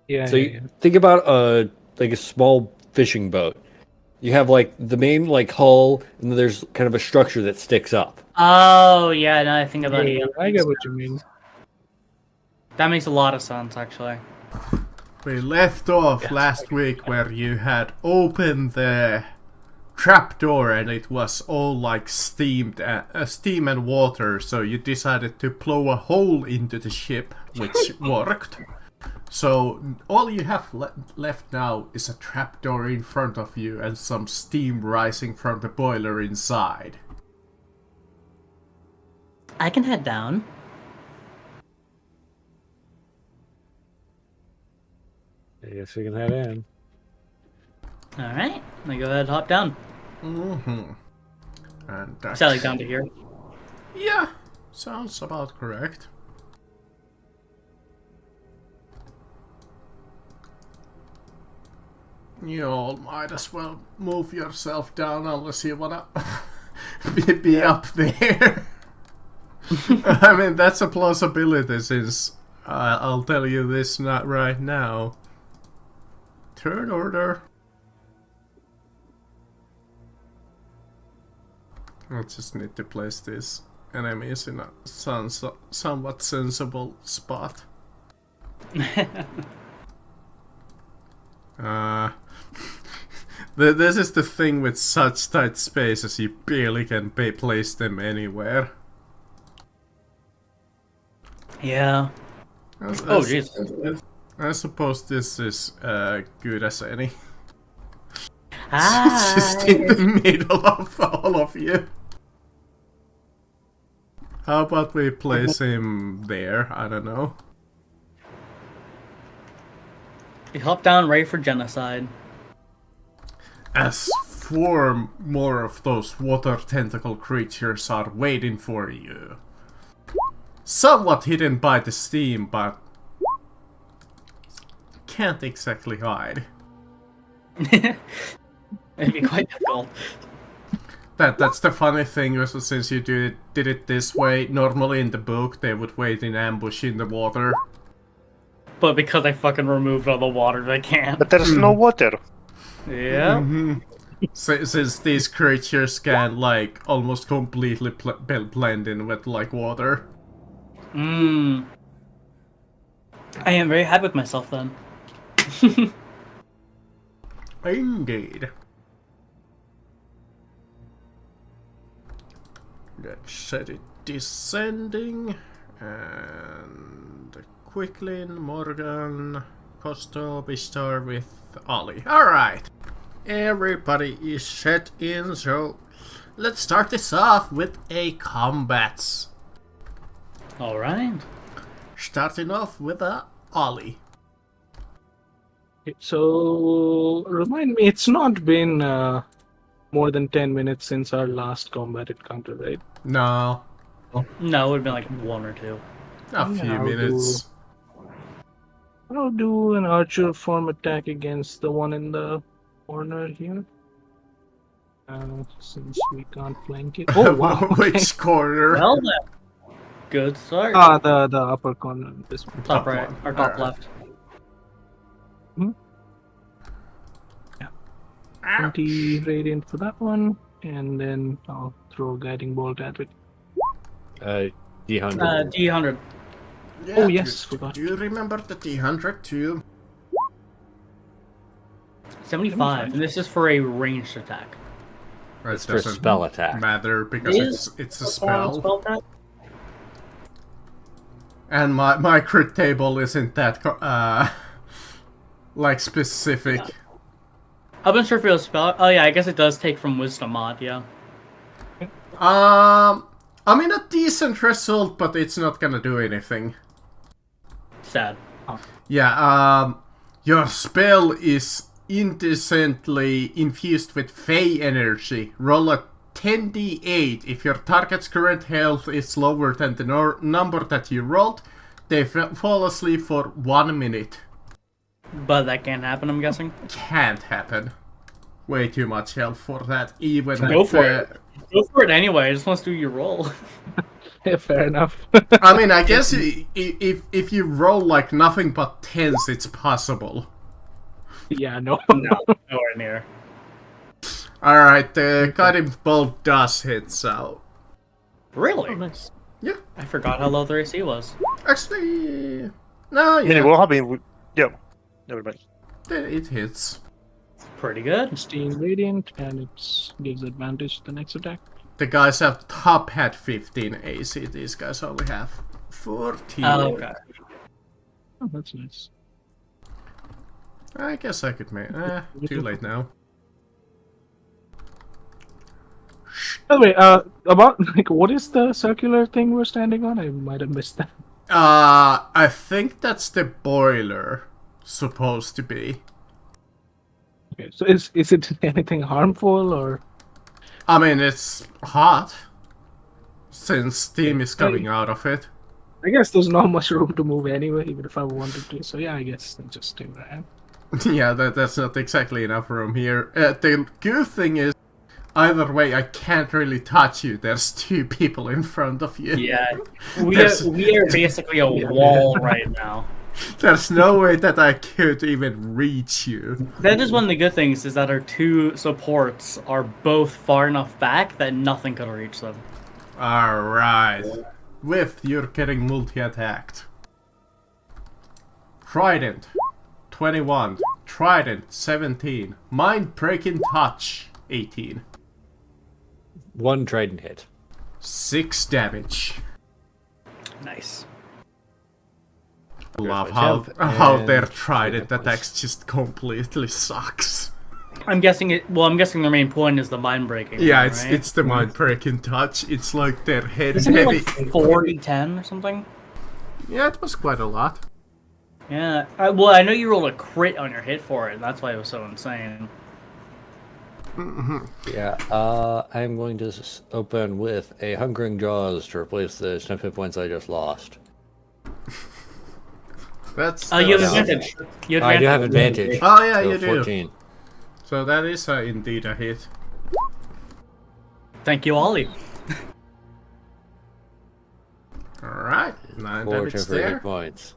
Yeah, So yeah, you yeah. think about a small fishing boat. You have like the main like hull, and then there's kind of a structure that sticks up. Oh, yeah, now I think about it, yeah, Yeah, that I makes get what you sense. mean. That makes a lot of sense, actually. We left off Yes. last week where you had opened the trapdoor and it was all like steam and water, so you decided to blow a hole into the ship, which worked. So all you have left now is a trapdoor in front of you and some steam rising from the boiler inside. I can head down. I guess we can head in. Alright, I go ahead, hop down. Mm-hmm. And that's... Sally down to here. Yeah, sounds about correct. You all might as well move yourself down unless you wanna be up there. I mean, that's a plausibility since I'll tell you this not right now. Third order. I just need to place these enemies in a somewhat sensible spot. This is the thing with such tight spaces, you barely can place them anywhere. Yeah. Oh, jeez. I suppose this is good as any. Ah, Just in the middle of all of you. How about we place him there? I don't know. we hop down ready for genocide. As four more of those water tentacle creatures are waiting for you. Somewhat hidden by the steam, but can't exactly hide. It'd be quite difficult. That's the funny thing, also, since you did it this way. Normally in the book they would wait in ambush in the water. But because I fucking removed all the water, I can't. But there's no water. Yeah. Since these creatures can like almost completely blend in with like water. Mmm. I am very happy with myself then. Indeed. Let's set it descending. And Quicklin, Morgan, Costo, Bistar with Ollie. Alright. Everybody is set in, so let's start this off with a combats. Alright. Starting off with a Ollie. So, remind me, it's not been more than 10 minutes since our last combat encounter, right? No, No, it would have been like 1 or 2. a few I'll minutes. I'll do an archer form attack against the one in the corner here. Since we can't flank it. Oh, wow. Okay. Which corner? Well then. Good start. The upper corner. This one. top right, one. or top Alright. left. 20 radiant for that one, and then I'll throw guiding bolt at it. D100. D100. Yeah, Oh, yes, do, forgot. do you remember the D100 too? 75. And this is for a ranged attack. Right, It's for spell attack. matter because it's a spell. Spell attack? And my crit table isn't that like specific. Yeah. I wasn't sure if it was spell. Oh yeah, I guess it does take from Wisdom mod, yeah. I mean a decent result, but it's not gonna do anything. Sad. Yeah, your spell is indecently infused with Fey energy. Roll a 10d8. If your target's current health is lower than the number that you rolled, they fall asleep for 1 minute. But that can't happen, I'm guessing. Can't happen. Way too much health for that, even Go with for it. Go for it anyway, I just want to do your roll. Yeah, fair enough. I mean, I guess if you roll like nothing but tens, it's possible. Yeah, no. No, nowhere near. Alright, the guiding bolt does hit, so... Really? Oh, nice. Yeah, I forgot how low the AC was. actually... No, I mean, it yeah, will happen. Yeah, never mind. it hits. Pretty good. 16 radiant, and it gives advantage to the next attack. The guys up top had 15 AC, these guys only have 14. Oh, okay. Oh, that's nice. I guess I could make... too late now. By the way, about like what is the circular thing we're standing on? I might have missed that. I think that's the boiler, supposed to be. Okay, so is it anything harmful or? I mean, it's hot, since steam is coming out of it. I guess there's not much room to move anyway, even if I wanted to. So yeah, I guess I'll just stay where I am. Yeah, that's not exactly enough room here. The good thing is, either way, I can't really touch you. There's two people in front of you. Yeah, we There's- are basically a wall right now. There's no way that I could even reach you. That is one of the good things, is that our two supports are both far enough back that nothing could reach them. Alright. With, you're getting multi-attacked. Trident, 21. Trident, 17. Mind-breaking touch, 18. 1 trident hit. 6 damage. Nice. Love my how jump, their and trident three attacks just completely sucks. I'm guessing it. Well, I'm guessing the main point is the mind breaking. Yeah, right? it's the mind-breaking touch. It's like their head Isn't it heavy. like 40-10 or something? Yeah, it was quite a lot. Yeah. Well, I know you rolled a crit on your hit for it, and that's why it was so insane. Yeah, I'm going to open with a Hungering Jaws to replace the 10 hit points I just lost. That's You have Yeah. advantage. You have I do have advantage. Oh yeah, So you do. 14. So that is indeed a hit. Thank you, Ollie. Alright, 9 4 damage temporary there. hit points.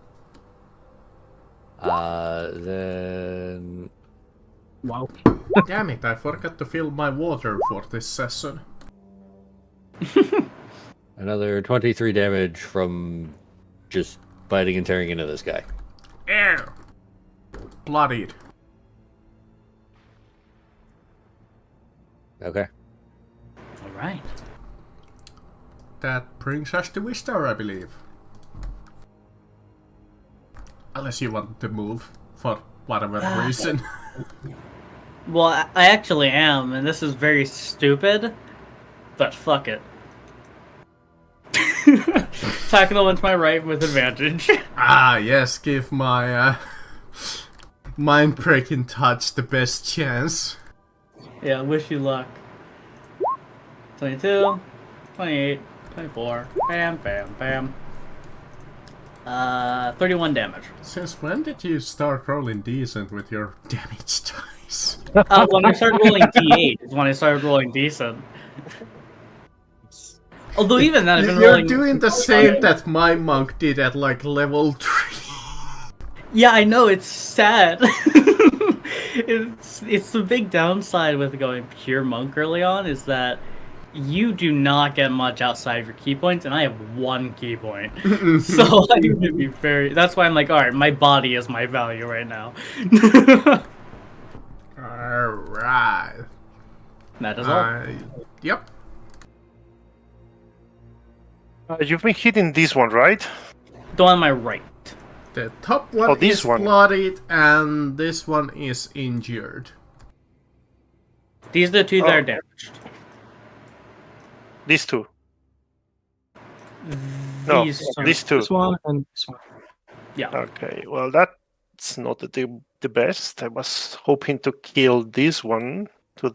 Then... Wow. Damn it, I forgot to fill my water for this session. Another 23 damage from just biting and tearing into this guy. Ew. Bloodied. Okay. All right. That brings us to Wistar, I believe. Unless you want to move, for whatever reason. Well, I actually am, and this is very stupid, but fuck it. Attacking the one to my right with advantage. Ah, yes, give my mind-breaking touch the best chance. Yeah, wish you luck. 22, 28, 24. Bam, bam, bam. 31 damage. Since when did you start rolling decent with your damage dice? When I started rolling D8 is when I started rolling decent. Although even then, I've been You're rolling... doing the same that my monk did at like level 3. Yeah, I know, it's sad. it's the big downside with going pure monk early on, is that you do not get much outside of your key points, and I have 1 key point. So I need to be very... That's why I'm like, alright, my body is my value right now. Alright. That is all. Yep. You've been hitting this one, right? The one on my right. The top one Oh, this is one. bloodied, and this one is injured. These are the two that Oh. are damaged. These two. No, These these two. This one and this one. Yeah. Okay, well that's not the best. I was hoping to kill this one to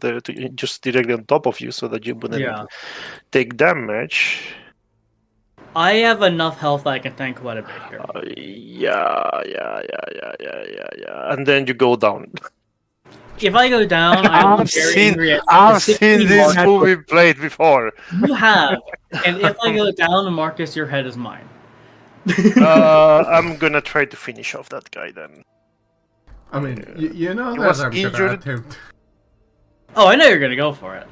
just directly on top of you so that you wouldn't Yeah. take damage. I have enough health that I can tank quite a bit here. Yeah. And then you go down. If I go down, I will be very angry at I've 16 seen this Marcus. movie played before. You have. And if I go down, Marcus, your head is mine. I'm gonna try to finish off that guy then. I mean, you know He that was I'm gonna injured. attempt. Oh, I know you're gonna go for it.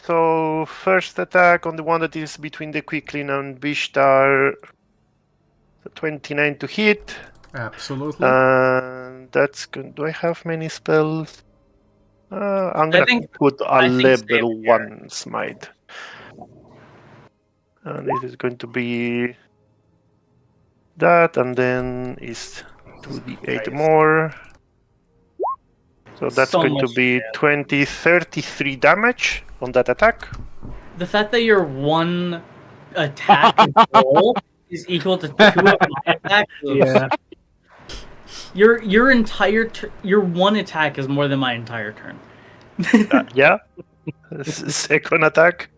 So first attack on the one that is between the Quicklin and Bishtar. 29 to hit. Absolutely. That's good. Do I have many spells? I'm I gonna think- put a I think stay level with here. 1 smite. And this is going to be that, and then is 2d8 more. So that's So going to much be damage. 33 damage on that attack. The fact that your one attack roll is equal to 2 of my attacks. Yeah. Your entire your one attack is more than my entire turn. Yeah. Second attack.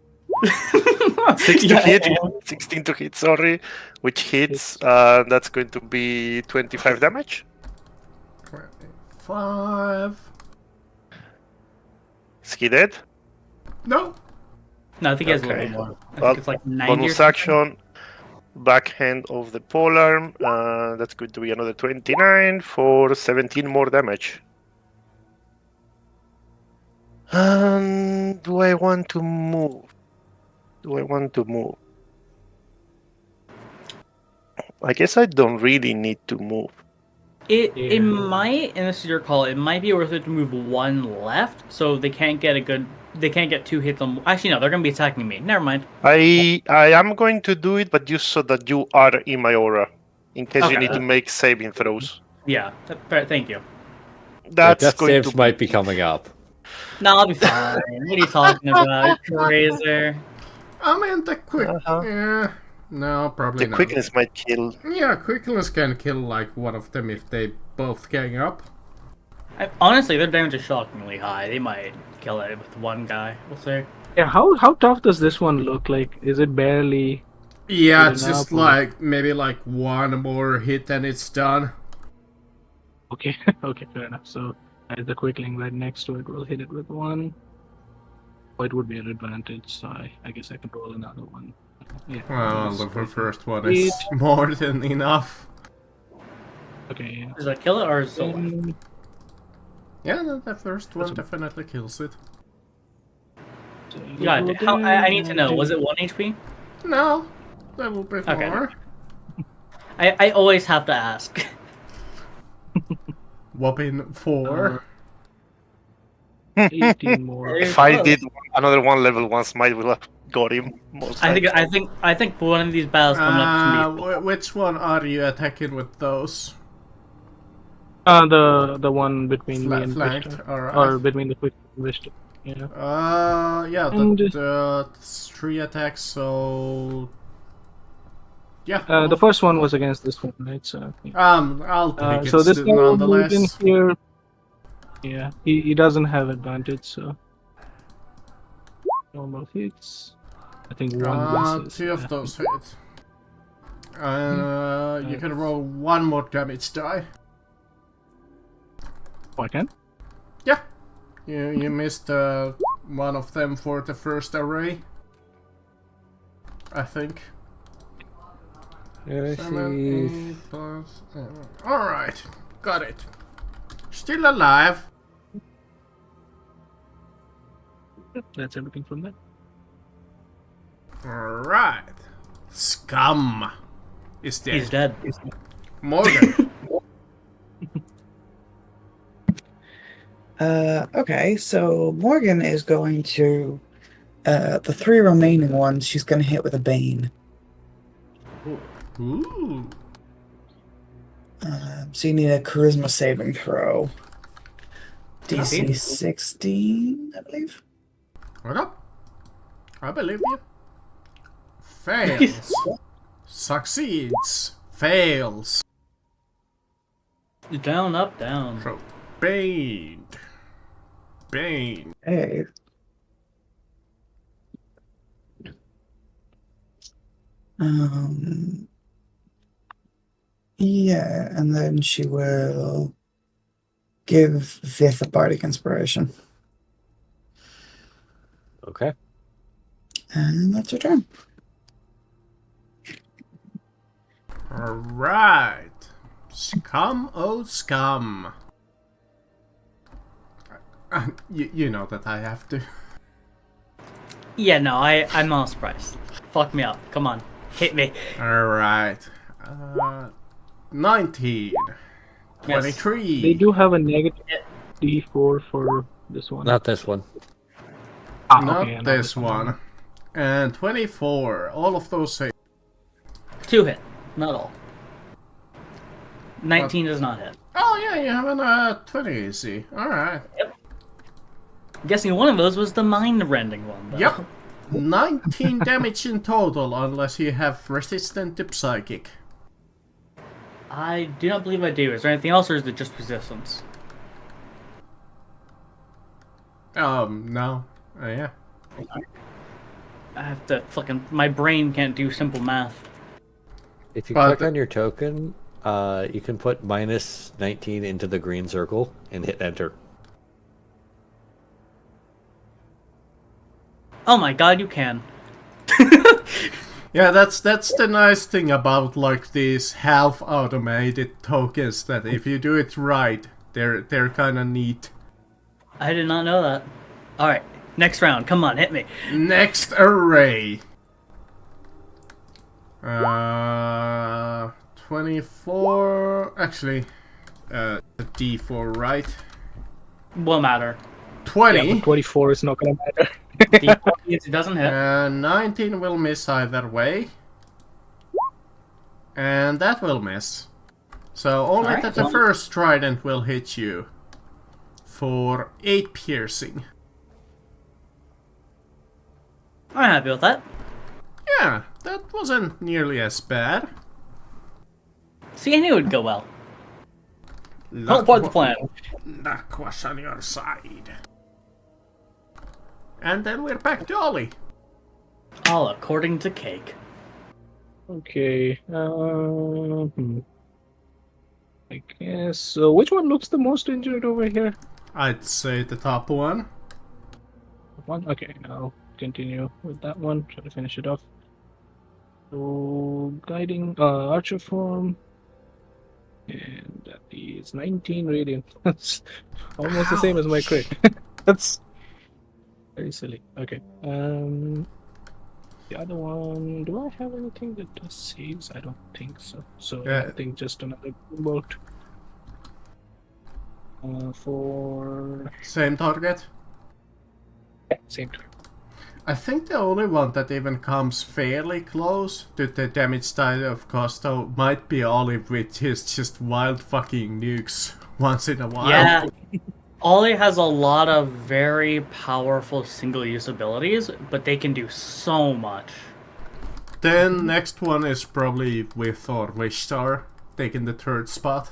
16 Yeah, to hit. and- 16 to hit, sorry. Which hits. That's going to be 25 damage. 5. Is he dead? No. No, I think he has a little Okay. bit more. I Well, think it's like 90 or bonus something. action. Backhand of the polearm. That's going to be another 29 for 17 more damage. Do I want to move? I guess I don't really need to move. It Yeah. might, and this is your call. It might be worth it to move one left, so they can't get they can't get 2 hits on. Actually, no, they're gonna be attacking me. Never mind. I am going to do it, but just so that you are in my aura, in case you Okay. need to make saving throws. Yeah, thank you. That's death going saves to might be coming up. No, I'll be fine. What are you talking about, Razor? I mean, the quick. Uh-huh. Yeah. No, probably the not. quickness might kill. Yeah, quickness can kill like one of them if they both gang up. Honestly, their damage is shockingly high. They might kill it with one guy. We'll see. Yeah, how tough does this one look like? Is it barely? Yeah, Good it's just enough, or- like maybe like one more hit and it's done. Okay, okay, fair enough. So the quickling right next to it will hit it with 1. Oh, it would be an advantage, so I guess I can roll another one. Yeah. Well, that's the perfect. first one is more than enough. Okay, yeah. Does that kill it or is it still alive? Then- Yeah, the first one definitely kills it. so Yeah, roll I need to again. know. Was it 1 HP? No, a little bit Okay. more. I always have to ask. Whopping 4. 18 more? If I did another one level 1 smite, will have got him. Most I likely. think one of these battles coming up is gonna be. Which one are you attacking with those? The one between me and Flanked, Vista. alright. Or between the quick and Vista. Yeah. Yeah, And- that's 3 attacks, so... Yeah. The first one was against this one, right? So, yeah. I'll take it So this guy will move in nonetheless. here. Yeah, he doesn't have advantage, so normal hits. I think one misses. 2 of those hit. You can roll 1 more damage die. Oh, I can? Yeah. You missed one of them for the first array. I think. 7, 8 plus. Alright, got it. Still alive. That's everything from that. Alright. Scum is dead. He's dead. Morgan. Okay, so Morgan is going to the 3 remaining ones she's gonna hit with a bane. Ooh. So you need a charisma saving throw. DC Okay. 16, I believe. Okay. I believe you. Fails. Succeeds. Fails. Down, up, down. So, Bane. Bane. Hey. Yeah, and then she will give Vith a bardic inspiration. Okay. And that's your turn. Alright. Scum, oh scum. You know that I have to. Yeah, no, I'm not surprised. Fuck me up. Come on. Hit me. Alright. 19. Yes. 23. They do have a negative D4 for this one. Not this one. Not okay, yeah, this one. And 24. All of those say. 2 hit. Not all. 19 does not hit. Oh yeah, you have an 20 AC. Alright. I'm guessing one of those was the mind-rending one, though. Yep. 19 damage in total, unless you have resistant to psychic. I do not believe I do. Is there anything else, or is it just resistance? No. Yeah. I have to fucking... My brain can't do simple math. If you But- click on your token, you can put minus 19 into the green circle and hit enter. Oh my god, you can. Yeah, that's the nice thing about like these half-automated tokens, that if you do it right, they're kind of neat. I did not know that. Alright, next round. Come on, hit me. Next array. 24. Actually, a D4, right? Won't matter. 20. Yeah, but 24 is not gonna matter. It doesn't hit. 19 will miss either way. And that will miss. So only Alright, that the well- first trident will hit you. For 8 piercing. I'm happy with that. Yeah, that wasn't nearly as bad. See, I knew it would go well. Not Luck part of the plan. Luck was on your side. And then we're back to Ollie. All according to Cake. Okay. I guess. So, which one looks the most injured over here? I'd say the top one. One. Okay, I'll continue with that one. Try to finish it off. So, guiding archer form, and that is 19 radiant. That's almost the same as my crit. That's very silly. Okay. The other one. Do I have anything that does saves? I don't think so. So Yeah. I think just another bolt. For Same target. same turn. I think the only one that even comes fairly close to the damage die of Costo might be Olive, which is just wild fucking nukes once in a while. Yeah. Ollie has a lot of very powerful single-use abilities, but they can do so much. Then next one is probably with or Wishstar, taking the third spot.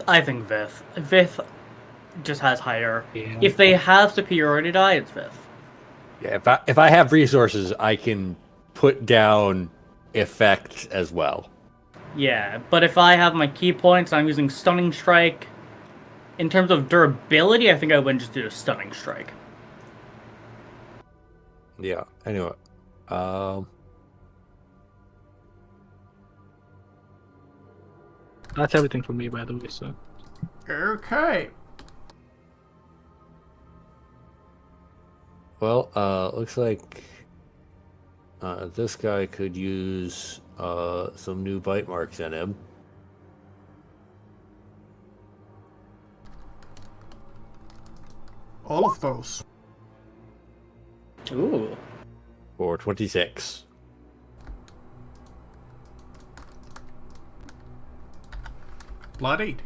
I think Vith. Vith just has higher. Yeah. If they have superiority die, it's Vith. Yeah, if I have resources, I can put down effects as well. Yeah, but if I have my key points, I'm using Stunning Strike. In terms of durability, I think I wouldn't just do a Stunning Strike. Yeah. Anyway, That's everything for me, by the way. So Okay. well, looks like this guy could use some new bite marks in him. All of those. Ooh. For 26. Bloodied.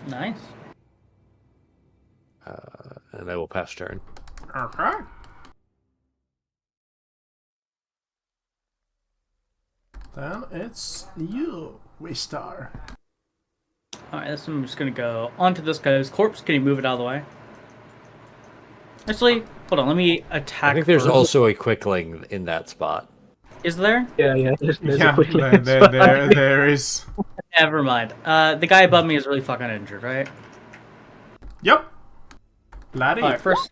Nice. And I will pass turn. Okay. Then it's you, Wishstar. Alright, this one I'm just gonna go onto this guy's corpse. Can you move it out of the way? Actually, hold on, let me attack I think there's first. also a quickling in that spot. Is there? yeah, there's a Yeah, quick there is. Yeah, Never mind. The guy above me is really fucking injured, right? Yep. Bloody. Alright, first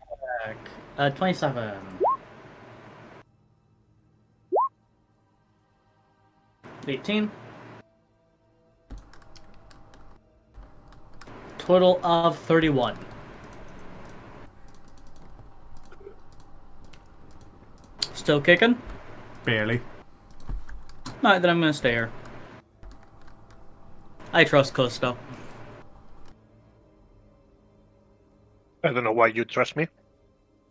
attack. 27. $18. Total of 31. Still kicking? Barely. Alright, then I'm gonna stay here. I trust Costo. I don't know why you trust me.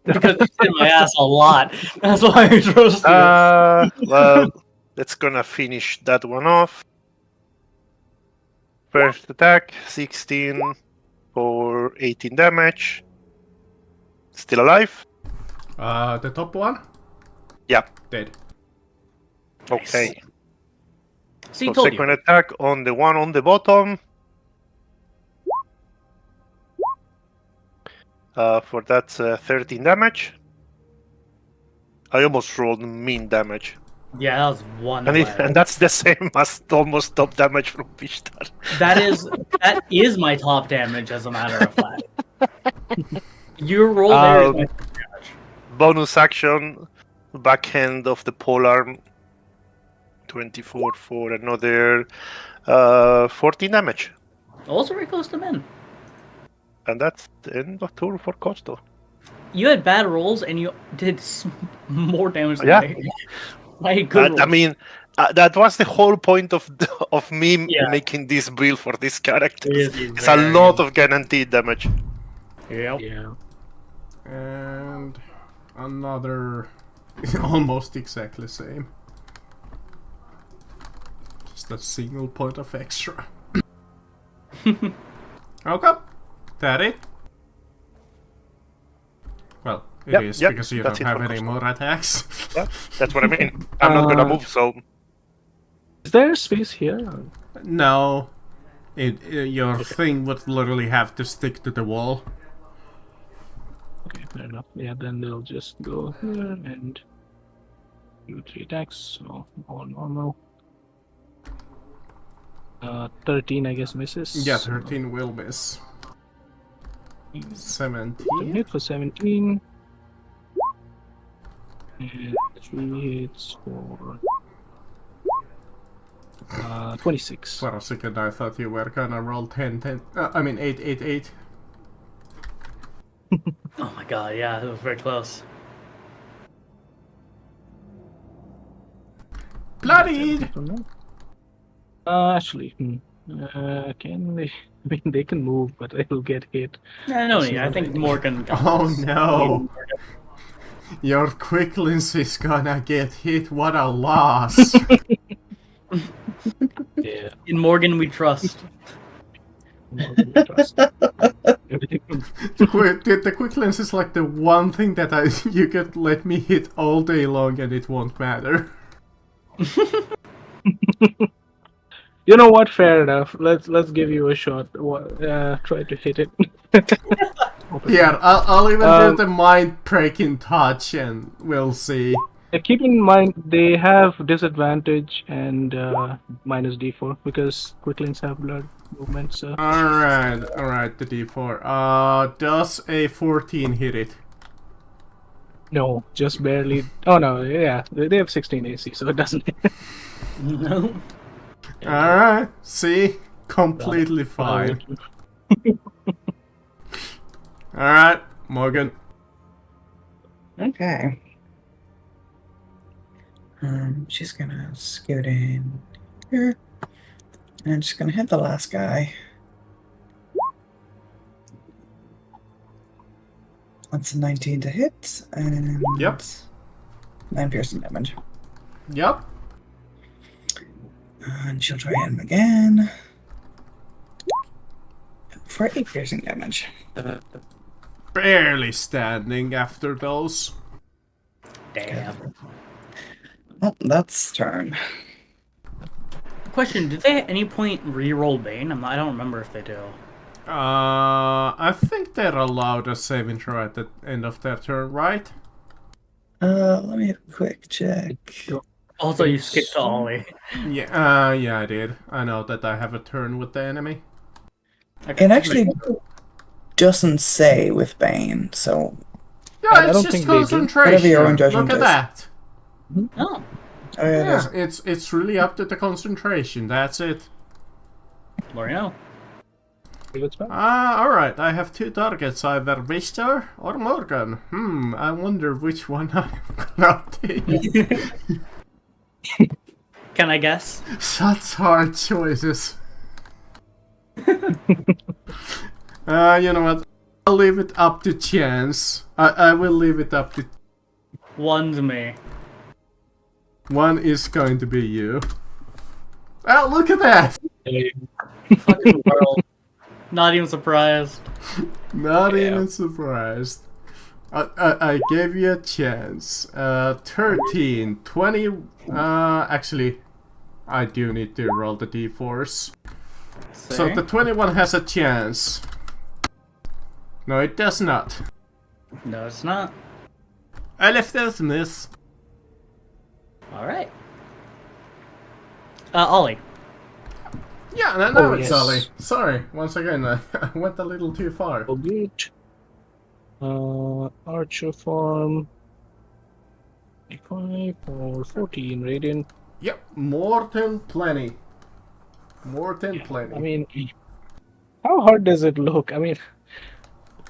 Because you hit my ass a lot. That's why I trust you. Well, let's gonna finish that one off. First attack, 16 for 18 damage. Still alive? The top one? Yeah. Dead. Okay. See, So told second you. attack on the one on the bottom. For that 13 damage. I almost rolled mean damage. Yeah, that was one. And that's the same as almost top damage from Vishtar. That is my top damage, as a matter of fact. Your roll there is my top damage. Bonus action, backhand of the polearm. 24 for another 14 damage. Also very close to min. And that's the end of turn for Costo. You had bad rolls and you did more damage than Yeah. I had good rolls. I mean, that was the whole point of me Yeah. making this build for this character. It is It's a very lot of guaranteed damage. Yep. Yeah. And another almost exactly same. Just a single point of extra. Okay. That it? Well, it is Yep, because you that's don't it have for any Costa. more attacks. Yeah, that's what I mean. I'm not gonna move, so Is there space here? No. Your thing would literally have to stick to the wall. Okay, fair enough. Yeah, then they'll just go here and do 3 attacks, so all normal. 13, I guess, misses. Yeah, so 13 will miss. It's a 17. hit for 17. And 3 hits for 26. For a second I thought you were gonna roll 10, 10. I mean 8, 8, 8. Oh my god, yeah, that was very close. Bloodied! Actually, can they? I mean, they can move, but they'll get hit. I know, I think Morgan got Oh this. no! Your Quicklins is gonna get hit, what a loss! Yeah. In Morgan we trust. Everything from The Quicklins is like the one thing that you could let me hit all day long and it won't matter. You know what? Fair enough. Let's give you a shot. Try to hit it. Here, I'll even do the mind-breaking touch and we'll see. Keep in mind they have disadvantage and minus D4 because quicklings have blood movement. So Alright, the D4. Does a 14 hit it? no, just barely. Oh no, yeah, they have 16 AC, so it doesn't. No. Alright, see? Completely fine. Alright, Morgan. Okay. She's gonna scoot in here. And I'm just gonna hit the last guy. That's a 19 to hit, and Yep. 9 piercing damage. Yep. And she'll try him again. For 8 piercing damage. Barely standing after those. Damn. Well, that's turn. Question: did they at any point re-roll Bane? I don't remember if they do. I think they're allowed a saving throw at the end of their turn, right? Let me have a quick check. Oh, Also, you skipped to Ollie. Yeah, I did. I know that I have a turn with the enemy. It actually doesn't say with Bane, so Yeah, I it's don't just think they do. concentration. Whatever your own Look judgment at is. that. Oh, oh yeah, it Yeah, is. it's really up to the concentration. That's it. Loriano. Let's back. Alright, I have 2 targets, either Victor or Morgan. I wonder which one I'm gonna take. Can I guess? Such hard choices. You know what? I'll leave it up to chance. I will leave it up to... One's me. One is going to be you. Oh, look at that! Fucking world. Not even surprised. Not even surprised. I gave you a chance. 13, 20... actually, I do need to roll the d4s. So the 21 has a chance. No, it does not. No, it's not. I left this miss. Alright. Ollie. Yeah, now it's yes. Ollie. Sorry, once again, I went a little too far. Oh, good. Archer form. 25 or 14 radiant. Yep, more than plenty. More than plenty. I mean, how hard does it look? I mean,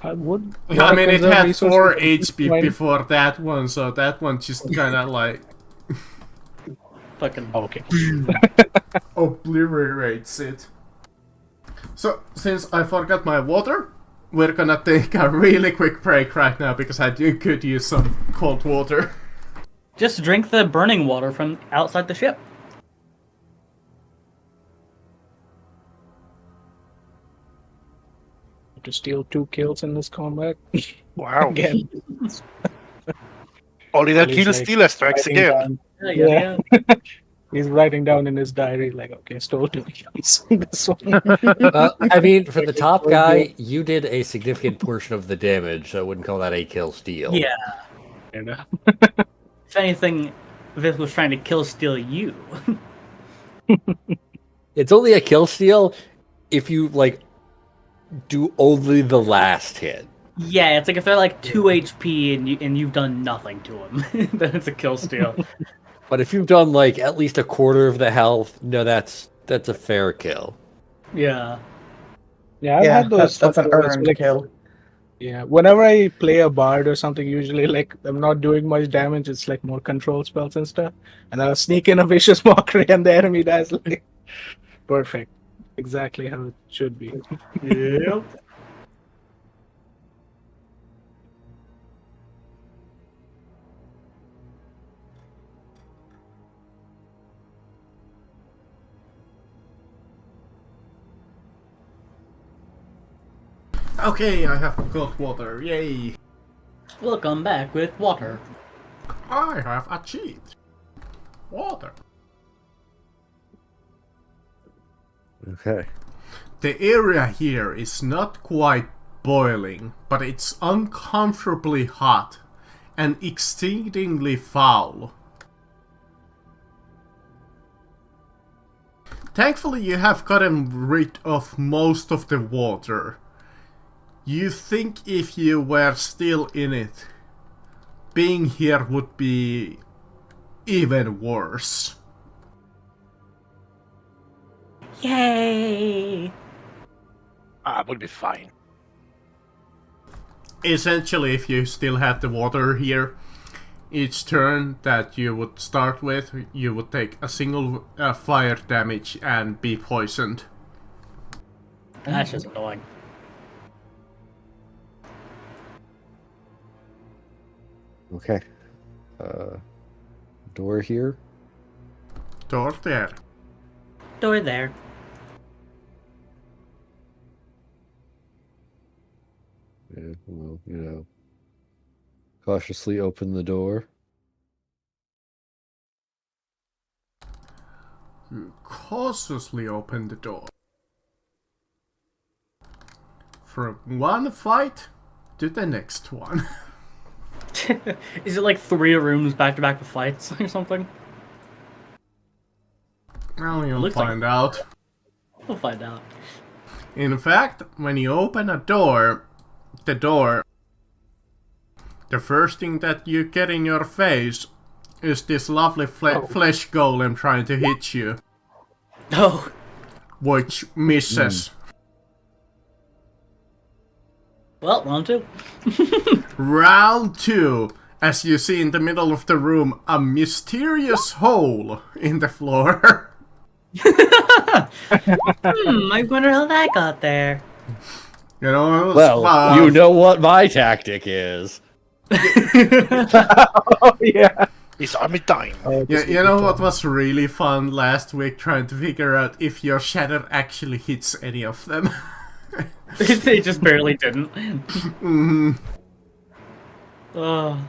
I would. I mean, it conserve had resources 4 for HP mine. before that one, so that one just kinda like Fucking. Okay. obliterates it. So, since I forgot my water, we're gonna take a really quick break right now because I could use some cold water. Just drink the burning water from outside the ship. To steal 2 kills in this combat. Wow. Again. Only that Ollie's kill like stealer strikes writing again. down- Yeah. He's writing down in his diary, like, okay, stole 2 kills. This one. I mean, for the top guy, you did a significant portion of the damage, so I wouldn't call that a kill steal. Yeah. And, If anything, Vith was trying to kill steal you. It's only a kill steal if you, like, do only the last hit. Yeah, it's like if they're like 2 HP and you've done nothing to them, then it's a kill steal. But if you've done, like, at least a quarter of the health, no, that's a fair kill. Yeah. yeah, I've Yeah, had those. that's an fuckers, earned like, kill. Yeah, whenever I play a bard or something, usually like I'm not doing much damage. It's like more control spells and stuff, and I'll sneak in a vicious mockery, and the enemy dies. Like, perfect, exactly how it should be. Yep. Okay, I have cold water. Yay! Welcome back with water. I have achieved water. Okay. The area here is not quite boiling, but it's uncomfortably hot and exceedingly foul. Thankfully, you have gotten rid of most of the water. You think if you were still in it, being here would be even worse. Yay! Would be fine. Essentially, if you still had the water here, each turn that you would start with, you would take a single fire damage and be poisoned. That's just annoying. Okay. Door here. Door there. Door there. Yeah, well, you know. Cautiously open the door. You cautiously open the door. From one fight to the next one. Is it like 3 rooms back to back with fights or something? Well, you'll Looks like- find out. We'll find out. In fact, when you open the door, the first thing that you get in your face is this lovely flesh golem trying to hit you, Oh, which misses. well, round 2. Round 2. As you see in the middle of the room, a mysterious hole in the floor. I wonder how that got there. You know, it was Well, fun. you know what my tactic is. Oh yeah. It's army time. You know what was really fun last week, trying to figure out if your shatter actually hits any of them. They just barely didn't. Mhm. Oh.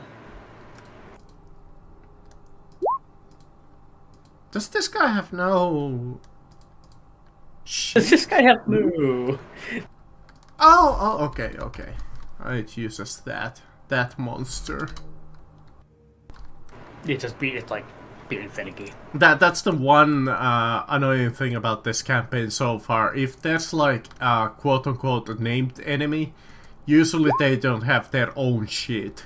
Does this guy have no... Does this guy have moo? Oh, okay. It uses that monster. It's like being finicky. That's the one annoying thing about this campaign so far. If there's like a quote-unquote named enemy, usually they don't have their own shit.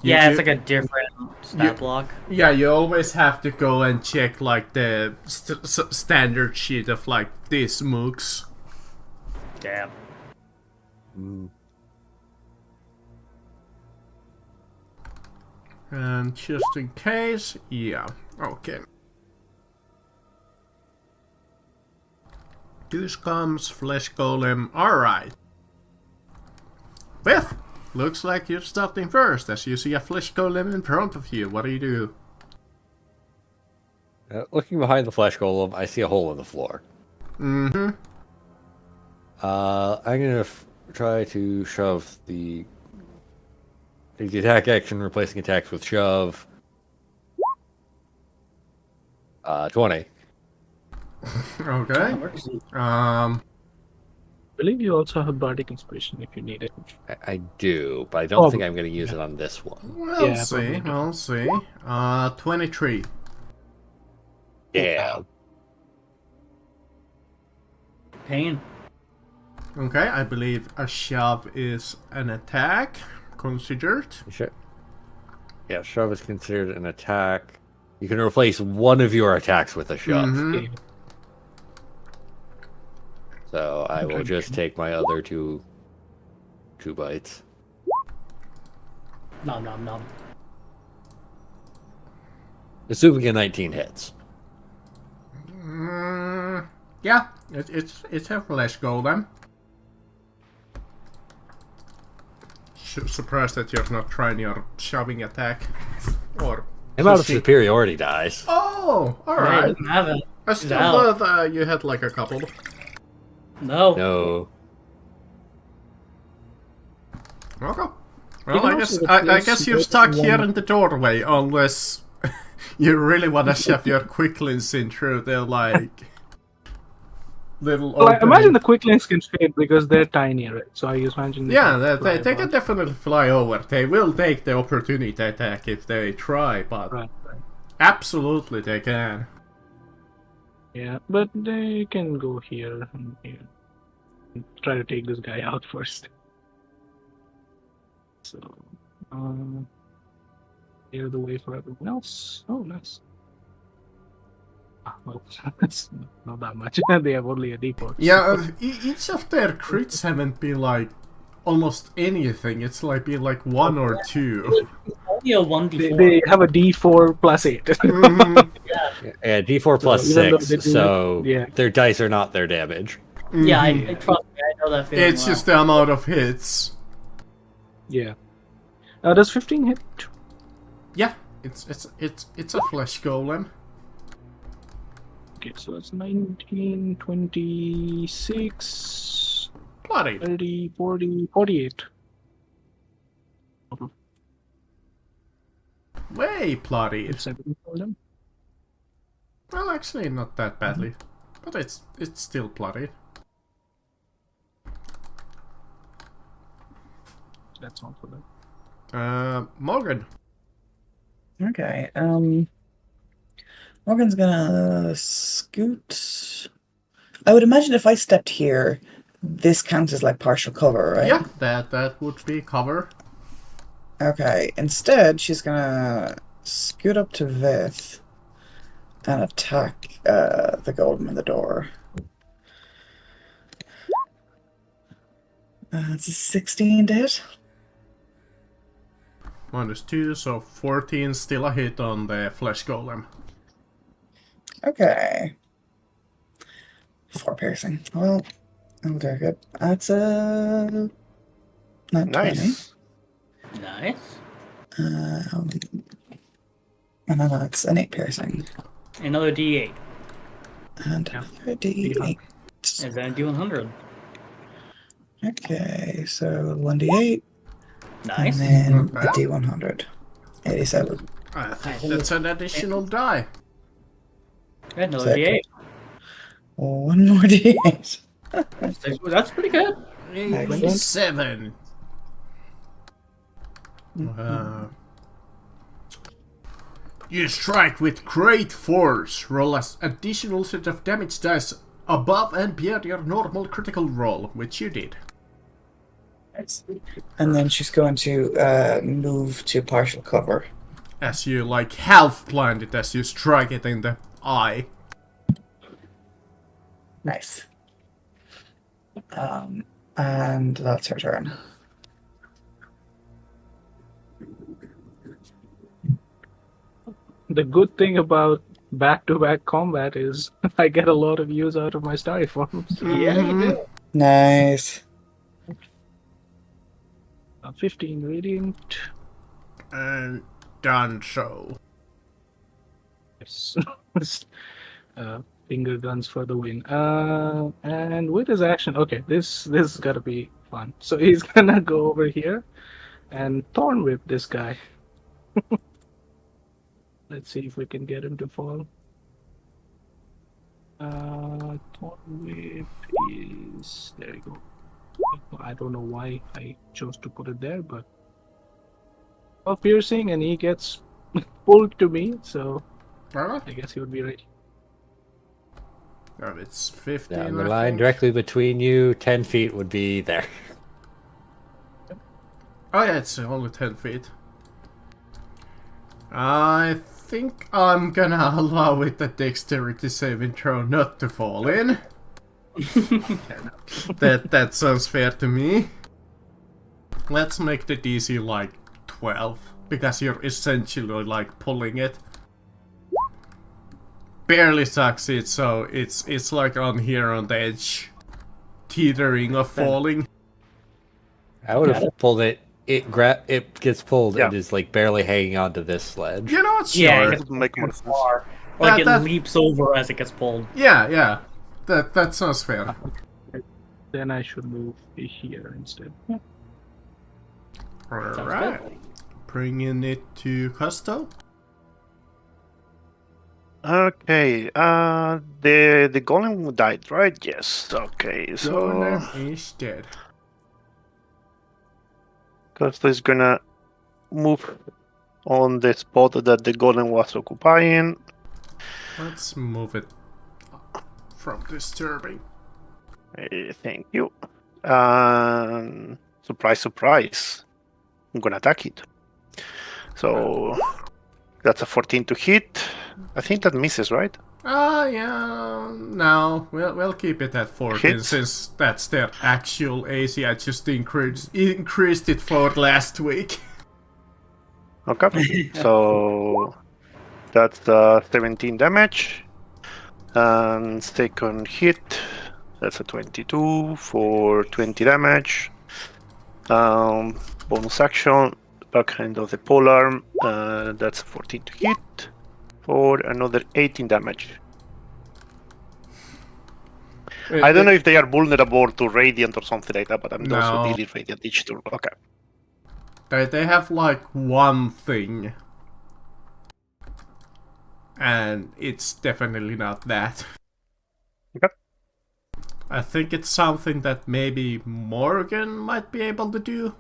Yeah, it's like a different stat block. Yeah, you always have to go and check like the standard sheet of like these mooks. Damn. And just in case, yeah, okay. Goose comes, flesh golem, alright. Biff, looks like you're starting first as you see a flesh golem in front of you. What do you do? Looking behind the flesh golem, I see a hole in the floor. Mm-hmm. I'm gonna try to shove the attack action, replacing attacks with shove. 20. Okay. I believe you also have bardic inspiration if you need it. I do, but I don't Oh, think I'm gonna use it on this one. We'll Yeah, see, probably. we'll see. 23. Yeah. Pain. Okay, I believe a shove is an attack considered. Sure. Yeah, shove is considered an attack. You can replace one of your attacks with a shove. Mhm. Okay. So I will just take my other two bites. Nom nom nom. Assuming a 19 hits. Yeah, it's a flesh golem. Surprised that you're not trying your shoving attack. Or I'm out of pushing. superiority dice. Oh, I alright. didn't have it. I still out. thought you had like a couple. No. No. Okay. You Well, can I guess also I replace guess you're the stuck one- here in the doorway unless you really want to shove your quicklings in through the like little. Well, I opening. imagine the quick links can fit because they're tiny, right? So I just imagine. Yeah, can they fly can about. definitely fly over. They will take the opportunity attack if they try, but Right. absolutely they can. Yeah, but they can go here and here. Try to take this guy out first. So, clear the way for everyone else. Oh, nice. Well, that's not that much. They have only a D4. Yeah, each of their crits haven't been like almost anything. It's like been like 1 or 2. Only a 1d4. They have a D4 plus 8. Mhm. Yeah, D4 plus even though 6, they do so yeah. their dice are not their damage. Yeah, I Mhm. trust me. I know that feeling. It's just the amount of hits. Yeah. Does 15 hit? Yeah, it's a flesh golem. Okay, so that's 19, 26, Bloody. 30, 40, 48. Way bloody. It's 7 for them. Well, actually, not that badly, but it's still bloody. That's all for them. Morgan. Okay. Morgan's gonna scoot. I would imagine if I stepped here, this counts as like partial cover, right? Yeah, that would be cover. Okay. Instead, she's gonna scoot up to Vith and attack the golem in the door. It's a 16 to hit. -2, so 14, still a hit on the flesh golem. Okay. 4 piercing. Well, oh, very good. That's a not 20. Nice. Nice. And then that's an 8 piercing. Another D8. And another D8. Is that a D100? Okay, so 1D8. Nice. And then Not a bad. D100. 87. I think that's an additional die. Another Sick. D8. One more D8. That's pretty good. 87. You strike with great force. Roll an additional set of damage dice above and beyond your normal critical roll, which you did. And then she's going to move to partial cover. As you like half blinded as you strike it in the eye. Nice. And that's her turn. The good thing about back-to-back combat is I get a lot of use out of my starry forms. Yeah, you do. Nice. 15 radiant. And done so. Yes. Finger guns for the win. And with his action, okay, this is gotta be fun. So he's gonna go over here and thorn whip this guy. Let's see if we can get him to fall. Thorn whip is there. You go. I don't know why I chose to put it there, but piercing, and he gets pulled to me. So Alright. I guess he would be ready. Oh, it's 15. Down the I line, think. directly between you, 10 feet would be there. Oh yeah, it's only 10 feet. I think I'm gonna allow it a dexterity saving throw not to fall in. That sounds fair to me. Let's make the DC like 12, because you're essentially like pulling it. Barely succeed, so it's like on here on the edge, teetering of falling. I would have pulled it. It gets pulled Yeah. and is like barely hanging onto this sledge. You know what? Sure. Yeah, Yeah, it Would make more sense. Or like That- it leaps over as it gets pulled. yeah. That sounds fair. Then I should move here instead. Alright. Bringing it to Custo. Okay, the golem died, right? Yes. Okay, so Golem is dead. Costa is gonna move on the spot that the golem was occupying. Let's move it from disturbing. Thank you. Surprise, surprise. I'm gonna attack it. So that's a 14 to hit. I think that misses, right? Yeah, no, we'll keep it at 14 Hits. since that's their actual AC. I just increased it for last week. Okay. So that's 17 damage. And second hit, that's a 22 for 20 damage. Bonus action, backhand of the polearm. That's 14 to hit for another 18 damage. I don't know if they are vulnerable to radiant or something like that, but I'm No. also dealing radiant each turn. Okay. They have like one thing. And it's definitely not that. Okay. I think it's something that maybe Morgan might be able to do.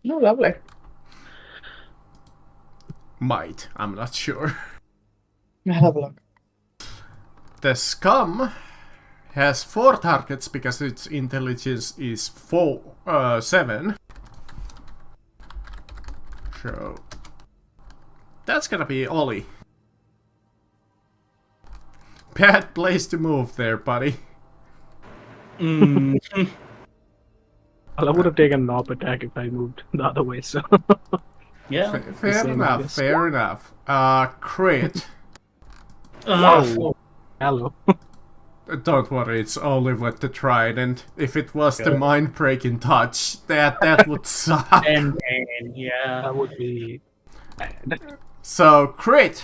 No, lovely. Might, I'm not sure. Have a look. The scum has 4 targets because its intelligence is 7. So that's gonna be Ollie. Bad place to move there, buddy. Mm. Well, I would have taken an op attack if I moved the other way, so. Yeah. Fair same, I enough, guess. fair enough. Crit. Ugh. Hello. Don't worry, it's only with the trident. If it was the mind-breaking touch, that would suck. And yeah. That would be bad. So, crit,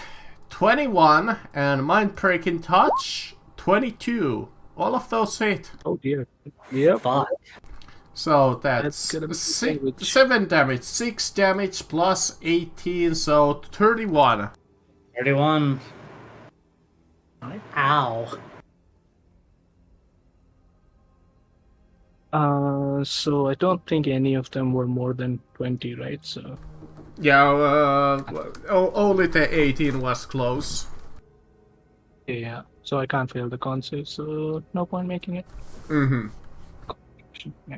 21, and mind-breaking touch, 22. All of those hit. Oh dear. Yep. Fuck. So That's that's gonna be damage. 7 damage, 6 damage plus 18, so 31. 31. Ow. So I don't think any of them were more than 20, right? So Yeah, only the 18 was close. yeah. So I can't fail the con save, so no point making it. Mm-hmm. Yeah.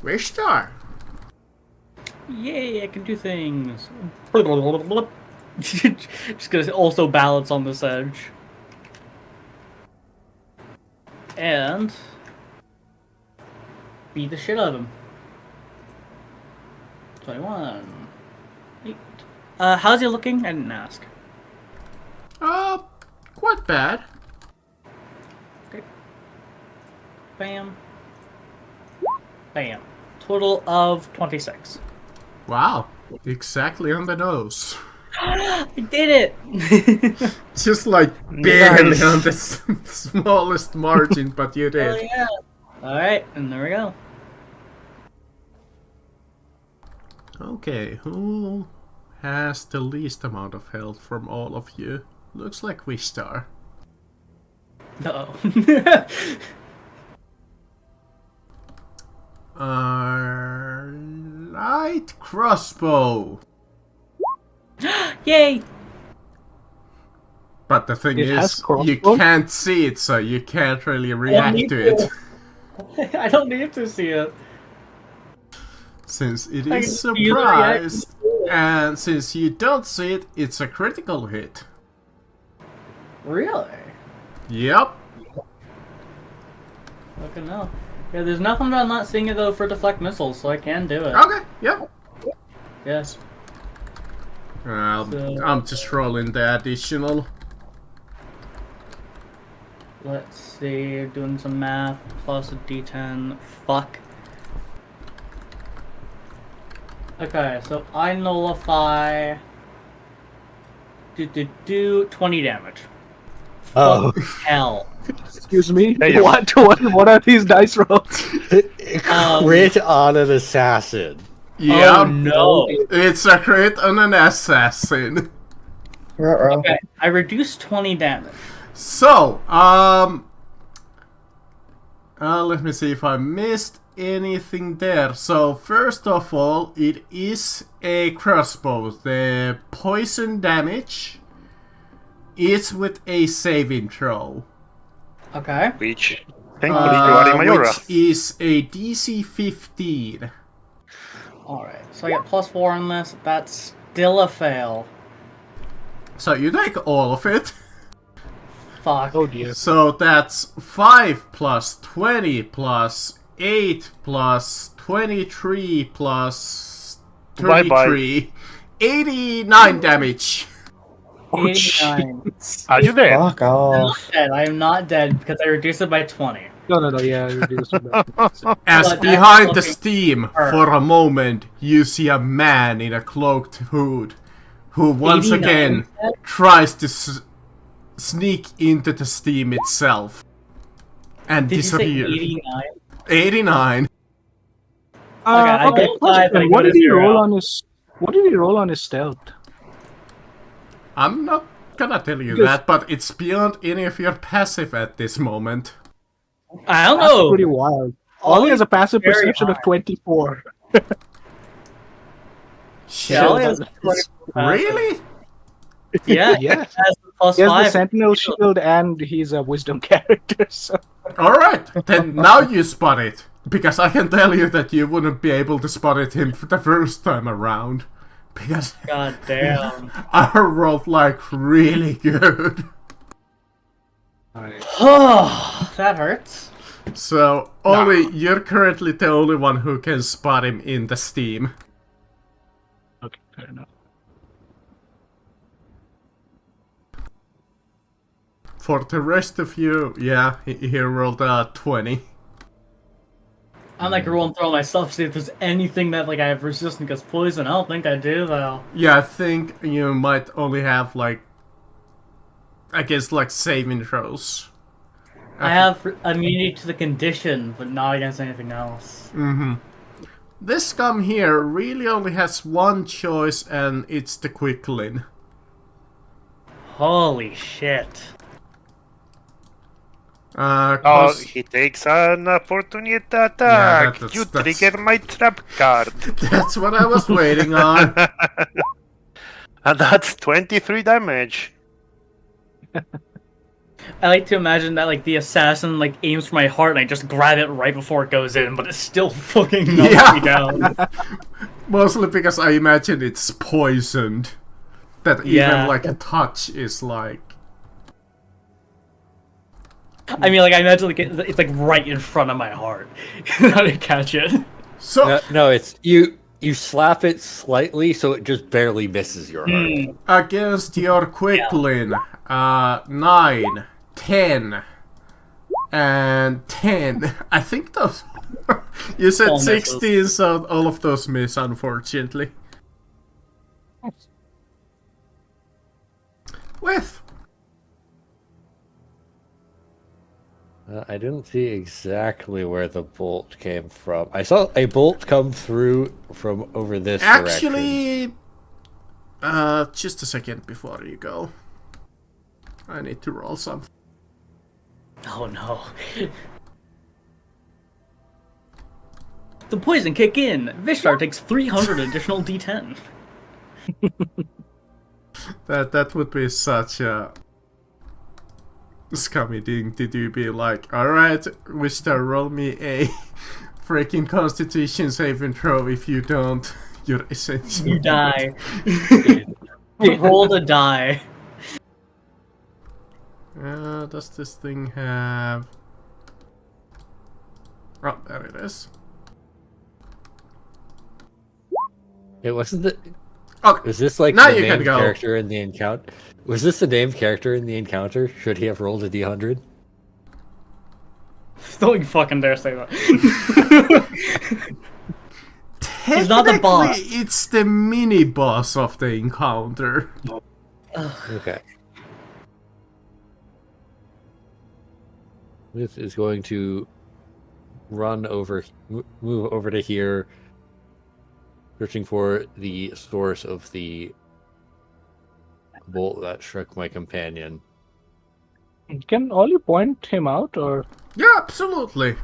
Wishtar. Yay, I can do things. Just gonna also balance on this edge. And beat the shit out of him. 21. 8. How's he looking? I didn't ask. Quite bad. Bam. Bam. Total of 26. Wow, exactly on the nose. I did it! Just like barely Nice. on the smallest margin, but you Oh did. yeah. Alright, and there we go. Okay, who has the least amount of health from all of you? Looks like Wishtar. Uh-oh. Light crossbow. Yay! But the thing It has is, you crossbow? can't see it, so you can't really react need to it. I don't need to see it. Since it I is can feel the reaction surprised, to it. and since you don't see it, it's a critical hit. Really? Yep. Fucking no. Yeah, there's nothing about not seeing it though for deflect missiles, so I can do it. Okay, yep. Yes. So- I'm just rolling the additional. Let's see, doing some math. Plus a d10. Fuck. Okay, so I nullify. 20 damage. Oh, Hell. Excuse me. There you What are these dice rolls? crit on an assassin. Yep. Oh no. It's a crit on an assassin. Ruh-roh. Okay, I reduced 20 damage. So, let me see if I missed anything there. So, first of all, it is a crossbow. The poison damage is with a saving throw. Okay. Which, thankfully, you are in my aura. Which is a DC 15. Alright, so I get +4 on this. That's still a fail. So you take all of it. Fuck. Oh dear. So that's 5 plus 20 plus 8 plus 23 plus Bye-bye. 33. 89 damage. 89. Are you there? Fuck I'm off. not dead. I am not dead because I reduced it by 20. No, yeah, you do some bad. As But behind the that's fucking steam, hurt. for a moment, you see a man in a cloaked hood who once 89 again dead? tries to sneak into the steam itself and Did you say disappear. 89? 89. I Okay. don't die, but I Question. go What to did he zero. roll on his? What did he roll on his stealth? I'm not gonna tell you Because- that, but it's beyond any of your passive at this moment. I don't That's know. pretty wild. Ollie has a passive very perception of high. 24. Yeah, Ollie has that's- 24 passive. Really? Yeah, Yeah. he has the plus He has the 5. Sentinel Shield and he's a Wisdom character, so... Alright, then now you spot it. Because I can tell you that you wouldn't be able to spot it him the first time around. Because God damn. I rolled like really good. Oh, that hurts. So, Ollie, you're currently the only one who can spot him in the Steam. Okay, fair enough. For the rest of you, yeah, he rolled a 20. I'm like rolling through all my stuff, see if there's anything that like I have resistance against poison. I don't think I do though. Yeah, I think you might only have like, I guess like saving throws. I have immunity to the condition, but not against anything else. Mm-hmm. This scum here really only has one choice, and it's the Quicklin. Holy shit. Oh, he takes an opportunity attack. that's- You that's- trigger my trap card. That's what I was waiting on. And that's 23 damage. I like to imagine that like the assassin like aims for my heart and I just grab it right before it goes in, but it still fucking knocks Yeah. me down. Mostly because I imagine it's poisoned. That Yeah. even like a touch is like... I mean, like I imagine like it's like right in front of my heart. How to catch it? So, No, it's you slap it slightly so it just barely misses your heart. against your Quicklin, 9, 10, and 10. I think those... You said All misses. 16, so all of those miss, unfortunately. With... I didn't see exactly where the bolt came from. I saw a bolt come through from over this direction. Actually... just a second before you go. I need to roll something. Oh no. The poison kick in. Vishtar takes 300 additional D10. That would be such a scummy thing to do. Be like, alright, Vishtar, roll me a freaking Constitution saving throw. If you don't, you're essentially... You die. Roll to die. Does this thing have... Oh, there it is. It wasn't the. Okay, Was this like Now the you can named go. character in the encounter? Was this the named character in the encounter? Should he have rolled a d100? Don't you fucking dare say that. He's not the boss. technically, it's the mini boss of the encounter. Okay. This is going to run over, move over to here, searching for the source of the bolt that struck my companion. Can Ollie point him out, or Yeah, absolutely.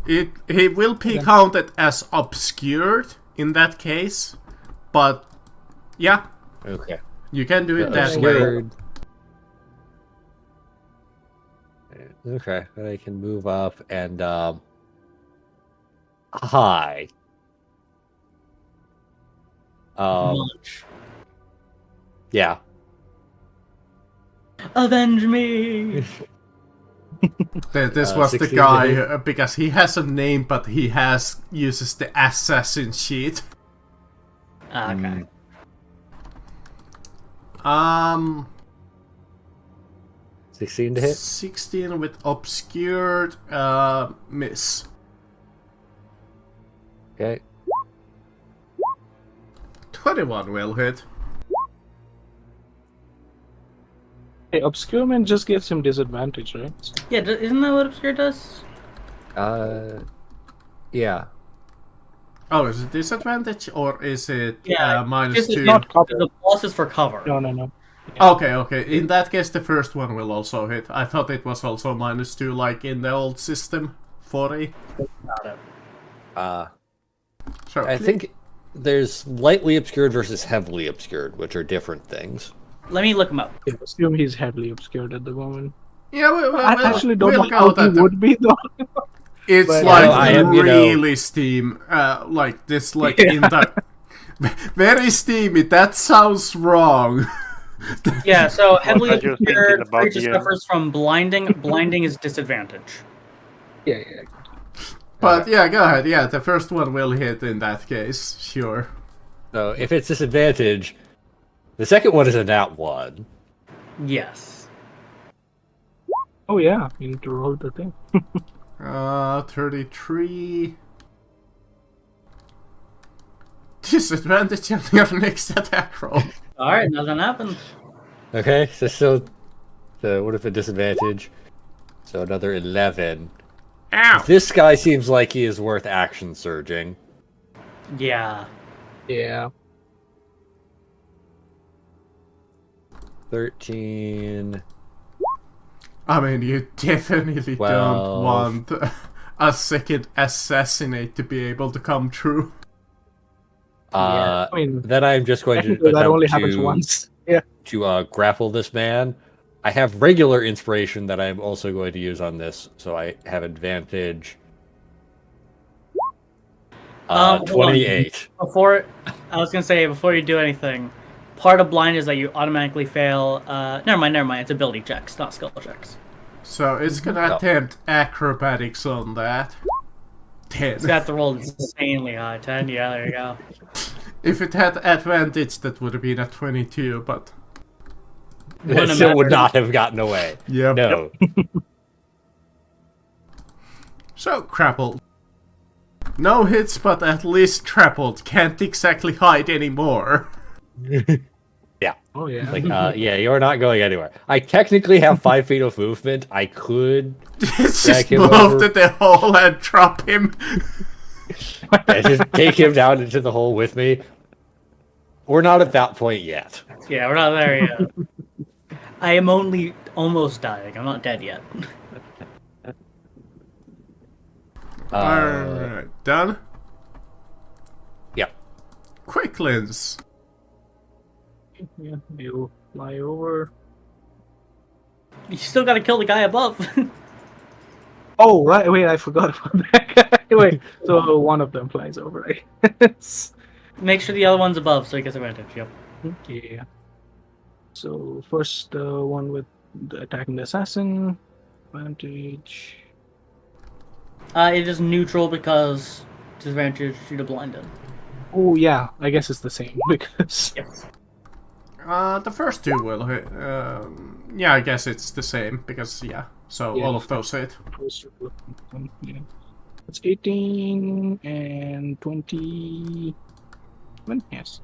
He will be counted as obscured in that case, but yeah, Okay. you can do it that way. Obscured. Okay, then I can move up and hi. Launch. Yeah. Avenge me! This was the 16 guy to hit. because he has a name, but he uses the assassin sheet. Ah, okay. Um, 16 to hit. 16 with obscured, miss. Okay. 21 will hit. hey, Obscurement just gives him disadvantage, right? Yeah, isn't that what Obscure does? Yeah. Oh, is it disadvantage or is it Yeah, minus This is 2? not cover. The boss is for cover. No. Okay. In that case, the first one will also hit. I thought it was also minus 2, like in the old system. 40. Got it. So I think there's lightly obscured versus heavily obscured, which are different things. Let me look him up. I assume he's heavily obscured at the moment. Yeah, I actually don't we'll know go how that he would be though. It's But- like I am, you know- really steam, like this, like in the very steamy. That sounds wrong. Yeah, so heavily are you obscured thinking about creature the, suffers from blinding. Blinding is disadvantage. Yeah. But yeah, go ahead. Yeah, the first one will hit in that case, sure. So if it's disadvantage, the second one is a nat 1. Yes. Oh yeah, you need to roll the thing. 33. Disadvantage on your next attack roll. All right, nothing happened. Okay, so what if a disadvantage? So another 11. Ow! This guy seems like he is worth action surging. Yeah. Yeah. 13. I mean, you definitely don't 12. want a second assassinate to be able to come true. I mean, Then I'm just going to technically that attempt only happens once. Yeah. to grapple this man. I have regular inspiration that I'm also going to use on this, so I have advantage. Hold on. 28. Before before you do anything, part of blind is that you automatically fail. Never mind. It's ability checks, not skill checks. So it's gonna No. attempt acrobatics on that. 10. It's got to roll insanely high. 10. Yeah, there you go. If it had advantage, that would have been a 22, but... Wouldn't It still would matter. not have gotten away. Yep. No. So, crappled. No hits, but at least crappled. Can't exactly hide anymore. Oh yeah. Like, yeah, you're not going anywhere. I technically have 5 feet of movement. I could Just Drag him move over. to the hole and drop him. just take him down into the hole with me. We're not at that point yet. Yeah, we're not there yet. I am only almost dying. I'm not dead yet. Alright, done? Yeah. Quick lens. Yeah, you fly over. You still got to kill the guy above. Oh right, wait, I forgot about that guy. Wait, so one of them flies over, right? Make sure the other one's above so he gets advantage. Yep. Yeah. So first, one with attacking the assassin. Advantage. It is neutral because disadvantage due to blinded. Oh yeah, I guess it's the same because Yes. The first two will hit. Yeah, I guess it's the same, because, yeah. So, Yeah. all of those hit. yeah. It's 18 and 20. Yes.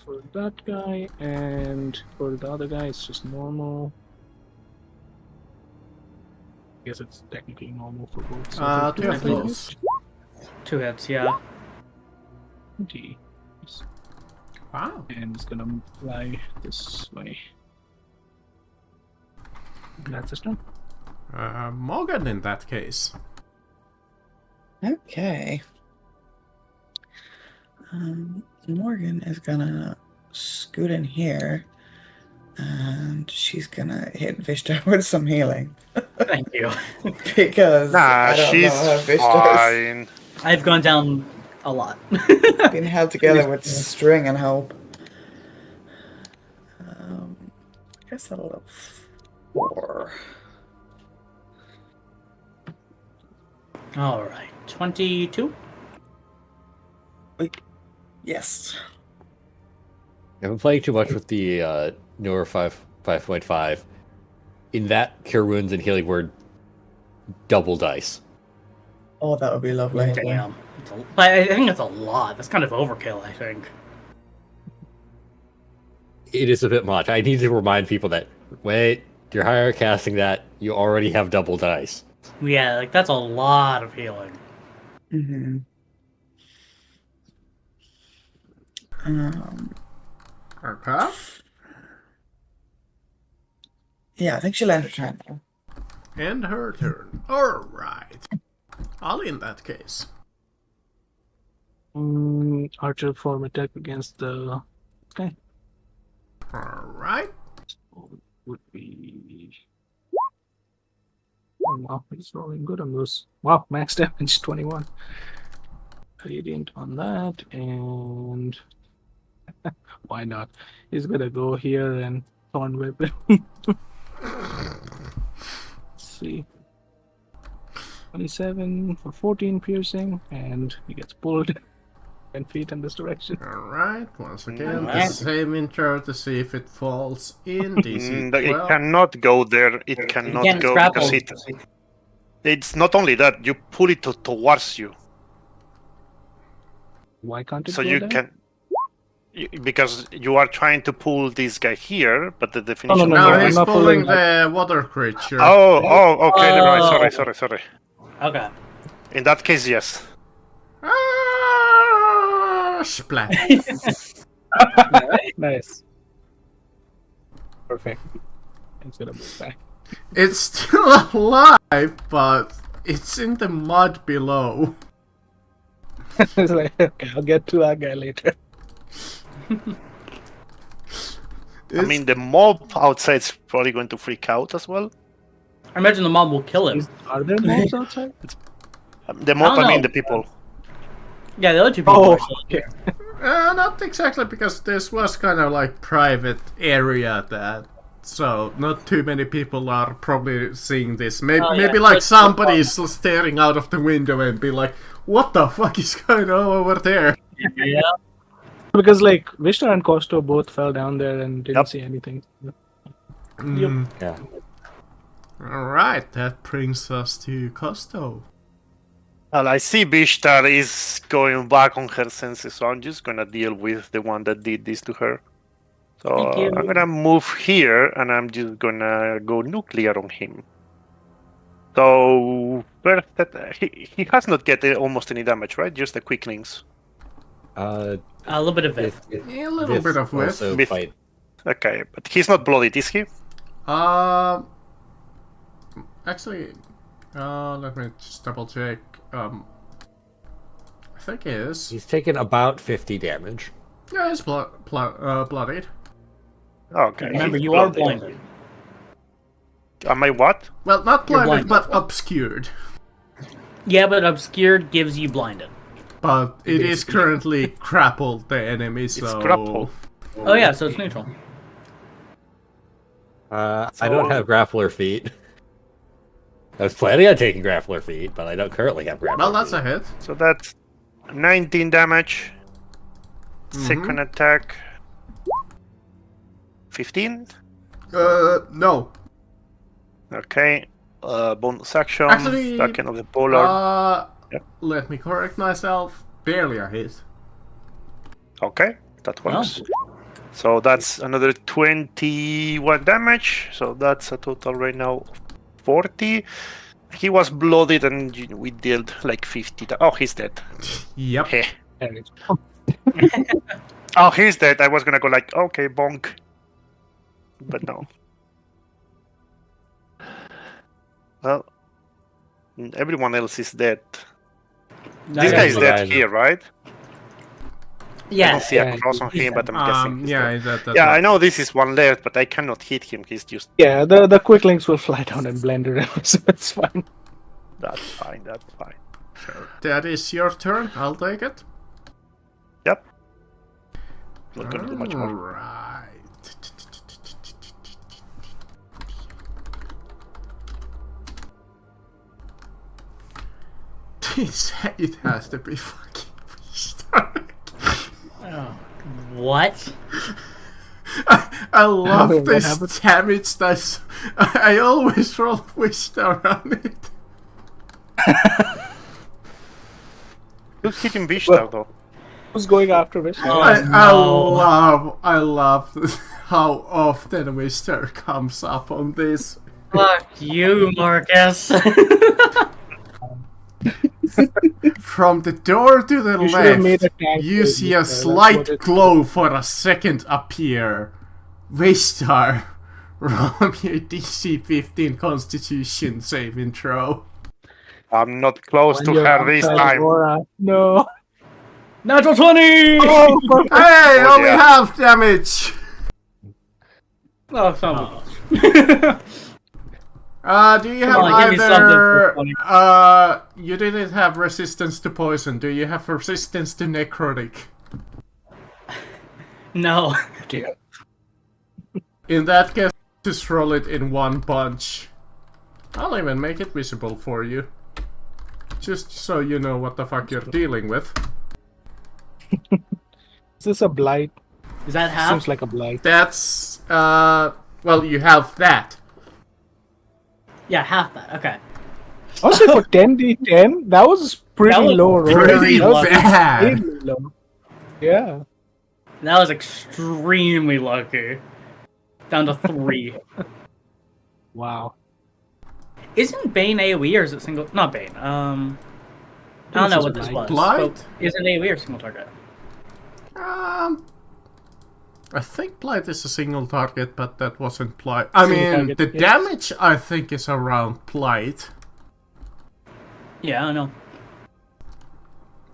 For that guy, and for the other guy, it's just normal. I guess it's technically normal for both. So Two of those. 2 hits, yeah. 20. Wow. And it's gonna fly this way. That's his turn. Morgan in that case. Okay. Morgan is gonna scoot in here, and she's gonna hit Vishta with some healing Thank you. because Nah, I don't she's know how Vishta's fine. I've gone down a lot. been held together with string and hope. I guess a little 4. All right, 22. Yes. I've been playing too much with the newer 5.5. In that, Cure Wounds and Healing were double dice. Oh, that would be lovely. Damn. But I think it's a lot. That's kind of overkill, I think. It is a bit much. I need to remind people that, wait, you're higher casting that, you already have double dice. Yeah, like that's a lot of healing. Mm-hmm. Okay. Yeah, I think she'll end her turn now. And her turn. Alright. I'll in that case. Archer form attack against the Okay. Alright. Would be. Oh, wow, he's rolling good on those. Wow, max damage 21. Radiant on that, and why not? He's gonna go here and Thorn Whip it. Let's see. 27 for 14 piercing, and he gets pulled 10 feet in this direction. Alright, once again, the Alright. same intro to see if it falls in DC It 12. cannot go there. It cannot can't go grapple. because it's not only that, you pull it towards you. Why can't it So go you there? can. Because you are trying to pull this guy here, but the no, definition. no, No, I'm he's not pulling pulling the water creature. Okay, never mind. Oh. Sorry. Okay. In that case, yes. Ah, splat. Nice. Perfect. It's gonna move back. It's still alive, but it's in the mud below. It's like, okay, I'll get to that guy later. I mean, the mob outside is probably going to freak out as well. I imagine the mob will kill him. Are there mobs outside? The mob, don't I mean know. the people. Yeah, the other two people Oh, are still okay. Not exactly, because this was kind of like private area that, so not too many people are probably seeing this. Maybe, Oh, yeah, maybe like that's- somebody is staring out of the window and be like, "What the fuck is going on over there?" Yeah. Because like Vishnu and Costo both fell down there and didn't Yep. see anything. Yeah. All right, that brings us to Costo. Well, I see Bishtar is going back on her senses, so I'm just gonna deal with the one that did this to her. So Thank you. I'm gonna move here, and I'm just gonna go nuclear on him. So first, he has not get almost any damage, right? Just the quicklings. Uh, A little bit of it. A little bit of whiff. also With- fight. Okay, but he's not bloodied, is he? Actually, let me just double check. I think he is. He's taken about 50 damage. Yeah, he's bloodied. Okay. Remember, he's you are bloodied. blinded. Am I what? Well, not You're blinded, blinded. but obscured. Yeah, but obscured gives you blinded. But it is currently grappled, the enemy, so... grappled. Oh yeah, so it's neutral. I don't have grappler feet. I was planning on taking grappler feet, but I don't currently have grappler Well, that's feet. a hit. So that's 19 damage. Second attack. 15. No. Okay. Bonus action. Actually, Second of the polar. Yep. Let me correct myself. Barely a hit. Okay, that works. So that's another 21 damage. So that's a total right now of 40. He was blooded and we dealt like 50. Oh, he's dead. Yep. Heh. There it is. Oh, he's dead. I was gonna go like, okay, bonk. But no. Well, everyone else is dead. This Yeah. guy is the dead guy- here, right? I Yeah. don't see a Yeah, cross on he's him, but I'm Um, guessing he's yeah, dead. that's Yeah, I know this is one left, but I cannot hit him. He's just... Yeah, the quicklings will fly down and blend around, so it's fine. That's fine, that's fine. That is your turn. I'll take it. Yep. Not gonna do much more. Alright. It has to be fucking restart. Oh, what? I love What this happened? damage dice. I always roll wisdom on it. Who's hitting Vishtar though? Who's going after Vishnu? Oh. I love how often Mister comes up on this. Fuck you, Marcus. From the door to the You should have made left, a tank you with see you, a that's slight what it- glow for a second appear. Waystar, roll me a DC 15 Constitution saving throw. I'm not close When to you're her this outside time. Aurora. No. Natural 20! Oh, perfect. Hey, Oh, only yeah. half damage! Oh, son of a Do you Come have on, give me something for either... funny. You didn't have resistance to poison. Do you have resistance to necrotic? No. Dear. In that case, just roll it in one punch. I'll even make it visible for you. Just so you know what the fuck you're dealing with. Is this a blight? Is that half? Seems like a blight. That's, well, you have that. Yeah, half that. Okay. Also, for 10d10, that was pretty That was low roll. Pretty That was bad. extremely low. Yeah. That was extremely lucky. Down to 3. Wow. Isn't Bane AoE or is it single? Not Bane. I don't know what this was. Blight? But is it AoE or single target? I think Blight is a single target, but that wasn't Blight. I Single mean, target, the yes. damage I think is around Blight. Yeah, I don't know.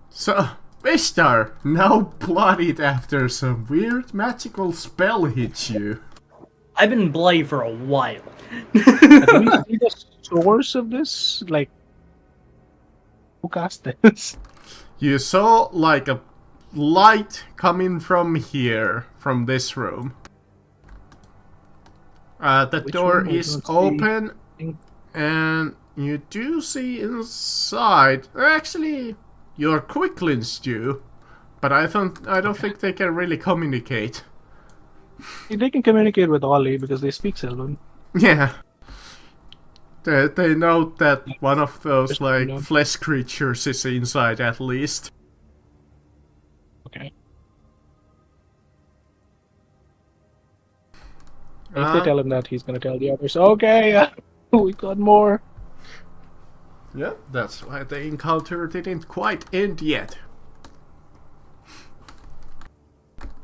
So, Vishtar, now bloodied after some weird magical spell hits you. I've been bloody for a while. Do we see the source of this? Like, who cast this? You saw like a light coming from here, from this room. The Which door room? I is don't see open, anything. and you do see inside. Actually, your quicklings do, but I don't think they can really communicate. They can communicate with Ollie because they speak Sylvan. Yeah. They know that one of those Just like know. flesh creatures is inside at least. Okay. If they Uh, tell him that, he's gonna tell the others, okay, we got more. Yeah, that's why the encounter didn't quite end yet.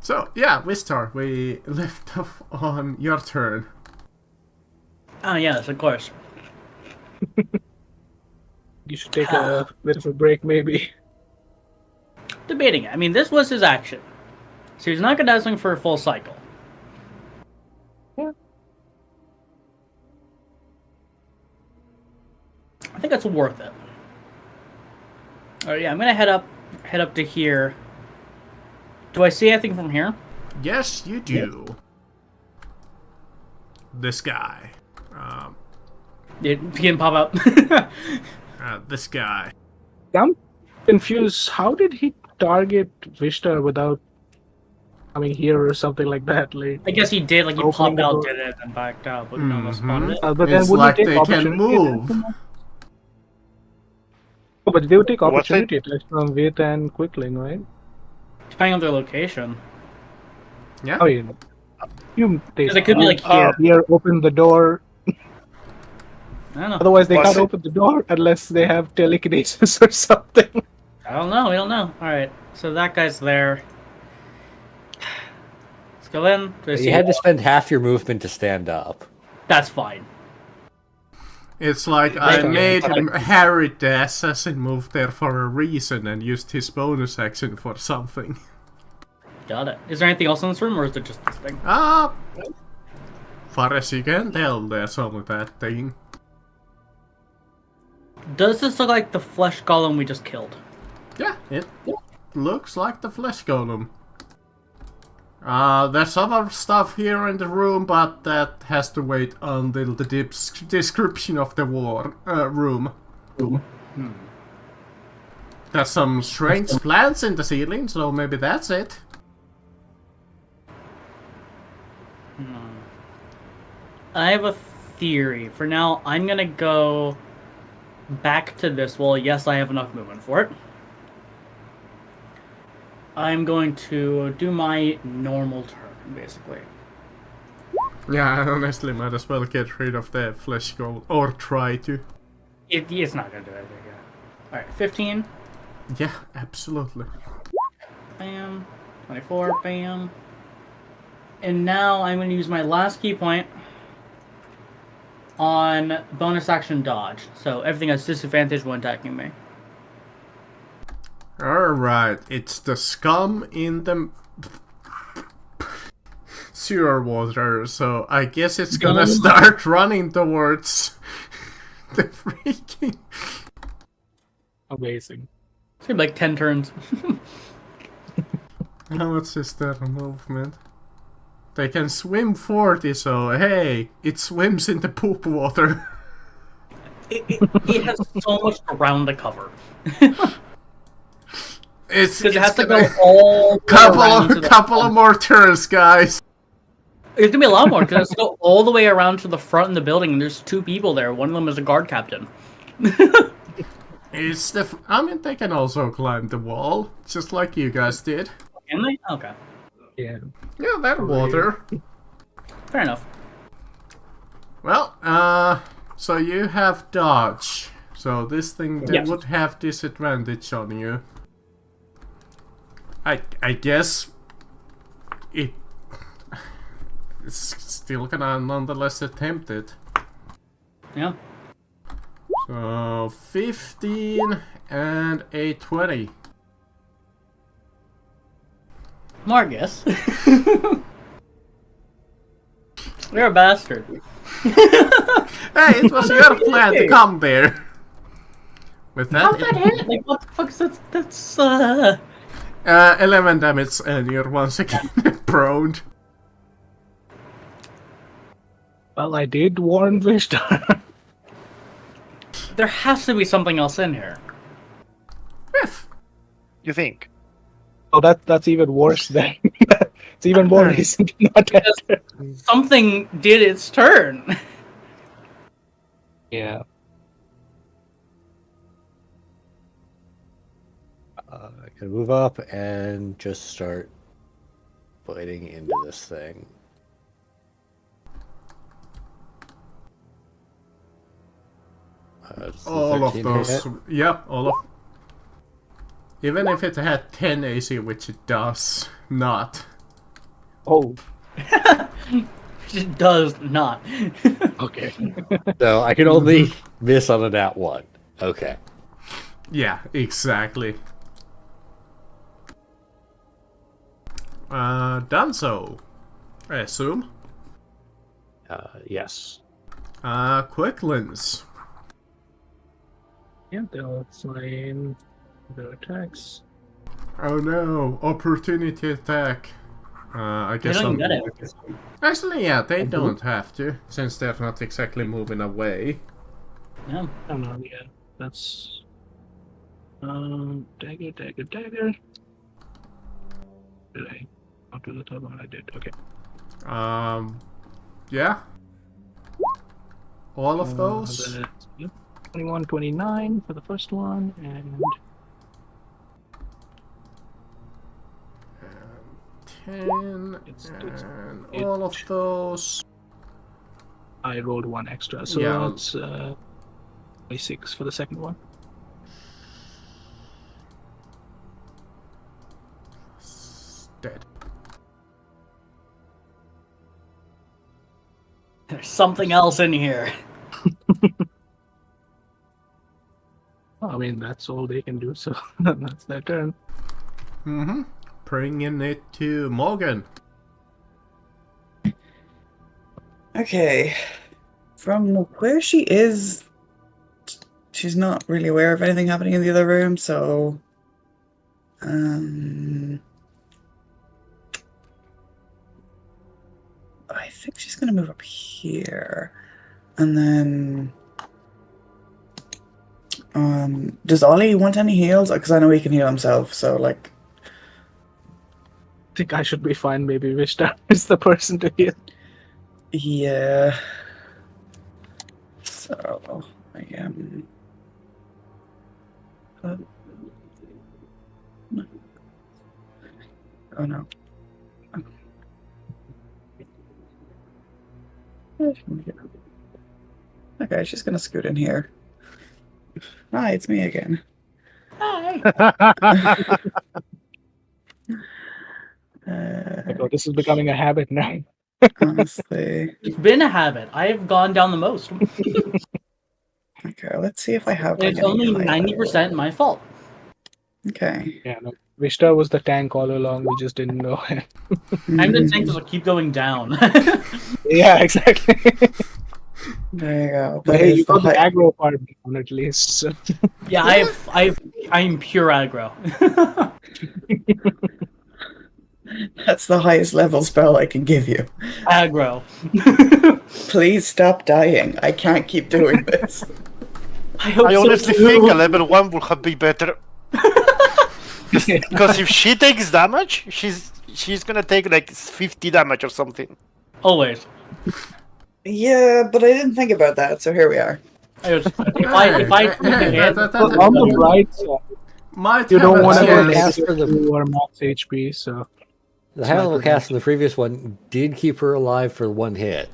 So, yeah, Wistar, we left off on your turn. Oh, yes, of course. You should take a bit of a break, maybe. Debating it. I mean, this was his action. So he's not going to swing for a full cycle. Yeah. I think that's worth it. Alright, yeah, I'm going to head up to here. Do I see anything from here? Yes, you do. This guy. He didn't pop up. This guy. I'm confused. How did he target Vishta without coming here or something like that? Like, I guess he did, like he Opening popped the out, door. did it, and backed out, but no one spotted it. but then It's wouldn't like he take they can opportunity move. attack? Oh, but they would take What's opportunity attacks from Vit and Quickling, right? Depending on their location. Yeah. Oh, yeah. You Because it could be like here. Here, open the door. I don't know. Otherwise, they Was can't it- open the door unless they have telekinesis or something. I don't know. We don't know. All right. So that guy's there. Let's go in. Do I see You had to spend half your movement to stand up. That's fine. It's like I Right. made Okay. Harry the assassin move there for a reason and used his bonus action for something. Got it. Is there anything else in this room, or is it just this thing? Far as you can tell, there's only that thing. Does this look like the flesh golem we just killed? Yeah, it looks like the flesh golem. There's other stuff here in the room, but that has to wait until the description of the room. There's some strange plants in the ceiling, so maybe that's it. I have a theory. For now, I'm gonna go back to this wall. Yes, I have enough movement for it. I'm going to do my normal turn, basically. Yeah, I honestly might as well get rid of the flesh golem, or try to. It's not gonna do anything. Yeah. All right, 15. Yeah, absolutely. Bam. 24. Bam. And now I'm going to use my last key point on bonus action dodge. So everything has disadvantage when attacking me. Alright, it's the scum in the sewer water, so I guess it's gonna start running towards the freaking... Amazing. It's gonna be like 10 turns. How much is their movement? They can swim 40, so hey, it swims in the poop water. It has so much ground to cover. It's Because it has to go gonna... all the way around to the couple of more turns, guys. It's gonna be a lot more because it has to go all the way around to the front of the building, and there's 2 people there. One of them is a guard captain. It's the... I mean, they can also climb the wall, just like you guys did. Can they? Okay. Yeah. Yeah, that water. Fair enough. Well, so you have dodge. So this thing they Yes. would have disadvantage on you. I guess it's still gonna nonetheless attempt it. Yeah. So 15 and a 20. Margus. You're a bastard. Hey, it was your plan to come there. With that, How's that hit? Like, what the fuck is that? That's, 11 damage and you're once again prone. Well, I did warn Vishtar. There has to be something else in here. Biff. You think? Oh, that's even worse then. It's even more reason to not enter. Something did its turn. Yeah. I can move up and just start biting into this thing. Does the All of 13 those. hit? Yeah, all of. Even if it had 10 AC, which it does not. Oh, It does not. okay. So I can only miss on a nat 1. Okay. Yeah, exactly. Done so. I assume. Yes. Quicklins. Yeah, they'll sign their attacks. Oh no, opportunity attack. I They guess don't get it. Actually, yeah, they don't have to, since they're not exactly moving away. Yeah. I don't know, yeah. That's... dagger. Did I not do the top one? I did, okay. Yeah. All of those? Yep. 21, 29 for the first one, and 10, and all of those. I rolled 1 extra, so Yeah. that's 26 for the second one. Dead. There's something else in here. Well, I mean, that's all they can do, so that's their turn. Mm-hmm. Bringing it to Morgan. Okay. From where she is, she's not really aware of anything happening in the other room, so... I think she's gonna move up here. And then... does Ollie want any heals? Because I know he can heal himself, so, like... I think I should be fine. Maybe Vishtar is the person to heal. Yeah. So, I am... Oh no. Okay, she's gonna scoot in here. Hi, it's me again. Hi. Oh, this is becoming a habit now. Honestly. It's been a habit. I have gone down the most. Okay, let's see if I have. It's like, any only high 90% my fault. Okay. Yeah, no, Vishta was the tank all along. We just didn't know it. I'm the tank that'll keep going down. Yeah, exactly. There you go. But That hey, you is the got the high. aggro part down at least. So. Yeah, I'm pure aggro. That's the highest level spell I can give you. Aggro. Please stop dying. I can't keep doing this. I hope I so honestly too. think a level 1 would have been better. Because if she takes damage, she's gonna take like 50 damage or something. Always. Yeah, but I didn't think about that, so here we are. If I take a hit, But on the bright side, Might you have don't a want to go chance. Casper, negative 2 or max HP, so The high level cast in the previous one did keep her alive for one hit.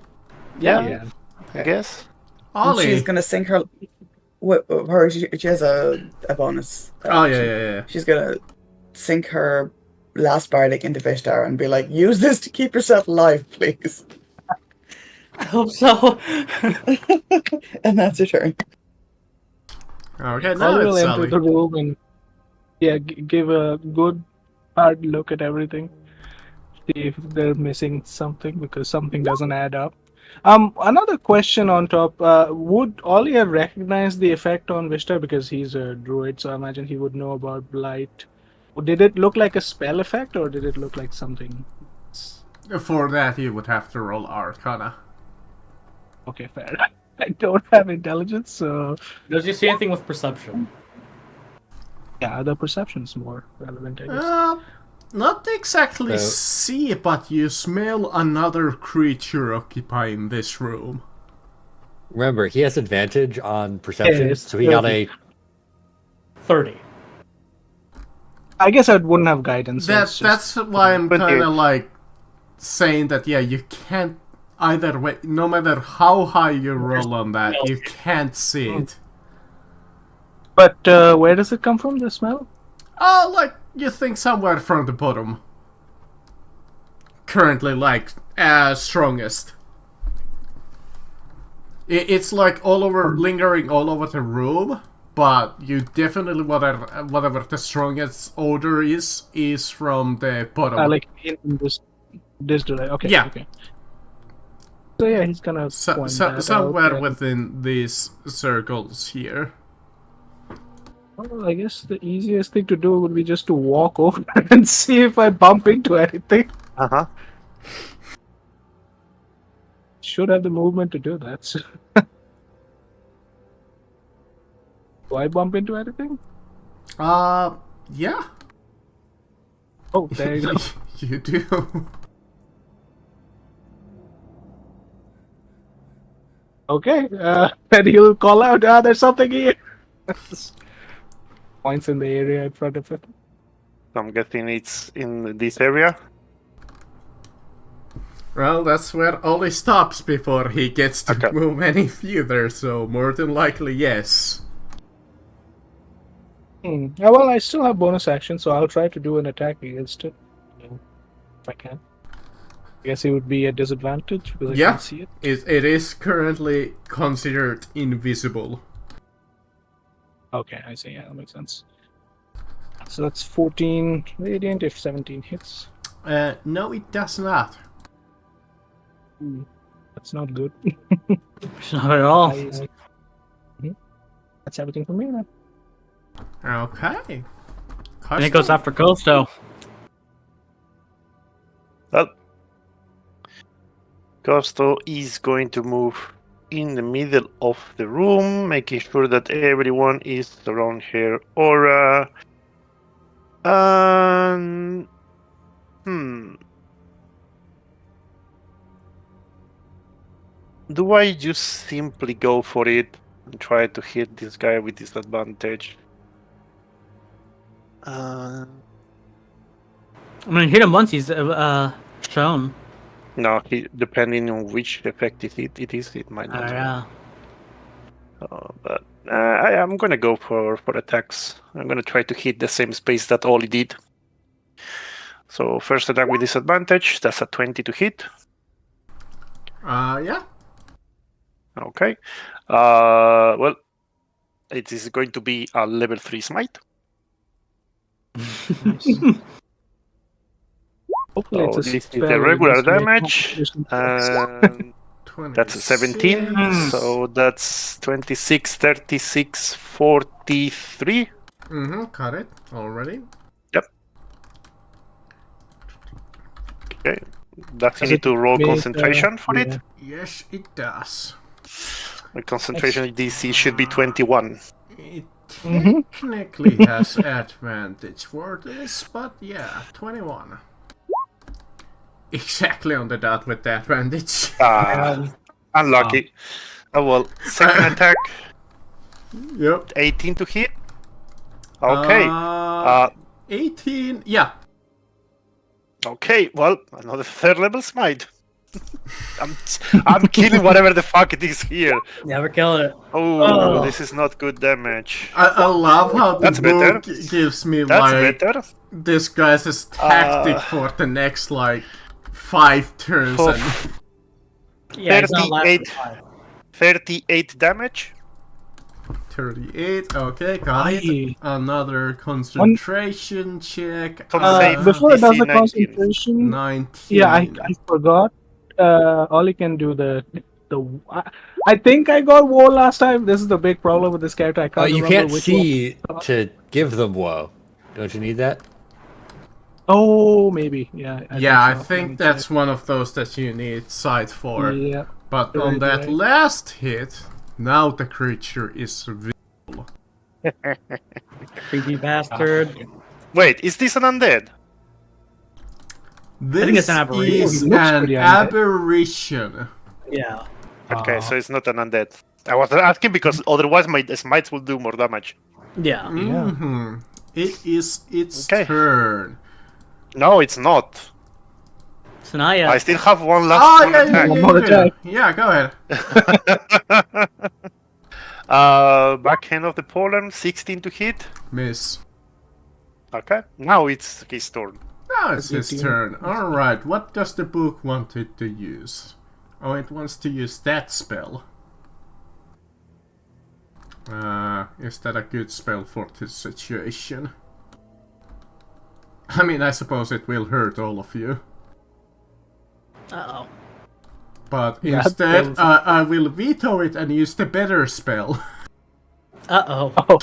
yeah. I guess. And Ollie. she's gonna sink her. She has a bonus. Oh, yeah. She's gonna sink her last bardic into Vishtar and be like, use this to keep yourself alive, please. I hope so. And that's her turn. Okay, now Ollie will it's enter Sally. the room and give a good hard look at everything. See if they're missing something because something doesn't add up. Another question on top. Would Ollie have recognized the effect on Vishta because he's a druid, so I imagine he would know about blight. Did it look like a spell effect or did it look like something? For that, you would have to roll Arcana. Okay, fair. I don't have intelligence, so Does you see anything with perception? yeah, the perception's more relevant, I guess. Not exactly So- see, but you smell another creature occupying this room. Remember, he has advantage on perception, Yes, so he got a 30. I guess I wouldn't have guidance. So it's just- That's why I'm 28. kind of like saying that, yeah, you can't either way, no matter how high you roll on that, you can't see it. But where does it come from, the smell? Oh, like, you think somewhere from the bottom. Currently, like, strongest. It's like all over, lingering all over the room, but you definitely, whatever the strongest odor is from the bottom. Like in this delay. Okay. Yeah. Okay. So yeah, he's gonna point that Somewhere out, and- within these circles here. Well, I guess the easiest thing to do would be just to walk over and see if I bump into anything. Uh-huh. Should have the movement to do that. So. Do I bump into anything? Yeah. Oh, there you go. You do. Okay. Then he'll call out, there's something here. Points in the area in front of it. I'm guessing it's in this area. Well, that's where Ollie stops before he gets to Okay. move any further, so more than likely, yes. Yeah, well, I still have bonus action, so I'll try to do an attack against it. If I can. I guess it would be a disadvantage because I Yeah. can't see it. It is currently considered invisible. Okay, I see. Yeah, that makes sense. So that's 14 radiant if 17 hits. No, it does not. That's not good. Not at all. Mhm. That's everything for me then. Okay. And it goes after Costo. Well, Costo is going to move in the middle of the room, making sure that everyone is around her aura. Do I just simply go for it and try to hit this guy with disadvantage? I mean, hit him once. He's shown. No, depending on which effect it is, it might not. Yeah. But I'm gonna go for attacks. I'm gonna try to hit the same space that Oli did. So first attack with disadvantage. That's a 20 to hit. Yeah. Okay. Well, it is going to be a level 3 smite. Hopefully, So it's a this is spell the we regular just make damage. competition. And 20. that's 17. So that's 26, 36, 43. Got it already. Yep. Okay. Does he Does need it to roll make, concentration for yeah. it? Yes, it does. My concentration DC should be 21. It Mhm. technically has advantage for this, but yeah, 21. Exactly on the dot with the advantage. Unlucky. Oh well. Second attack, Yep. 18 to hit. Okay. 18. Yeah. Okay. Well, another third level smite. I'm killing whatever the fuck it is here. Yeah, we're killing it. Oh, Oh. this is not good damage. I love how the That's better. book gives me That's like better. this guy's tactic for the next like 5 turns Oh. and Yeah, it's not last 38. 38 damage. 38. Okay, got it. Aye. Another concentration check. Save Before it does DC the 19. concentration, 19. yeah, I forgot. Ollie can do the. I think I got woe last time. This is the big problem with this character. I can't You remember can't which see one. to give them woe. Don't you need that? Oh, maybe. Yeah. I so. Let think me that's check. one of those that you need sight for. Yeah. But on Right, that right. last hit, now the creature is visible. Creepy bastard. Wait, is this an undead? This think it's an aberration. is He looks an pretty undead. aberration. Yeah. Okay, so it's not an undead. I was asking because otherwise my smites will do more damage. Yeah. Mm-hmm. It is its Okay. turn. No, it's not. Sanaya. I still have one Oh, last yeah, yeah, attack. One more attack. Yeah, go ahead. Backhand of the pollen, 16 to hit. Miss. Okay, now it's his turn. Now it's his 18. turn. Alright, what does the book want it to use? Oh, it wants to use that spell. Is that a good spell for this situation? I mean, I suppose it will hurt all of you. Uh-oh. But Yeah, instead, that I will veto it and use the better spell. Uh-oh. Oh.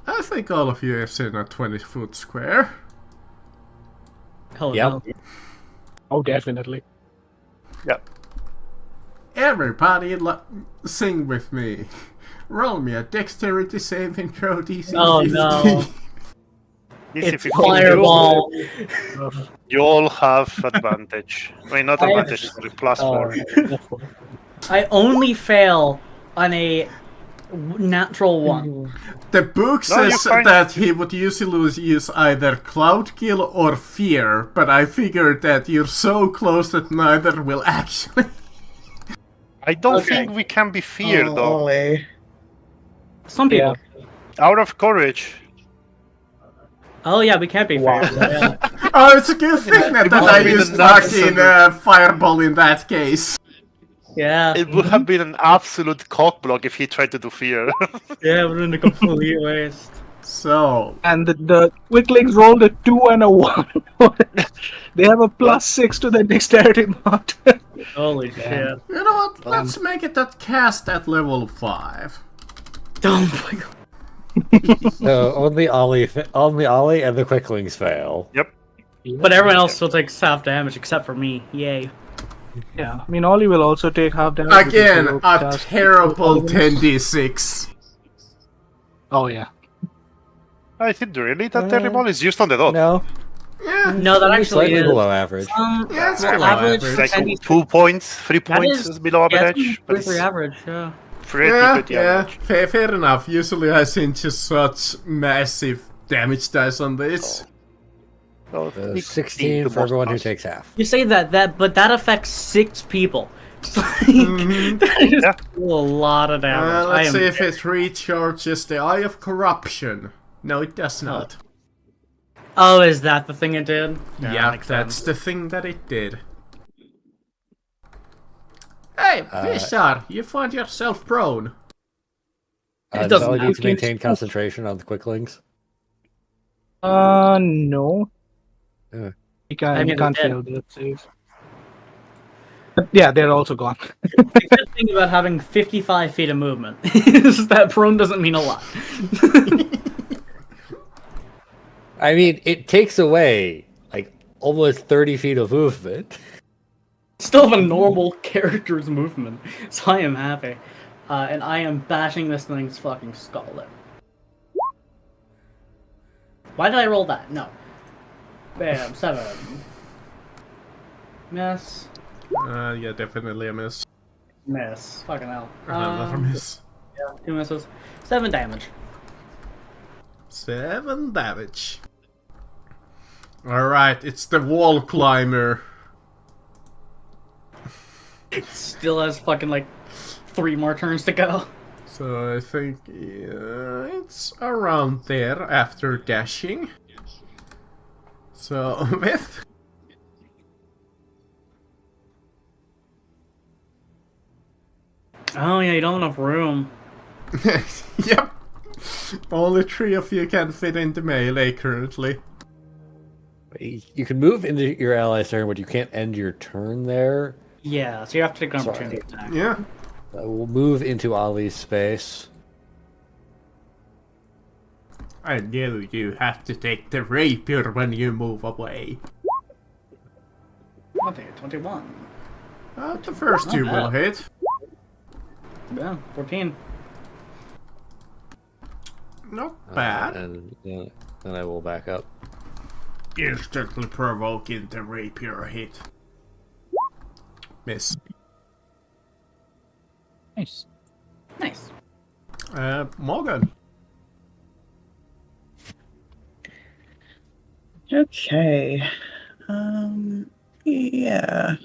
I think all of you have seen a 20-foot square. Hell Yep. no. Oh, definitely. Yeah. Everybody sing with me. Roll me a dexterity saving throw DC Oh 15. no. DC It's 15. fireball. You all have advantage. I mean, not I- advantage, sorry, plus Oh. 4. I only fail on a natural one. The book No, you're says fine. that he would usually use either Cloud Kill or Fear, but I figured that you're so close that neither will actually. I don't Okay. think we can be feared, Oh, though. Ollie. Some people. Out of courage. Oh yeah, we can't be Wow. fair. Yeah. Oh, it's a good thing that would I have been used an fucking absolute- Fireball in that case. Yeah. It would have been an absolute cockblock if he tried to do fear. Yeah, we're in a complete waste. So, And the Quicklings rolled a 2 and a 1. They have a +6 to their dexterity mod. Holy shit. you know what? Let's make it that cast at level 5. Oh my god. So only Ollie and the Quicklings fail. Yep. But everyone else still takes half damage except for me. Yay. Yeah, I mean, Ollie will also take half damage. because he Again, will a cast terrible Quicklings. 10d6. Oh, yeah. I think really that terrible is used on the dot. No, Yeah, No, that only actually slightly is. below average. Yeah, it's well, below average average. for It's like 10d6 2 points, 3 That points is- is below Yeah, average. But pretty it's average, yeah. pretty Yeah, average. fair enough. Usually I seen just such massive damage dice on this. So, 16 to for most everyone who parts. takes half. You say but that affects 6 people. It's like, that is Yeah. still a lot of damage. Let's see if it recharges the Eye of Corruption. No, it does not. Oh, is that the thing it did? Yeah, makes that's sense. the thing that it did. Hey, Vishar, you find yourself prone. It Does doesn't Ollie need to matter. maintain concentration on the quicklings? No. Yeah. You can't, I mean, you can't they did. fail that save. But yeah, they're also gone. The good thing about having 55 feet of movement is that prone doesn't mean a lot. I mean, it takes away like almost 30 feet of movement. Still have a normal character's movement, so I am happy. And I am bashing this thing's fucking skull in. Why did I roll that? No. Bam, 7. Miss. Yeah, definitely a miss. Miss. Fucking hell. Another miss. Yeah, 2 misses. 7 damage. 7 damage. Alright, it's the wall climber. Still has fucking like 3 more turns to go. So I think it's around there after dashing. So with Oh yeah, you don't have enough room. yep, only 3 of you can fit into melee currently. You can move into your ally's turn, but you can't end your turn there. Yeah, so you have to take an Sorry. opportunity attack. Yeah. We'll move into Ollie's space. I know you have to take the rapier when you move away. I'll take it, 21. The first 2 will hit. Yeah, 14. Not bad. And then I will back up. Instantly provoking the rapier hit. Miss. Nice. Nice. Morgan. Okay. Yeah.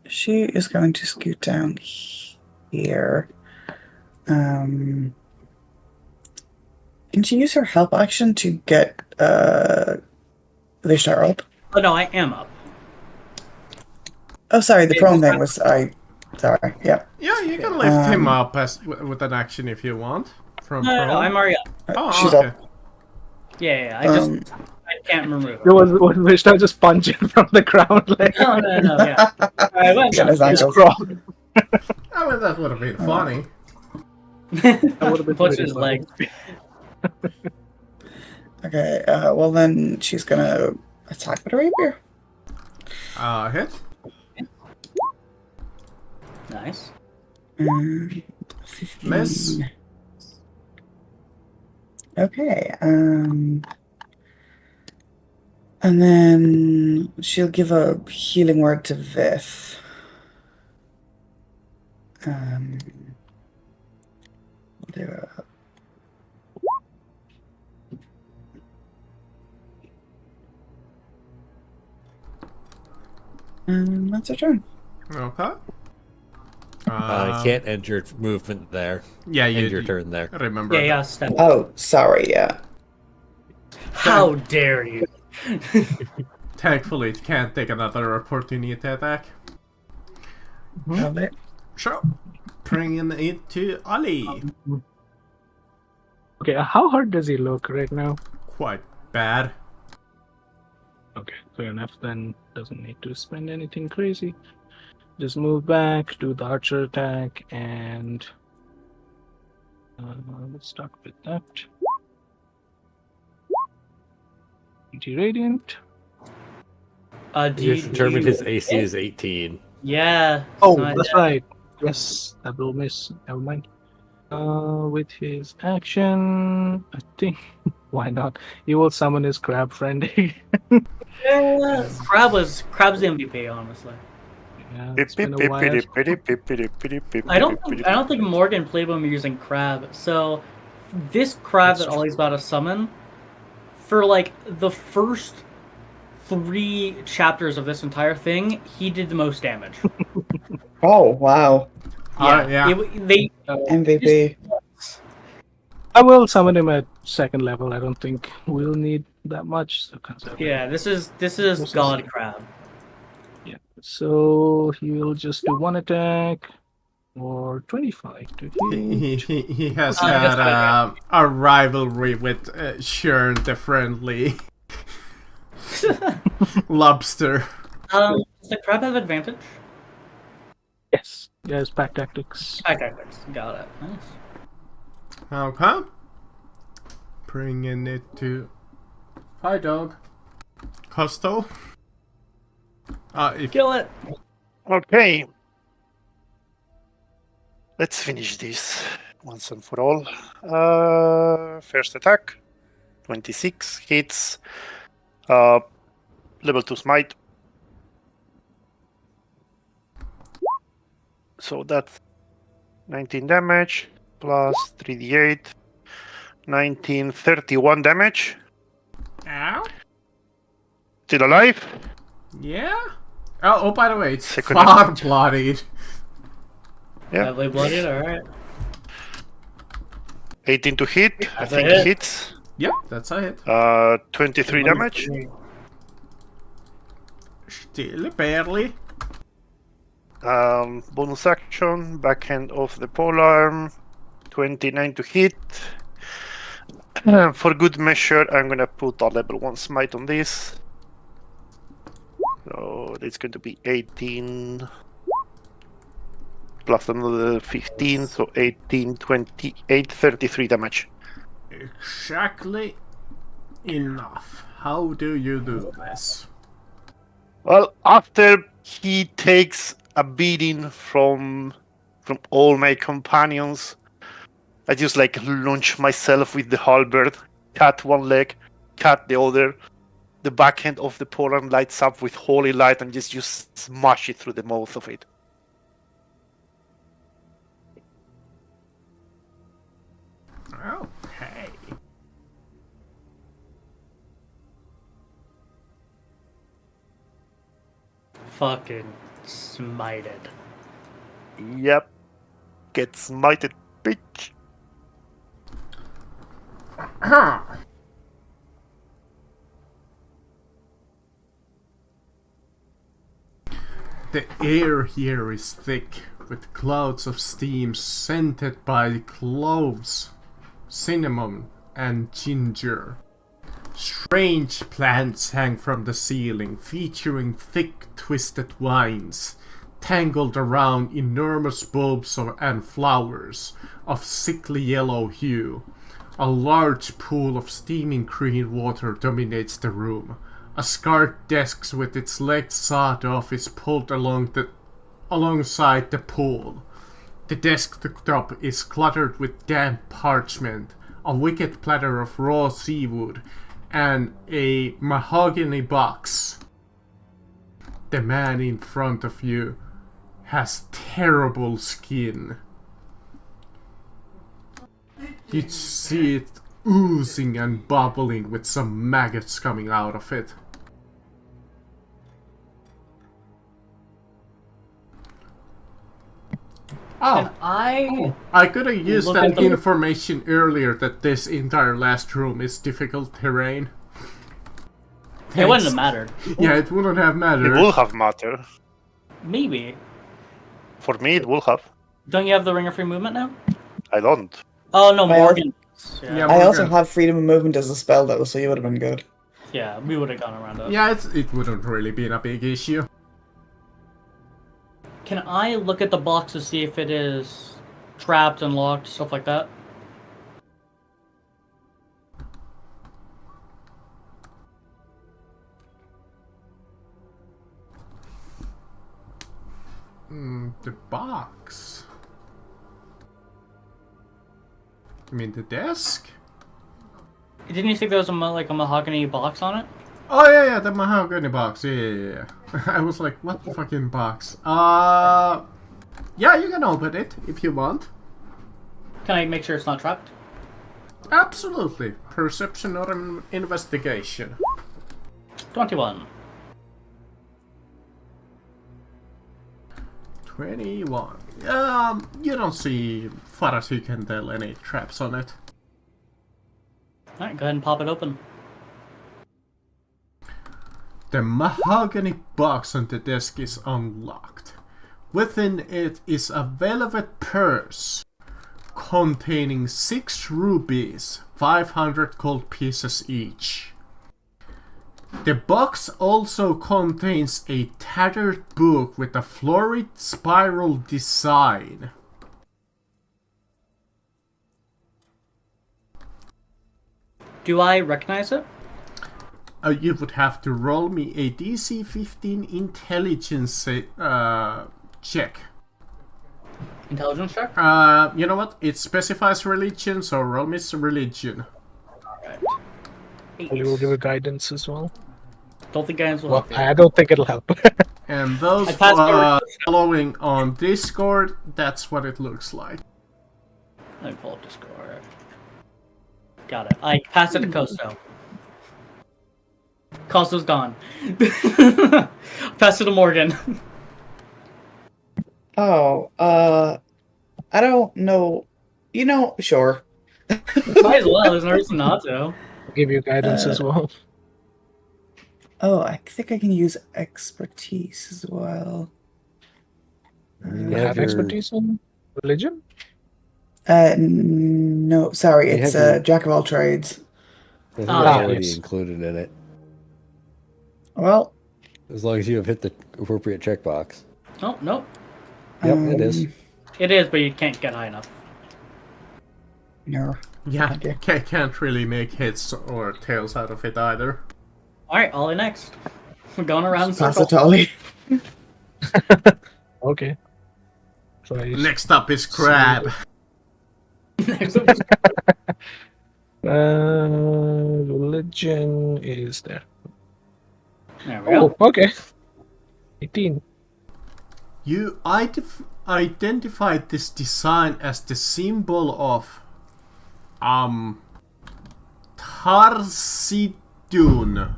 She is going to scoot down here. Can she use her help action to get Vishnar up? Oh no, I am up. Oh, sorry, the prone thing was sorry, yeah. Yeah, you can lift him up with an action if you want. From No, prone. I'm already up. Oh, She's okay. up. Yeah, I can't remove it. It was Vishnu just punching from the ground like No, yeah. I went Get his down. ankles. crawling. I mean, that would have been funny. That would have been Push pretty his funny. leg. Okay, well then she's gonna attack with a rapier. Hit. Nice. 15. Miss. Okay, and then she'll give a healing word to Vith. We'll do a... And that's her turn. Okay. I can't end your movement there. Yeah, End your turn there. Remember. Yeah, step. Oh, sorry, yeah. How dare you? Thankfully, it can't take another opportunity attack. Okay. Sure. Bringing it to Ali. Okay, how hard does he look right now? Quite bad. Okay, fair enough. Then doesn't need to spend anything crazy. Just move back, do the archer attack, and let's start with that. Radiant. Do You you determined do his you- AC is 18. Yeah. Oh, no, that's right. Yes, that will miss. Never mind. With his action, I think. Why not? He will summon his crab friend. Yeah, Crab's the MVP, honestly. Yeah, Beep, it's beep, been a beep, while. beep, beep, beep, beep, beep, beep, I don't beep, think, I don't think Morgan played when we were using Crab. So this Crab that Ollie's about to summon, for like the first 3 chapters of this entire thing, he did the most damage. Oh, wow. Yeah. They MVP. I will summon him at 2nd level. I don't think we'll need that much. So consider. yeah, this is God Crab. Yeah. So he will just do 1 attack. or 25 to He, hit. he has I guess had a rivalry with Shern, the friendly lobster. Does the crab have advantage? Yes. Yes, pack tactics. Okay, got it. Nice. Okay. Bringing it to... Hi, dog. Costo. If Kill it. Okay. Let's finish this once and for all. First attack, 26 hits. Level 2 smite. So that's 19 damage plus 3d8. 1931 damage. Ow. Still alive. Yeah? Oh, by the way, it's Second far bloodied. Yeah. Heavily blooded, alright. 18 to hit. I That's a think hit. hits. Yep, that's a hit. 23 damage. Still barely. Bonus action, backhand of the polearm, 29 to hit. For good measure, I'm gonna put a level 1 smite on this. So it's going to be 18 plus another 15, so 18, 28, 33 damage. Exactly enough. How do you do this? Well, after he takes a beating from all my companions, I just like launch myself with the halberd, cut one leg, cut the other. The back end of the polearm lights up with holy light and just smash it through the mouth of it. Okay. Fucking smited. Yep. Get smited, bitch. The air here is thick, with clouds of steam scented by cloves, cinnamon, and ginger. Strange plants hang from the ceiling, featuring thick, twisted vines, tangled around enormous bulbs and flowers of sickly yellow hue. A large pool of steaming green water dominates the room. A scarred desk with its legs sawed off is pulled alongside the pool. The desktop is cluttered with damp parchment, a wicked platter of raw seafood, and a mahogany box. The man in front of you has terrible skin. You see it oozing and bubbling with some maggots coming out of it. Oh, I could have used Look that at the- information earlier that this entire last room is difficult terrain. It wouldn't have mattered. Yeah, it wouldn't have It mattered. will have matter. Maybe. For me, it will have. Don't you have the ring of free movement now? I don't. Oh no, I Morgan. Yeah, Yeah, I also Morgan. have freedom of movement as a spell though, so you would have been good. yeah, we would have gone around it. Yeah, it wouldn't really be a big issue. Can I look at the box to see if it is trapped and locked, stuff like that? The box. You mean the desk? Didn't you think there was a mahogany box on it? Oh yeah, the mahogany box. Yeah. I was like, what the fucking box? Yeah, you can open it if you want. Can I make sure it's not trapped? Absolutely. Perception or investigation. 21. 21. You don't see, far as you can tell, any traps on it. Alright, go ahead and pop it open. The mahogany box on the desk is unlocked. Within it is a velvet purse containing 6 rubies, 500 gold pieces each. The box also contains a tattered book with a florid spiral design. Do I recognize it? You would have to roll me a DC 15 intelligence check. Intelligence check? You know what? It specifies religion, so roll me religion. Alright. We will give you guidance as well. Don't think guidance will Well, help you. I don't think it'll help. And those I passed my following on Discord, that's what it looks like. Let me pull up Discord. Got it. I passed it to Costo. Costo's gone. Pass it to Morgan. Oh, I don't know. You know, sure. Might as well. There's no reason not to. I'll give you guidance as well. Oh, I think I can use expertise as well. You Yeah, have your- expertise in religion? No, sorry, You it's have your- jack of all trades. I think Ah, that's yeah. already Yes. included in it. Well, As long as you have hit the appropriate checkbox. Oh, nope. Yep, it is. It is, but you can't get high enough. No. Yeah, Okay. can't really make heads or tails out of it either. Alright, Ollie next. We're going around in Pass it circles. to Ollie. Okay. So I Next up is Crab. Next up is- religion is there. There we go. Oh, okay. 18. You identified this design as the symbol of Tarsidun.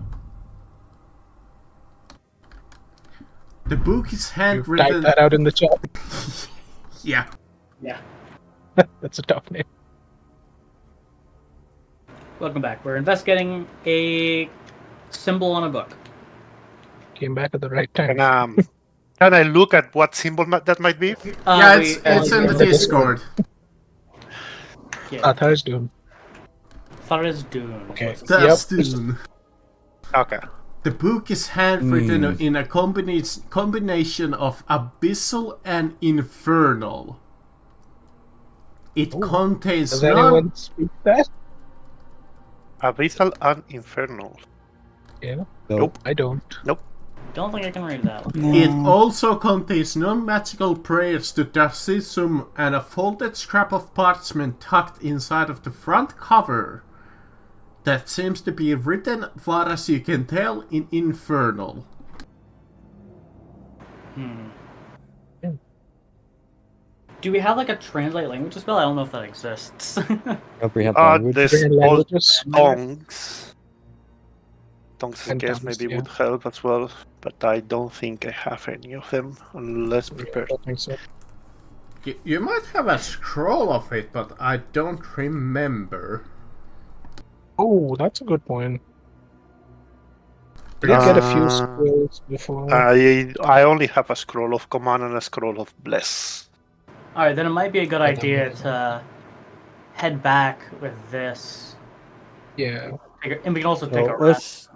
The book is You type handwritten. that out in the chat. Yeah. Yeah. That's a tough name. Welcome back. We're investigating a symbol on a book. Came back at the right time. Can I look at what symbol that might be? Yeah, it's in the Discord. Yeah. Thursday. Thara's Dune. Okay. Tarsidun. Okay. The book is handwritten in a combination of abyssal and infernal. It contains Does anyone speak that? Abyssal and Infernal. Yeah. Nope. I don't. Don't think I can read that. It also contains non-magical prayers to Darsisum and a folded scrap of parchment tucked inside of the front cover that seems to be written, far as you can tell, in Infernal. Do we have like a translate language spell? I don't know if that exists. Comprehend language. There's Different all languages. tongues. Tongues, I And guess, tongues, maybe yeah. would help as well, but I don't think I have any of them unless prepared. I think so. You might have a scroll of it, but I don't remember. Oh, that's a good point. We did get a few Uh, scrolls before. I only have a scroll of command and a scroll of bless. Alright, then it might be a good I don't idea know. to head back with this. Yeah. And we can also So take a rest.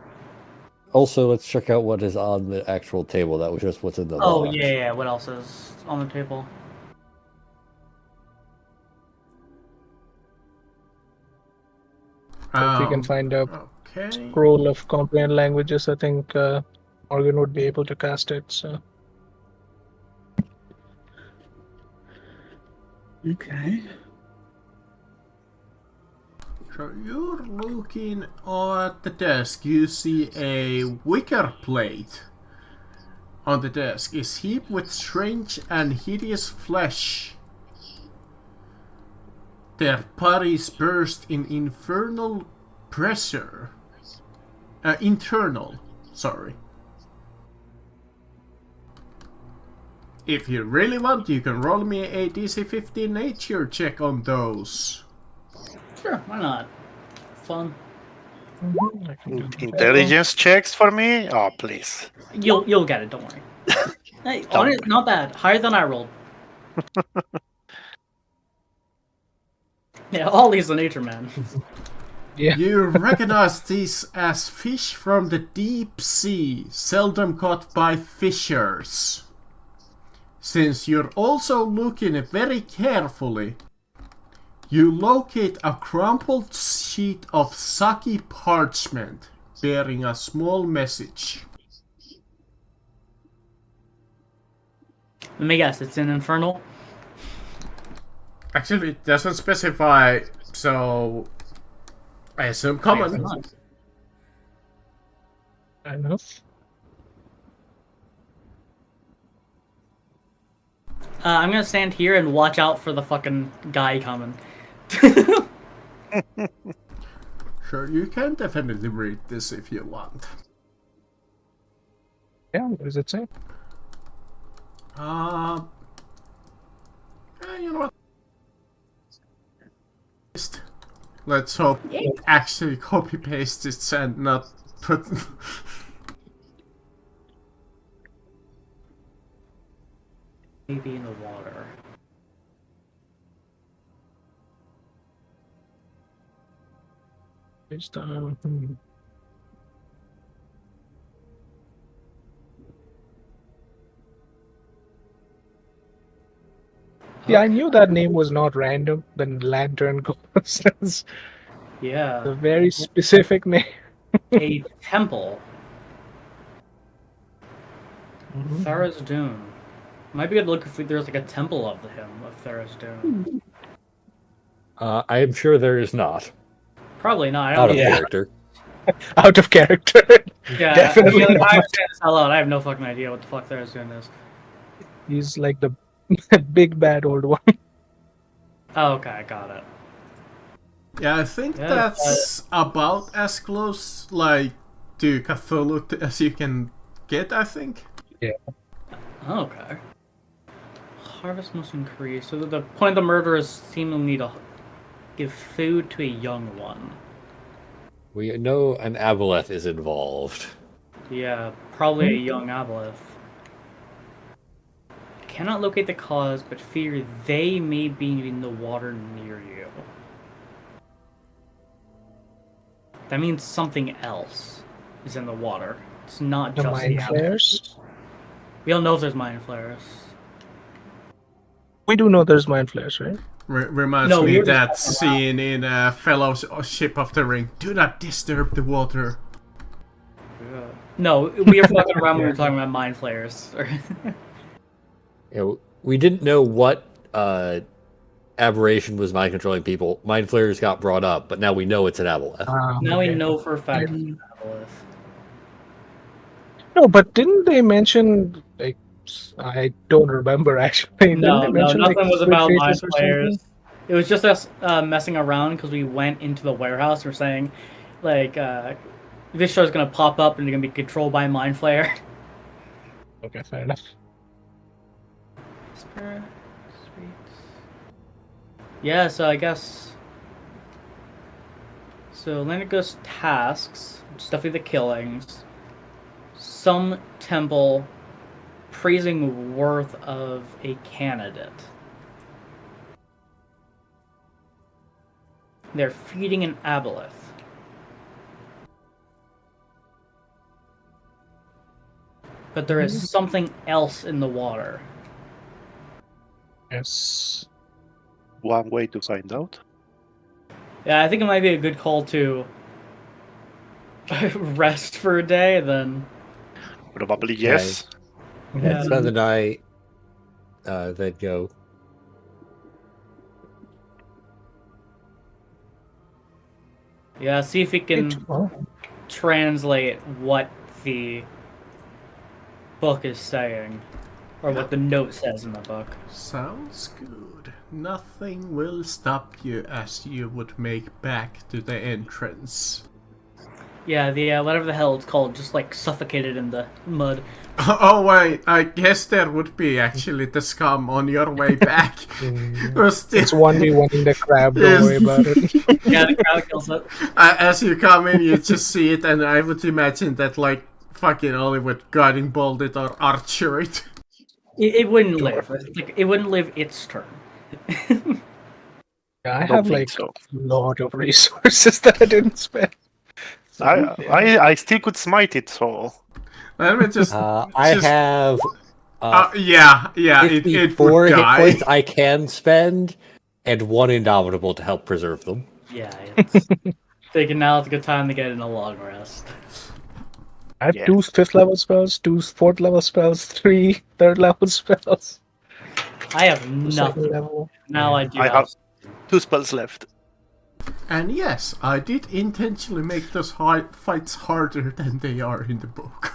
let's check out what is on the actual table. That was just what's in the Oh, box. yeah. What else is on the table? So if we can find a Okay. scroll of comprehend languages, I think Morgan would be able to cast it. So Okay. So you're looking at the desk. You see a wicker plate on the desk. Is heaped with strange and hideous flesh. Their bodies burst in infernal pressure. Internal, sorry. If you really want, you can roll me a DC 15 nature check on those. Sure, why not? Fun. I can do that. Intelligence checks for me? Oh, please. You'll get it, don't worry. Hey, honest, not bad. Higher than I rolled. Yeah, Ollie's a nature man. Yeah. You recognize these as fish from the deep sea, seldom caught by fishers. Since you're also looking very carefully, you locate a crumpled sheet of soggy parchment bearing a small message. Let me guess, it's in Infernal? Actually, it doesn't specify, so I assume common. Nice. Enough. I'm gonna stand here and watch out for the fucking guy coming. Sure, you can definitely read this if you want. Yeah, what does it say? You know what? Let's hope it actually copy pastes it and not put. Maybe in the water. Just, Yeah, I knew that name was not random. The Lantern Ghost is Yeah. a very specific name. A temple. Mhm. Thara's Dune. Might be good to look if there's like a temple of him of Thara's Dune. I am sure there is not. Probably not. I Out don't of know. character. Out of character. Yeah, Definitely I mean, like, not. I'm saying this out loud. I have no fucking idea what the fuck Thara's Dune is. He's like the big bad old one. Oh, okay, I got it. Yeah, I think Yeah, that's about as close, like, to Cthulhu as you can get, I think. Okay. Harvest must increase. So the point of the murder is seemingly to give food to a young one. We know an aboleth is involved. Yeah, probably a young aboleth. Cannot locate the cause, but fear they may be in the water near you. That means something else is in the water. It's not The just mind the aboleth. flares. We don't know if there's mind flares. We do know there's mind flares, right? Reminds No, me we of were that just scene in Fellowship of the Ring. Do not disturb the water. No, we were fucking around when we were talking about mind flares. You know, we didn't know what aberration was mind controlling people. Mind flares got brought up, but now we know it's an aboleth. Now we Okay. know for a fact Um, it's an aboleth. No, but didn't they mention like I don't remember actually. No, Didn't they no, mention, nothing like, was squid about faces mind or something? flares. It was just us messing around because we went into the warehouse. We're saying, like, this show's gonna pop up and you're gonna be controlled by a mind flare. Okay, fair enough. Spirit, sweets. Yeah, so I guess. So Atlanticus tasks, which is definitely the killings. Some temple praising worth of a candidate. They're feeding an aboleth. But there is something else in the water. Yes. One way to find out. Yeah, I think it might be a good call to rest for a day, then. Probably yes. Yeah, spend the night, then go. Yeah, see if we can Oh, translate what the book is saying. Or what the note says in the book. Sounds good. Nothing will stop you as you would make back to the entrance. Yeah, the whatever the hell it's called, just like suffocated in the mud. Oh wait, I guess there would be actually the scum on your way back. Or still- it's 1v1 the crab, don't Yes. worry about it. Yeah, the crowd kills it. As you come in, you just see it, and I would imagine that like fucking Ollie would guiding bolt it or archer it. It wouldn't live. Like, it wouldn't live its turn. Yeah, I Don't have think like so. a lot of resources that I didn't spend. So, I still could smite it, so Let me just. I just- have yeah, it 54 would hit die. points I can spend, and 1 Indomitable to help preserve them. Yeah, it's thinking now it's a good time to get in a long rest. I have Yeah. 2 5th level spells, 2 4th level spells, 3 3rd level spells. I have 2 second nothing. level. Now I do I have 2 spells left. And yes, I did intentionally make those fights harder than they are in the book.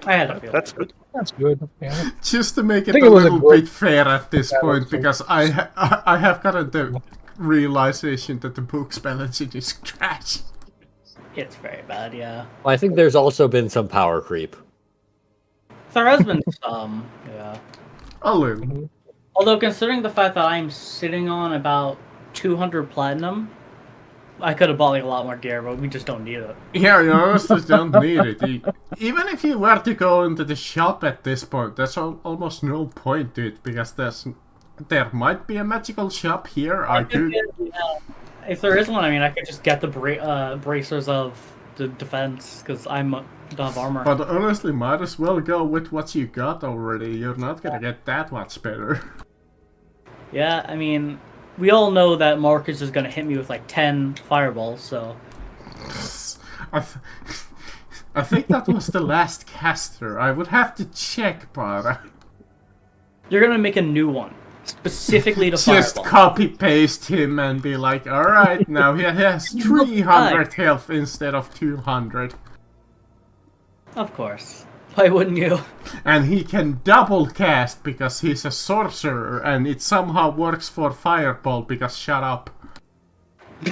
I had a feeling. That's good. That's good. Yeah. Just to make it think a it was a little good bit fair at this battle, point, so- because I have gotten the realization that the book's balancing is trash. It's very bad, yeah. Well, I think there's also been some power creep. There has been some, yeah. A little. Although considering the fact that I'm sitting on about 200 platinum, I could have bought like a lot more gear, but we just don't need it. Yeah, you honestly don't need it. Even if you were to go into the shop at this point, there's almost no point to it, because there might be a magical shop here. I could. If there is one, I mean, I could just get the bracers of the defense, because I don't have armor. But honestly, might as well go with what you got already. You're not gonna get that much better. Yeah, I mean, we all know that Marcus is gonna hit me with like 10 fireballs, so... I think that was the last caster. I would have to check, but... You're gonna make a new one, specifically to Just fireball. copy-paste him and be like, alright, now he has 300 health instead of 200. Of course. Why wouldn't you? And he can double cast because he's a sorcerer, and it somehow works for Fireball because shut up.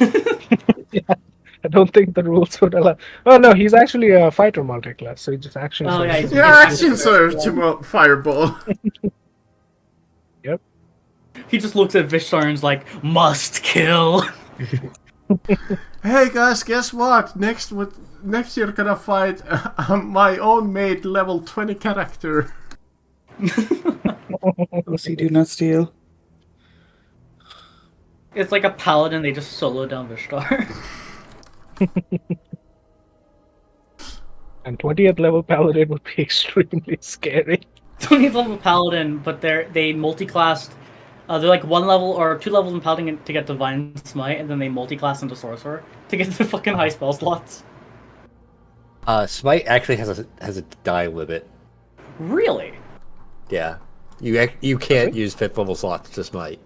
I don't think the rules would allow. Oh no, he's actually a fighter multi-class, so he just actions. Oh, yeah, he's- Yeah, action surge to Fireball. Yep. He just looks at Vishtar and is like, must kill. Hey guys, guess what? Next you're gonna fight my own made level 20 character. Pussy do not steal. It's like a paladin, they just solo down Vishtar. And 20th level paladin would be extremely scary. 20th level paladin, but they multi-classed. They're like 1 level or 2 levels in paladin to get divine smite, and then they multi-class into sorcerer to get the fucking high spell slots. Smite actually has a die limit. Really? Yeah, you can't use 5th level slots to smite.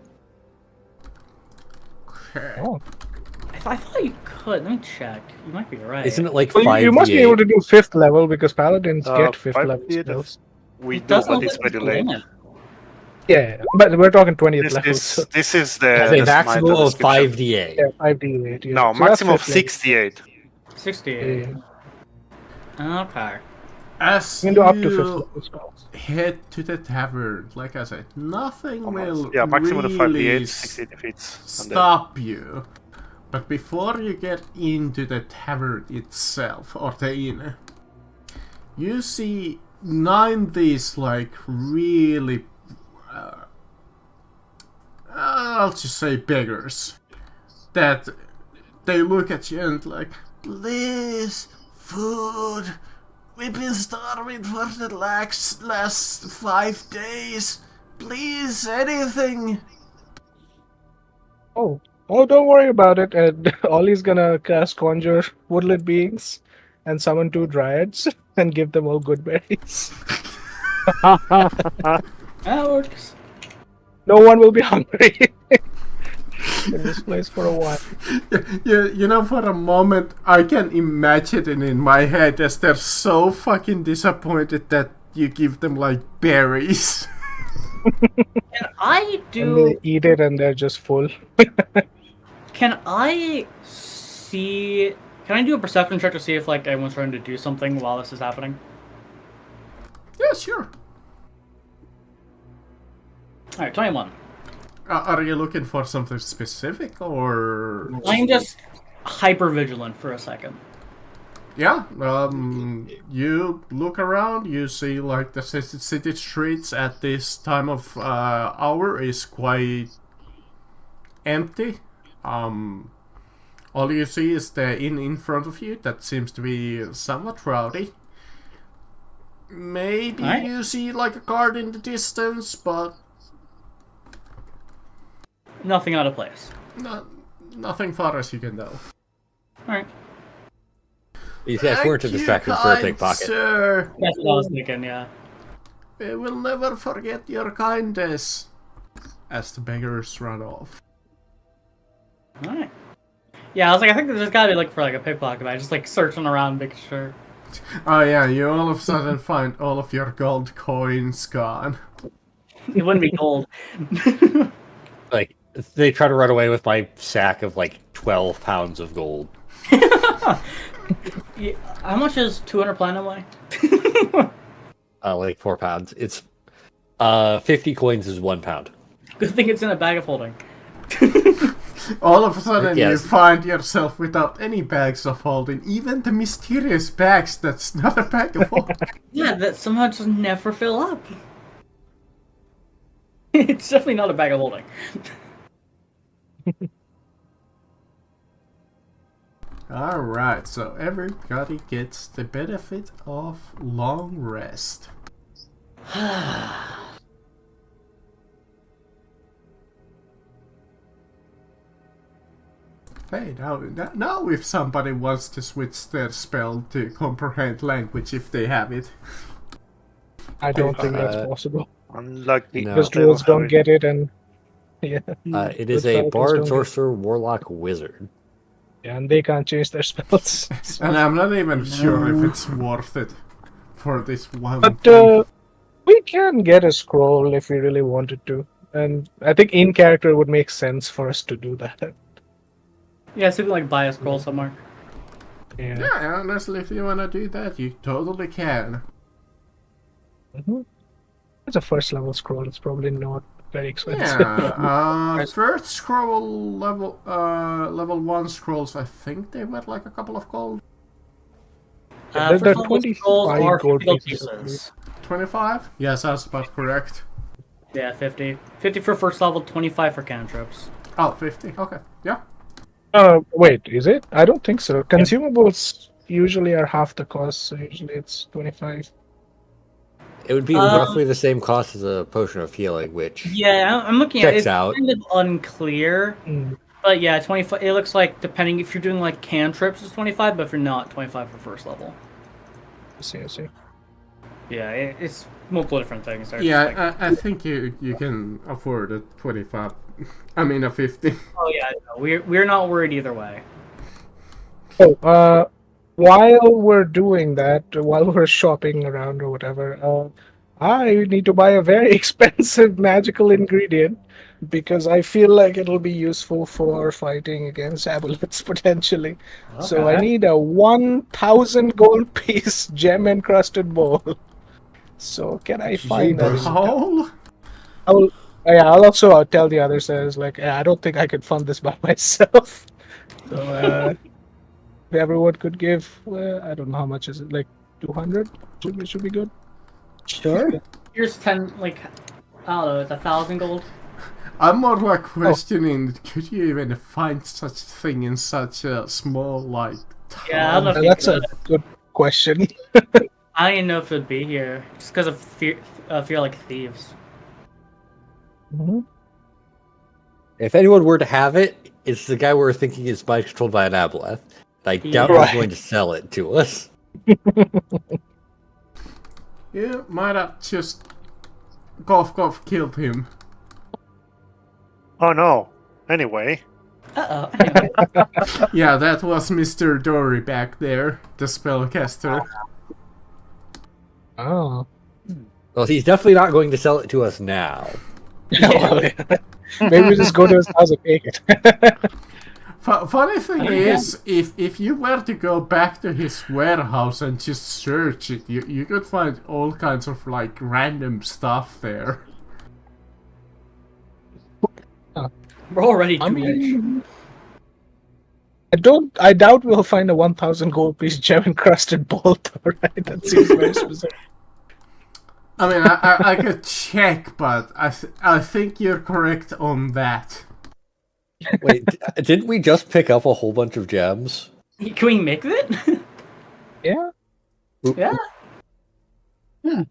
Oh. I thought you could. Let me check. You might be right. Isn't it like Well, 5? you must be able to do 5th level because paladins get 5th 5 level D, spells. We It do, doesn't but it's look very like late. limit. Yeah, but we're talking 20th level. So, This is the, Has the a maximum smite of description. 5d8. yeah, 5d8. Yeah. No, So that's maximum of 5th level. 68. 68. Yeah. Okay. As You can do up to 5th you level spells. head to the tavern, like I said, nothing will Yeah, maximum of really 58, 60 defeats. And then- stop you. But before you get into the tavern itself, or the inn, you see 9 these like really, I'll just say beggars, that they look at you and like, please, food, we've been starving for the last 5 days, please, anything. Oh, don't worry about it. And Ollie's gonna cast Conjure Woodland Beings and summon 2 Dryads and give them all good berries. That works. No one will be hungry in this place for a while. You know, for a moment, I can imagine it in my head as they're so fucking disappointed that you give them, like, berries. Can I And do... they eat it and they're just full. Can I see... Can I do a perception check to see if, like, everyone's trying to do something while this is happening? Yeah, sure. Alright, 21. Are you looking for something specific, or... I'm just hyper vigilant for a second. Yeah, you look around, you see like the city streets at this time of hour is quite empty. All you see is the inn in front of you that seems to be somewhat rowdy. Maybe Alright. you see like a guard in the distance, but Nothing out of place. nothing far as you can tell. Alright. These guys weren't a distraction for a pickpocket. Sir. That's what I was thinking, yeah. We will never forget your kindness. As the beggars run off. Alright. Yeah, I was like, I think there's gotta be looking for like a pickpocket, but I just like searching around, making sure. Oh yeah, you all of a sudden find all of your gold coins gone. It wouldn't be gold. Like, they try to run away with my sack of like 12 pounds of gold. Yeah, how much is 200 platinum weigh? Like 4 pounds. It's 50 coins is 1 pound. Good thing it's in a bag of holding. All of a sudden Yes. you find yourself without any bags of holding, even the mysterious bags that's not a bag of holding. Yeah, that somehow just never fill up. It's definitely not a bag of holding. Alright, so everybody gets the benefit of long rest. Hey, now if somebody wants to switch their spell to comprehend language if they have it. I don't think that's possible. Unlucky. No. Because They don't druids don't have get it, and yeah, It is Good a spell, bard, don't sorcerer, warlock, wizard. and they can't change their spells. And I'm not even sure if it's worth it for this one But thing. we can get a scroll if we really wanted to, and I think in character would make sense for us to do that. Yeah, so you can like buy a scroll somewhere. Yeah. Yeah, honestly, if you wanna do that, you totally can. Mm-hmm. It's a first level scroll. It's probably not very expensive. Yeah, first scroll level 1 scrolls, I think they were like a couple of gold. They're First level 25 scrolls are gold 50 gold pieces, I pieces. 25? Yeah, sounds about correct. Yeah, 50. 50 for first level, 25 for cantrips. Oh, 50, okay, yeah. Wait, is it? I don't think so. Consumables usually are half the cost, so usually it's 25. It would be roughly the same cost as a potion of healing, which Yeah, I'm looking at it. checks It's out. kind of unclear. Mm. But yeah, 25. It looks like depending if you're doing like cantrips, it's 25, but if you're not, 25 for first level. I see. Yeah, it's multiple different things. They're just Yeah, like- I think you can afford a 25. I mean a 50. oh yeah, no, we're not worried either way. Oh, while we're doing that, while we're shopping around or whatever, I need to buy a very expensive magical ingredient because I feel like it'll be useful for fighting against amulets potentially. So I Okay. need a 1,000 gold piece gem encrusted bowl. So can I find that? Hole? I'll also tell the others like I don't think I could fund this by myself. So if everyone could give, I don't know how much is it, like 200? Should be good. Sure. Here's 10, like, I don't know, it's 1,000 gold. I'm more like questioning, could you even find such a thing in such a small, like, town? Yeah, I don't know if you That's could. a good question. I didn't know if it'd be here, just because of fear like thieves. Mhm. if anyone were to have it, it's the guy we're thinking is mind controlled by an aboleth. I doubt he's Right. going to sell it to us. You might have just cough killed him. Oh no. Anyway. Uh-oh. Anyway. Yeah, that was Mr. Dory back there, the spellcaster. Oh. Well, he's definitely not going to sell it to us now. Maybe just go to his house and take it. Funny thing is, if you were to go back to his warehouse and just search it, you could find all kinds of like random stuff there. We're already too I rich. mean, I doubt we'll find a 1,000 gold piece gem encrusted bolt. Alright, that seems very specific. I mean, I could check, but I think you're correct on that. Wait, didn't we just pick up a whole bunch of gems? Can we make it? Yeah. Yeah. Hmm.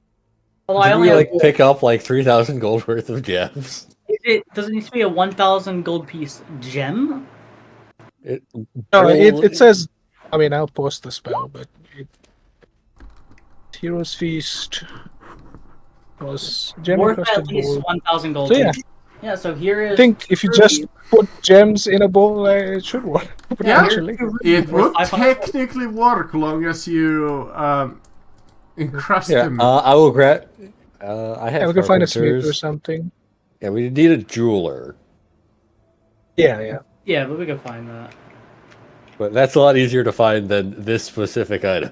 Although I Did only we have, like pick up like 3,000 gold worth of gems? does it need to be a 1,000 gold piece gem? It, No, it says. I mean, I'll post the spell, but Hero's Feast was gem Worth encrusted at least bowl. 1,000 gold. So yeah, piece. Yeah. So here is. I think if you just put gems in a bowl, it should work. Yeah, Potentially. It would 500 technically work long as you encrust yeah, them. I will grab. I have. Yeah, we can find a smith or carpenters. something. Yeah, we need a jeweler, Yeah. Yeah, but we can find that. but that's a lot easier to find than this specific item.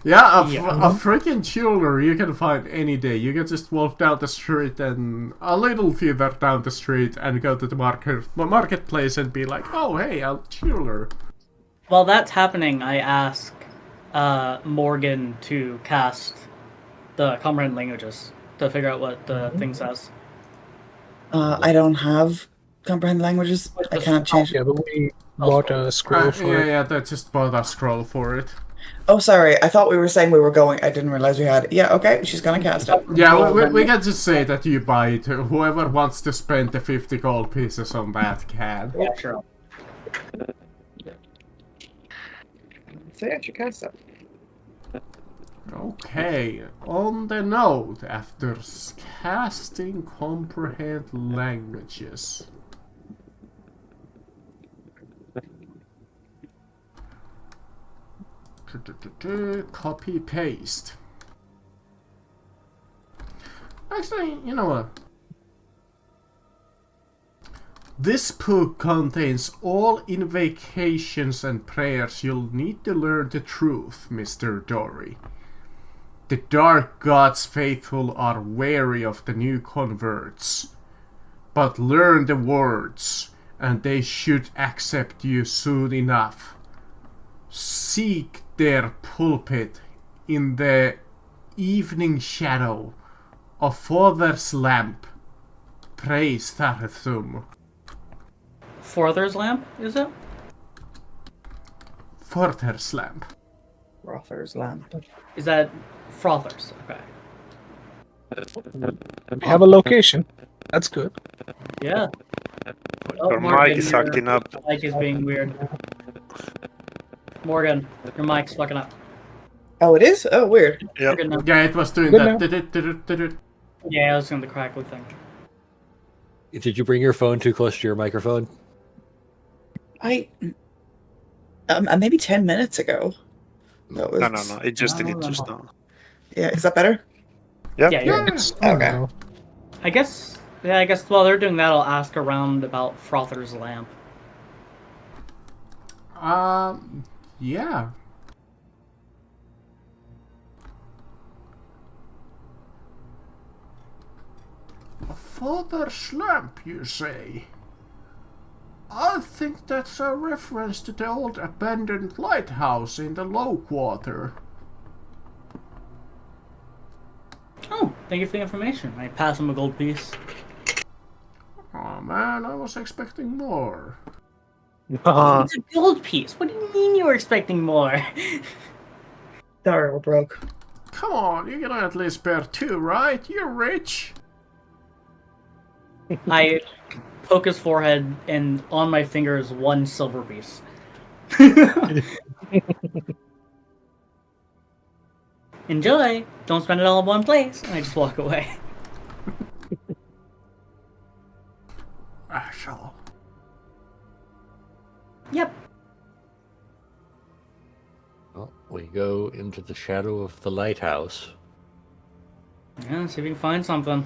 Yeah, a Yeah. freaking jeweler you can find any day. You can just walk down the street and a little further down the street and go to the marketplace and be like, oh hey, a jeweler. While that's happening, I ask Morgan to cast the comprehend languages to figure out what the thing says. I don't have comprehend languages. I can't change. Yeah, but we bought a scroll for it. Yeah, they just bought a scroll for it. Oh, sorry. I thought we were saying we were going. I didn't realize we had it. Yeah, okay. She's gonna cast it. Yeah, we can just say that you buy it. Whoever wants to spend the 50 gold pieces on that can. Yeah, sure. So yeah, she cast it. Okay, on the note, after casting comprehend languages. Copy paste. Actually, you know what? This book contains all invocations and prayers you'll need to learn the truth, Mr. Dory. The dark gods faithful are wary of the new converts, but learn the words, and they should accept you soon enough. Seek their pulpit in the evening shadow of Father's lamp. Praise Tharthum. Forther's lamp, is it? Father's lamp. Rother's lamp. Is that Frother's? Okay. We have a location. That's good. Yeah. Your Morgan, mic is your acting up. mic is being weird. Morgan, your mic's fucking up. Oh, it is? Oh, weird. Yep. You're good now. Yeah, it was doing Good that. Yeah, I was doing the crackly thing. Did you bring your phone too close to your microphone? Maybe 10 minutes ago. That was... No. It just did it just now. Yeah, is that better? Yep. Yeah, you're, It's Okay. I guess while they're doing that, I'll ask around about Frother's lamp. Yeah. A father's lamp, you say? I think that's a reference to the old abandoned lighthouse in the low quarter. Oh, thank you for the information. I pass him a gold piece. Oh man, I was expecting more. It's a gold piece. What do you mean you were expecting more? Sorry, we're broke. Come on, you can at least bear two, right? You're rich. I poke his forehead, and on my finger is one silver piece. Enjoy. Don't spend it all in one place. And I just walk away. Ashel. Yep. Well, we go into the shadow of the lighthouse. Yeah, see if we can find something.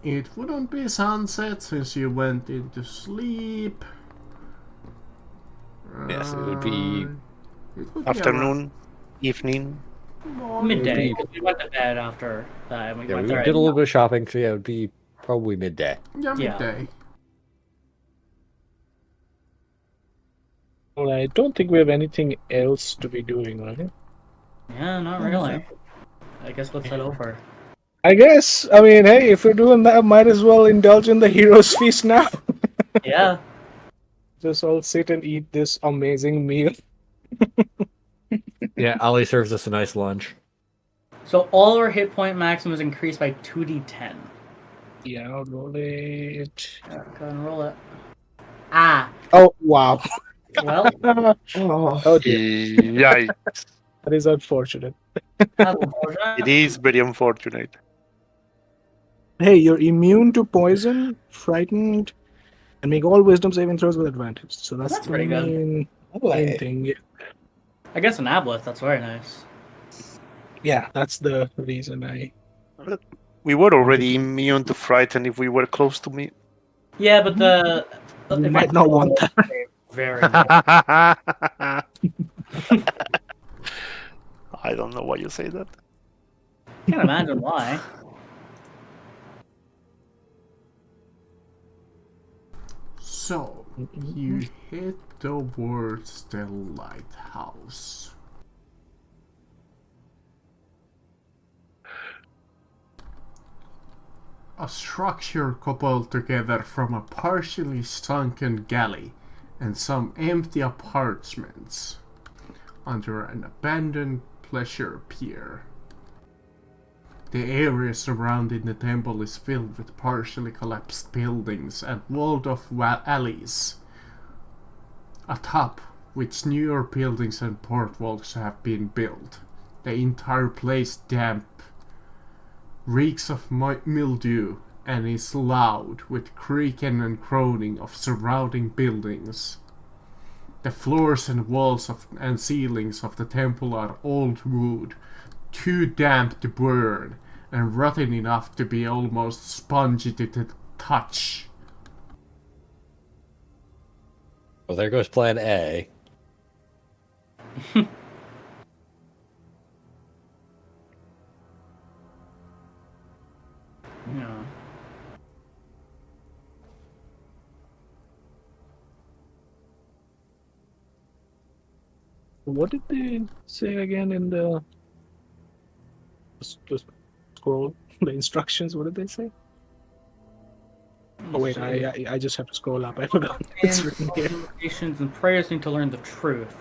It wouldn't be sunset since you went into sleep. Yes, it would be It would be Afternoon, evening. Midday, because we went to bed after that. And we Yeah, went we there. did a little bit of shopping, so yeah, it would be probably midday. Yeah, Yeah. midday. Well, I don't think we have anything else to be doing, right? Yeah, not really. I guess let's head over. I guess. I mean, hey, if we're doing that, might as well indulge in the hero's feast now. Yeah. Just all sit and eat this amazing meal. Yeah, Ali serves us a nice lunch. So all our hit point maximum is increased by 2d10. Yeah, I'll roll it. Yeah, go ahead and roll it. Ah. Oh, wow. Well, Oh dear. Yeah, That is unfortunate. that's unfortunate. it is very unfortunate. Hey, you're immune to poison, frightened, and make all wisdom saving throws with advantage. So that's That's the pretty good. main Lovely. thing. Yeah. I guess an aboleth. That's very nice. Yeah, that's the reason I. We were already immune to frighten if we were close to me. Yeah, but the You might not want that. very nice. I don't know why you say that. Can't imagine why. So, you head towards the lighthouse. A structure cobbled together from a partially sunken galley and some empty apartments under an abandoned pleasure pier. The area surrounding the temple is filled with partially collapsed buildings and walled off alleys, atop which newer buildings and portwalls have been built. The entire place damp, reeks of mildew, and is loud with creaking and groaning of surrounding buildings. The floors and walls and ceilings of the temple are old wood, too damp to burn, and rotten enough to be almost spongy to the touch. Well, there goes Plan A. Yeah. What did they say again in the just scroll the instructions? What did they say? Oh wait, I just have to scroll up. I forgot. It's written here. Nations and prayers need to learn the truth.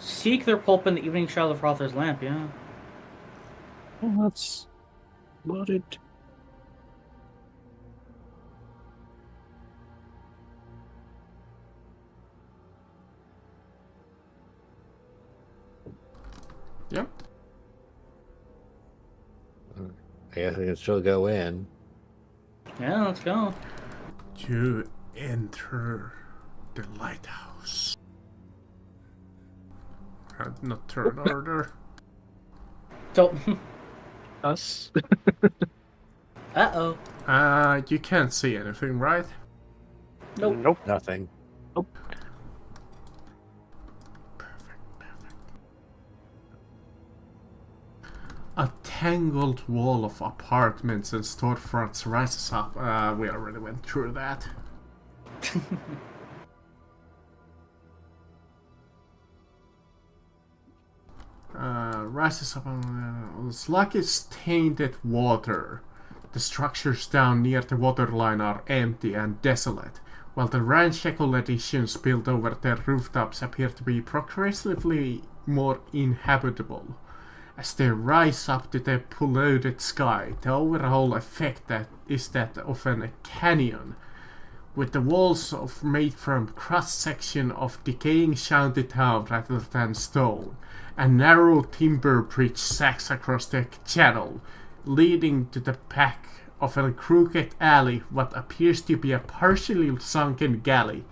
Seek their pulp in the evening shadow of Rother's lamp. Yeah. Oh, that's about it. Yep. I guess I can still go in. Yeah, let's go. You enter the lighthouse. Not turn order. So, Us. uh-oh. You can't see anything, right? Nope. Nope. Nothing. A tangled wall of apartments and storefronts rises up. We already went through that. Rises up on sluggish tainted water. The structures down near the waterline are empty and desolate, while the ramshackle additions built over their rooftops appear to be progressively more inhabitable. As they rise up to the polluted sky, the overall effect is that of a canyon, with the walls made from cross-section of decaying shantytown rather than stone. A narrow timber bridge sags across the channel, leading to the back of a crooked alley what appears to be a partially sunken galley,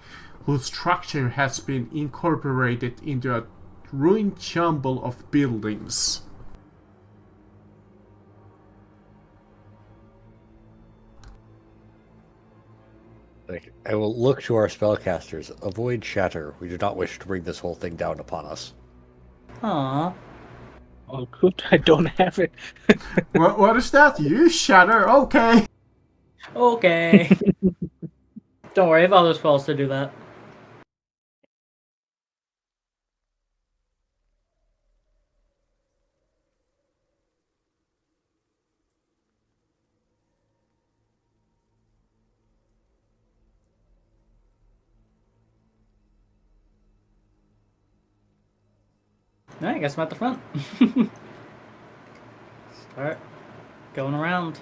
whose structure has been incorporated into a ruined jumble of buildings. I will look to our spellcasters. Avoid shatter. We do not wish to bring this whole thing down upon us. Aw. Oh, good. I don't have it. What is that? You shatter? Okay. Okay. Don't worry, I have other spells to do that. Alright, I guess I'm at the front. Start going around.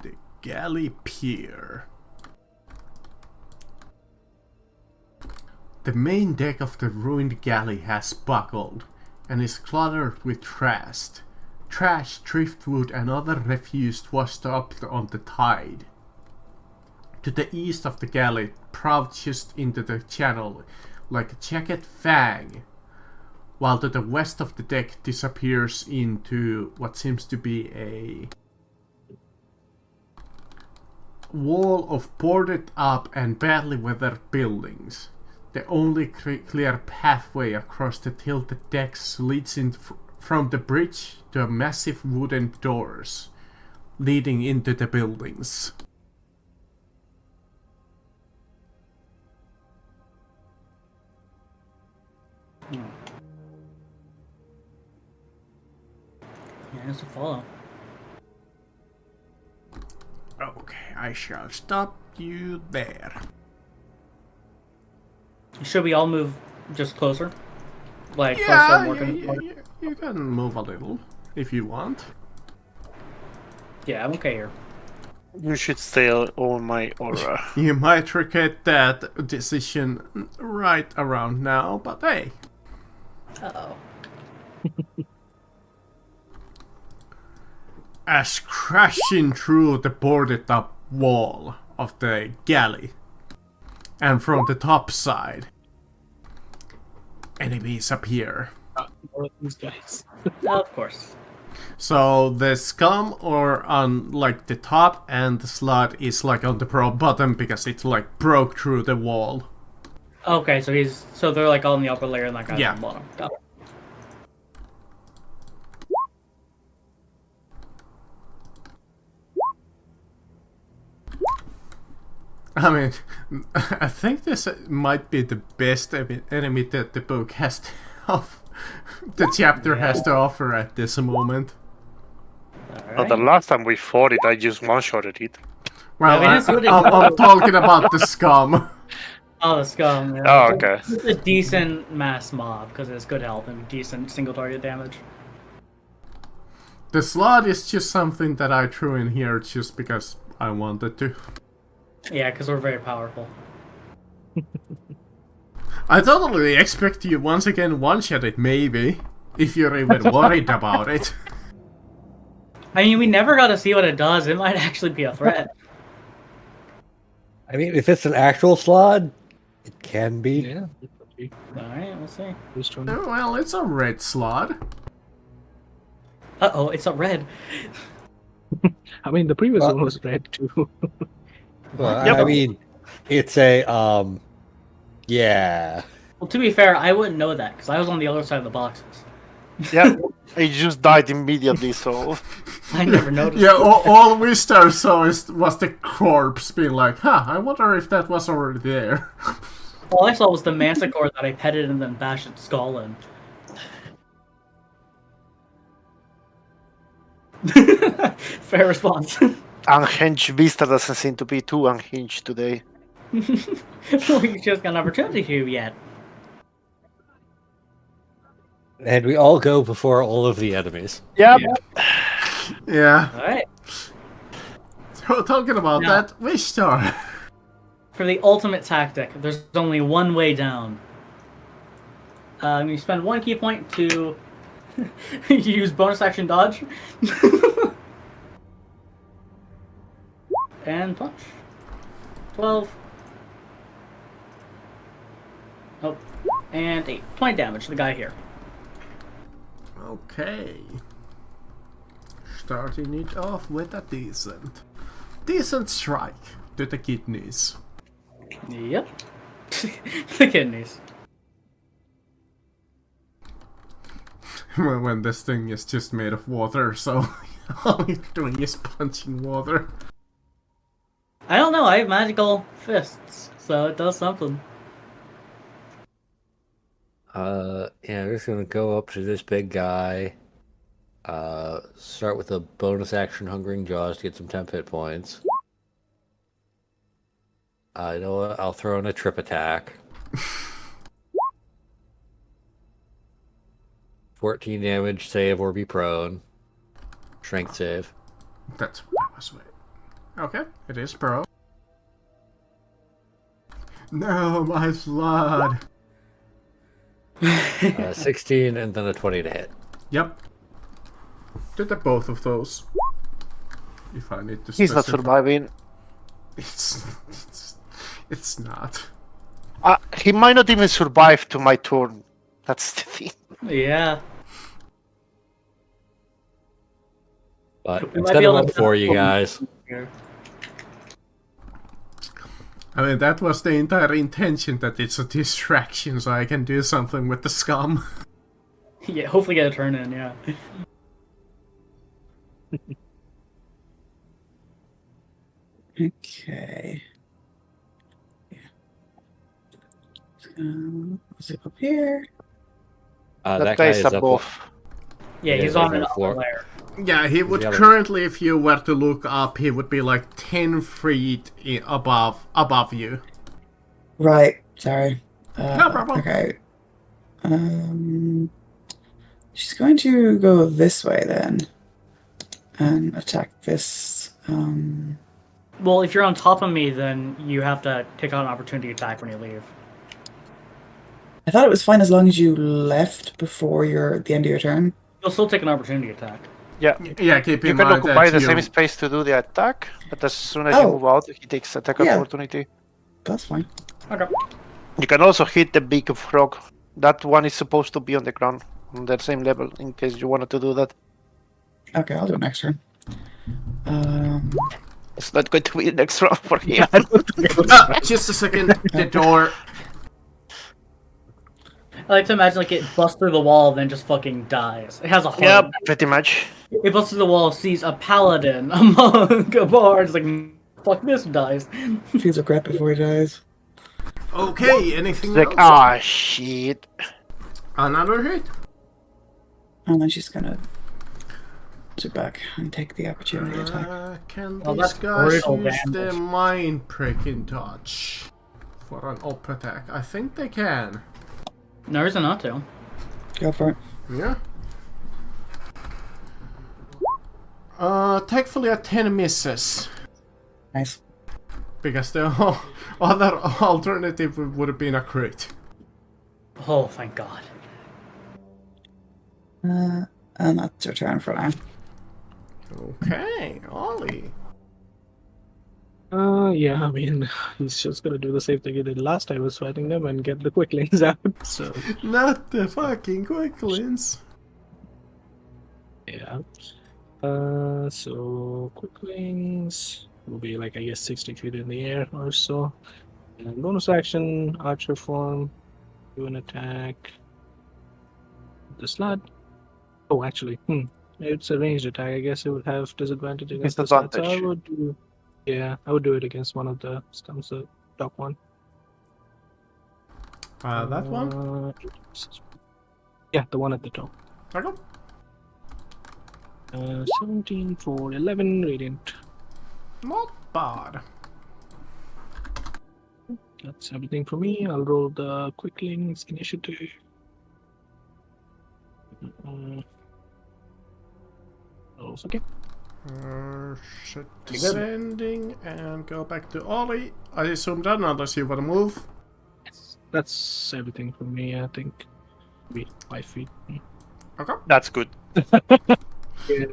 The galley pier. The main deck of the ruined galley has buckled and is cluttered with trash, driftwood and other refuse washed up on the tide. To the east of the galley crouches into the channel like a jagged fang, while to the west of the deck disappears into what seems to be a wall of boarded up and badly weathered buildings. The only clear pathway across the tilted decks leads in from the bridge to massive wooden doors leading into the buildings. Yeah, it's a follow. Okay, I shall stop you there. Should we all move just closer? Like closer, more You can move a little if you want. Yeah, I'm okay here. You should stay on my aura. You might regret that decision right around now, but hey. Uh-oh. As crashing through the boarded up wall of the galley, and from the top side, enemies appear. More of these guys. Of course. So the scum or on like the top, and the slot is like on the bottom because it like broke through the wall. Okay, so they're like all in the upper layer and that guy's Yeah. on the bottom. Got it. I mean, I think this might be the best enemy that the book has to the chapter has to offer at this moment. But the last time we fought it, I just one-shotted it. Well, Yeah, I mean, it's really I'm talking about the scum. Oh, the scum. Yeah. Oh, okay. It's a decent mass mob because it's good health and decent single target damage. The slot is just something that I threw in here just because I wanted to. Yeah, because we're very powerful. I totally expect you once again one-shot it, maybe, if you're even worried about it. I mean, we never got to see what it does. It might actually be a threat. I mean, if it's an actual slot, it can be. Yeah. Alright, we'll see. This one. Oh, well, it's a red slot. Uh-oh, it's a red. I mean, the previous Well- one was red too. Well, Yeah, I but- mean, it's a yeah. Well, to be fair, I wouldn't know that because I was on the other side of the boxes. Yeah, it just died immediately, so... I never noticed. Yeah, all we saw was the corpse being like, huh, I wonder if that was already there. All I saw was the manticore that I petted and then bashed its skull in. Fair response. Unhinged Vista doesn't seem to be too unhinged today. We just got an opportunity here yet. And we all go before all of the enemies. Yep. Yeah. Alright. So, talking about Now- that, Wishstar. For the ultimate tactic, there's only one way down. You spend one key point to use bonus action dodge. And punch. 12. Oh. And 8. 20 damage to the guy here. Okay. Starting it off with a decent strike to the kidneys. Yep. The kidneys. When this thing is just made of water, so all you're doing is punching water. I don't know, I have magical fists, so it does something. Yeah, we're just gonna go up to this big guy. Start with a bonus action Hungering Jaws to get some temp hit points. You know what? I'll throw in a trip attack. 14 damage, save or be prone. Strength save. That's what I was waiting. Okay, it is pro. No, my blood. 16 and then a 20 to hit. Yep. Did the both of those. If I need to He's not specify. surviving. It's not. He might not even survive to my turn. That's the thing. Yeah. But We might instead be of able up to- for you guys. Here. I mean, that was the entire intention, that it's a distraction so I can do something with the scum. Yeah, hopefully get a turn in, yeah. Okay. Yeah. Zip up here. That guy guy's is up. above. Yeah, Yeah, he's he's on on an the floor. upper layer. Yeah, he would the other- currently, if you were to look up, he would be like 10 feet above you. Right. Sorry. No problem. Okay. She's going to go this way then, and attack this. Well, if you're on top of me, then you have to take out an opportunity attack when you leave. I thought it was fine as long as you left before the end of your turn. You'll still take an opportunity attack. Yeah. Yeah, keep You in can mind occupy that the you... same space to do the attack, but as soon as Oh. you move out, he takes attack Yeah. opportunity. That's fine. Okay. You can also hit the big frog. That one is supposed to be on the ground, on the same level, in case you wanted to do that. Okay, I'll do it next turn. It's not going to be the next round for him. Just a second, the door... I like to imagine like it busts through the wall, then just fucking dies. It has a heart. Yep, pretty much. It busts through the wall, sees a paladin, a monk, a bard. It's like, fuck this, dies. Feels regret before he dies. Okay, anything It's like, else? shit. Another hit? And then she's gonna sit back and take the opportunity attack. Can Well, these that's guys brutal use the damage. mind pricking touch for an up attack? I think they can. No reason not to. Go for it. Yeah. Thankfully a 10 misses. Nice. Because the other alternative would have been a crit. Oh, thank God. And that's your turn for now. Okay, Ollie. Yeah, I mean, he's just gonna do the same thing he did last time I was fighting them and get the quicklings out, so Not the fucking quicklings. yeah. So quicklings will be like, I guess, 60 feet in the air or so. And bonus action, archer form, do an attack. The slot. Oh, actually, it's a ranged attack. I guess it would have disadvantage against the slot. So I Disadvantage. would do, yeah, I would do it against one of the stumps, the top one. That one? Yeah, the one at the top. Okay. 17 for 11 radiant. Not bad. That's everything for me. I'll roll the quicklings initiative. Rolls okay. Descending and go back to Ollie. I assume that unless you want to move. That's everything for me. I think maybe 5 feet. Okay. That's good. Yeah.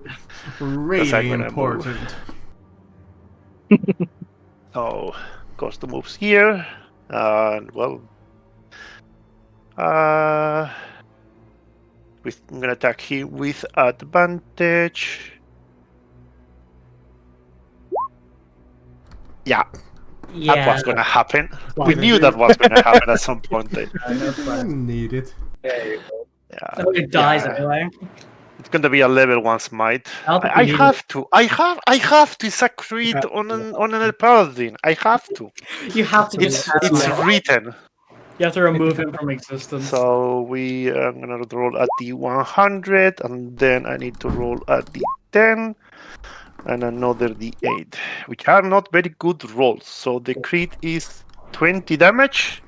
Really gonna important. So, goes the moves here. And, well... I'm gonna attack him with advantage. Yeah, Yeah. that was gonna happen. Wow. We knew that was gonna happen at some point. Didn't need it. There you go. Yeah, Oh, it dies yeah. anyway. It's gonna be a level 1 smite. I don't think I we need have to. I have to. It's a crit on an paladin. I have to. You have to It's just written. You have to remove him from existence. So we are gonna roll at the 100, and then I need to roll at the 10, and another d8, which are not very good rolls. So the crit is 20 damage,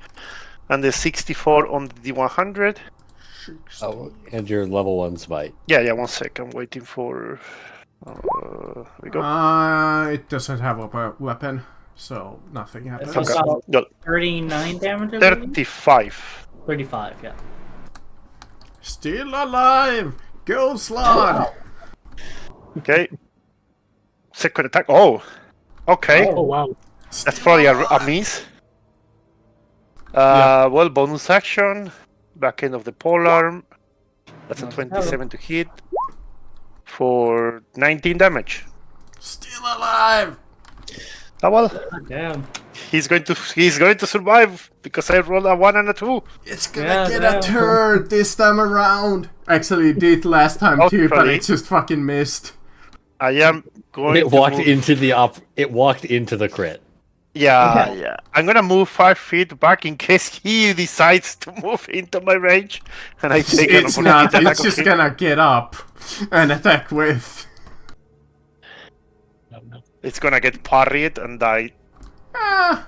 and the 64 on the 100. Oh, and your level 1 smite. Yeah. 1 sec. I'm waiting for. We go. It doesn't have a weapon, so nothing happens. It's Okay. about Got 39 damage, I believe? 35. 35, yeah. Still alive! Go, Slod! Okay. Second attack. Oh. Okay. Oh wow. That's probably a miss. Well, bonus action. Back end of the polearm. That's a 27 to hit. For 19 damage. Still alive! Oh well. Damn. He's going to survive because I rolled a 1 and a 2. It's gonna Yeah, get yeah. a turn this time around. Actually, it did last time too, but Hopefully. it just fucking missed. I am going It to walked move. into the It walked into the crit. Yeah. I'm gonna move 5 feet back in case he decides to move into my range, and I take an It's not. opportunity It's attack just on him. gonna get up and attack with. No. It's gonna get parried and die. Ah,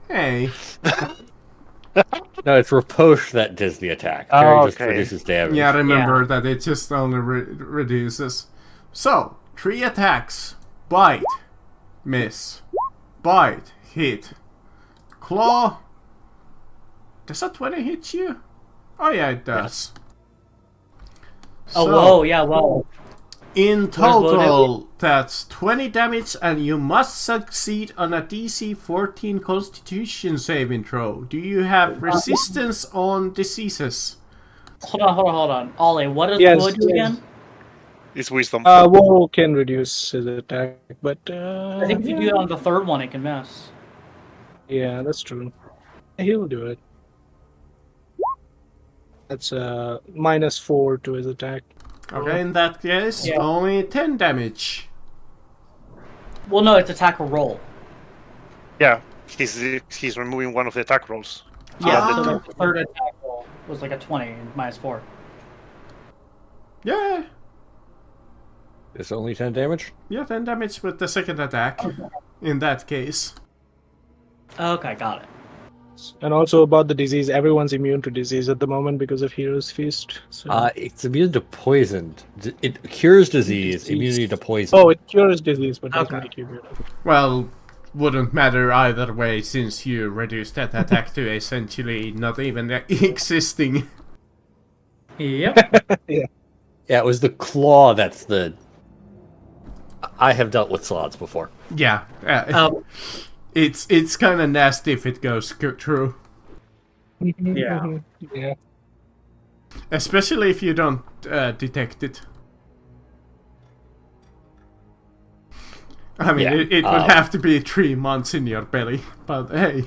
hey. No, it's Ripoche that does the attack. Oh, Terry just okay. reduces damage. Yeah, remember that it just only reduces. So, 3 attacks. Bite. Miss. Bite. Hit. Claw. Does a 20 hit you? Oh yeah, it does. Oh, So, whoa, yeah, whoa. In loaded? total, that's 20 damage, and you must succeed on a DC 14 Constitution saving throw. Do you have resistance on diseases? Hold on. Ollie, what does Yes, wood do yes. again? It's wisdom. Woe can reduce his attack, but I think if you do it on the third one, it can miss. yeah, that's true. He'll do it. That's -4 to his attack. Okay, in that case, Yeah. only 10 damage. Well, no, it's attack or roll. Yeah, he's removing one of the attack rolls. Yeah, Ah. so the third attack roll was like a 20 and -4. Yeah, It's only 10 damage? yeah, 10 damage with the second attack. In that case. Okay, got it. And also about the disease, everyone's immune to disease at the moment because of Hero's Feast. So. It's immune to poison. It cures disease, immunity to poison. Oh, it cures disease, but doesn't Okay. make you immune. Well, wouldn't matter either way since you reduced that attack to essentially not even existing. Yep. Yeah, it was the claw that's the... I have dealt with slots before. Yeah, Um, it's kind of nasty if it goes through. Yeah. Yeah. Especially if you don't detect it. I mean, Yeah, it would have to be 3 months in your belly, but hey.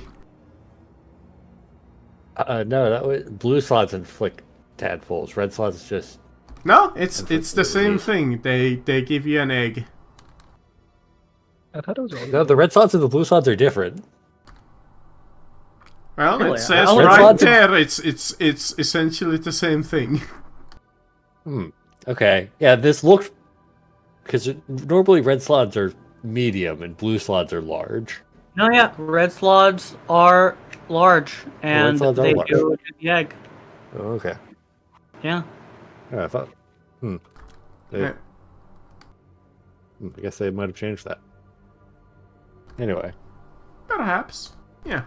No, that was blue slots inflict tadpoles. Red slots just... No, it's Inflict the same disease. thing. They give you an egg. I thought it was all No, the red slots and the blue slots are different. Well, Really? it says Red right slots- there. It's essentially the same thing. Okay. Yeah, this looked... Because normally red slots are medium and blue slots are large. No, yeah, red slots are large, and slots are they large. go to the egg. Oh, okay. Yeah. Yeah, I thought... They- Yeah. I guess they might have changed that. Anyway. Perhaps. Yeah.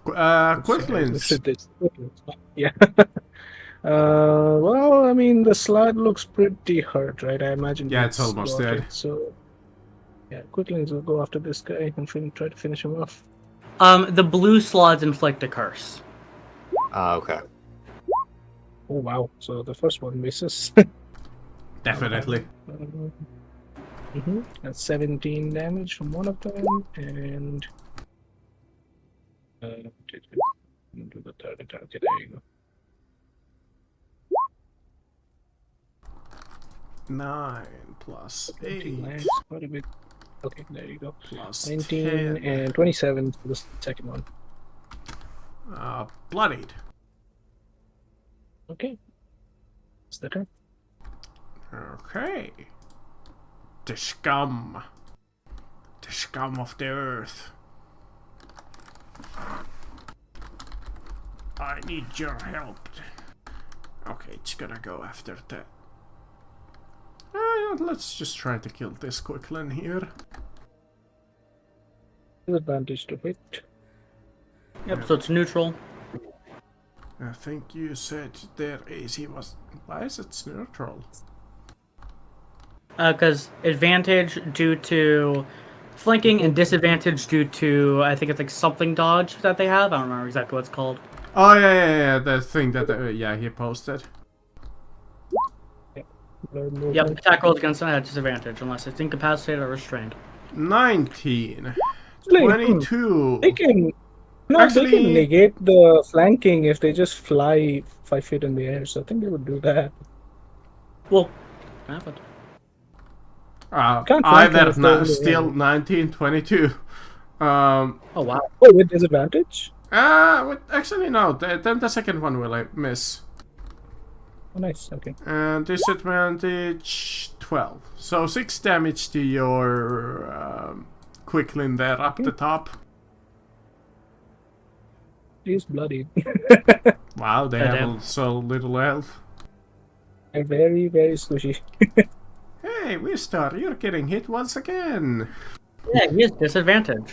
Quicklins. Yeah. Well, I mean, the slide looks pretty hurt, right? I imagine. Yeah, it's almost slaughtered, dead. So, yeah, Quicklings will go after this guy and try to finish him off. The blue slots inflict a curse. Okay. Oh wow! So the first one misses. Definitely. That's 17 damage from one of them, and do the third attack. Okay, there you go. 9 plus 8 Lands quite a bit. Okay, there you go. plus 19 10. and 27 for the second one. Bloodied. Okay. That's the turn. Okay. The scum. The scum of the earth. I need your help. Okay, it's gonna go after that. Let's just try to kill this Quicklin here. Advantage to hit. Yep, so it's neutral. I think you said their AC was... Why is it neutral? Because advantage due to flanking and disadvantage due to, I think it's like something dodge that they have. I don't remember exactly what it's called. Oh, yeah, the thing that, he posted. Yep, attack rolls against them at disadvantage unless it's incapacitated or restrained. 19. 22. They can... No, Actually- they can negate the flanking if they just fly 5 feet in the air, so I think they would do that. Well, happened. Can't flank Either them if they're in the still air. 19, 22. Oh wow. Oh, with disadvantage? Actually no, then the second one will miss. Oh, nice, okay. And disadvantage 12. So 6 damage to your Quicklin there up the top. He's bloodied. Wow, they Goddamn. have so little health. They're very, very squishy. Hey, Wistar, you're getting hit once again. Yeah, he has disadvantage.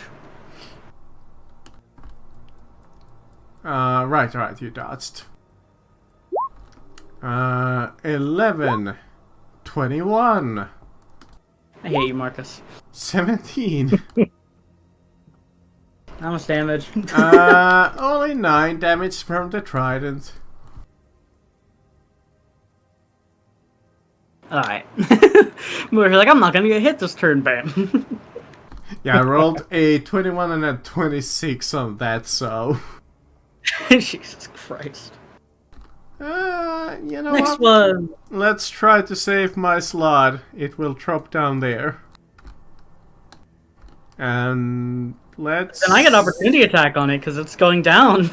Right, you dodged. 11. 21. I hate you, Marcus. 17. How much damage? Only 9 damage from the trident. Alright. We're like, I'm not gonna get hit this turn, bam. Yeah, I rolled a 21 and a 26 on that, so... Jesus Christ. You know Next what? one. Let's try to save my slot. It will drop down there. And let's... And I get opportunity attack on it because it's going down.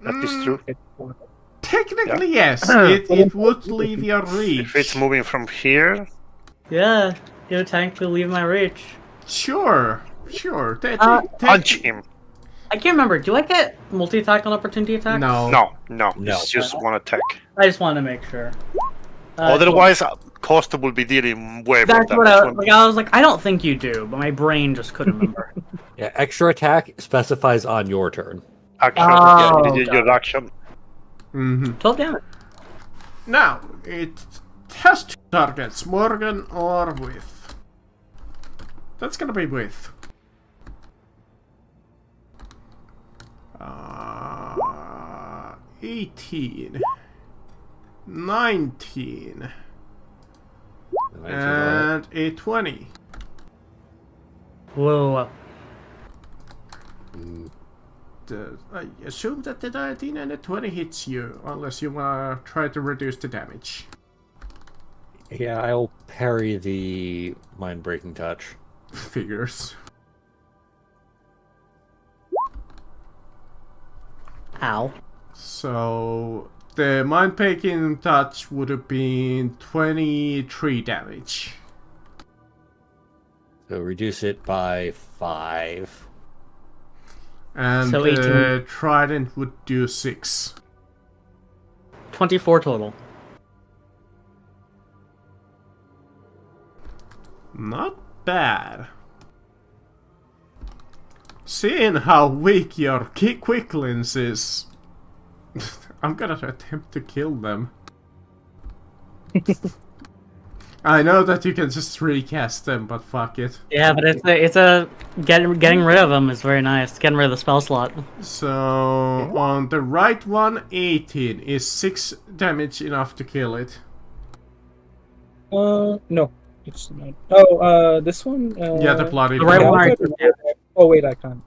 That is true. Technically, yes. It would leave your reach. If it's moving from here, Yeah, it would technically leave my reach. Sure. punch him. I can't remember. Do I get multi-attack on opportunity attack? No. No. No. It's just one attack. I just wanted to make sure. Otherwise, Costa will be dealing way more That's what damage. I was like, I don't think you do, but my brain just couldn't remember. Yeah, extra attack specifies on your turn. Action, Oh, yeah, your action. Mm-hmm. 12 damage. Now, it has 2 targets, Morgan or With. That's gonna be With. 18. 19. And a 20. Whoa. I assume that the 19 and the 20 hits you, unless you wanna try to reduce the damage. Yeah, I'll parry the mind-breaking touch. Figures. Ow. So the mind-breaking touch would have been 23 damage. So reduce it by 5. And So the 18. trident would do 6. 24 total. Not bad. Seeing how weak your Quicklins is, I'm gonna attempt to kill them. I know that you can just recast them, but fuck it. Yeah, but it's a getting rid of them is very nice. Getting rid of the spell slot. So, on the right one, 18. Is 6 damage enough to kill it? No. It's not. Oh, this one. Yeah, the bloody The right yeah, one I'll I try to can do that. Oh wait, I can't.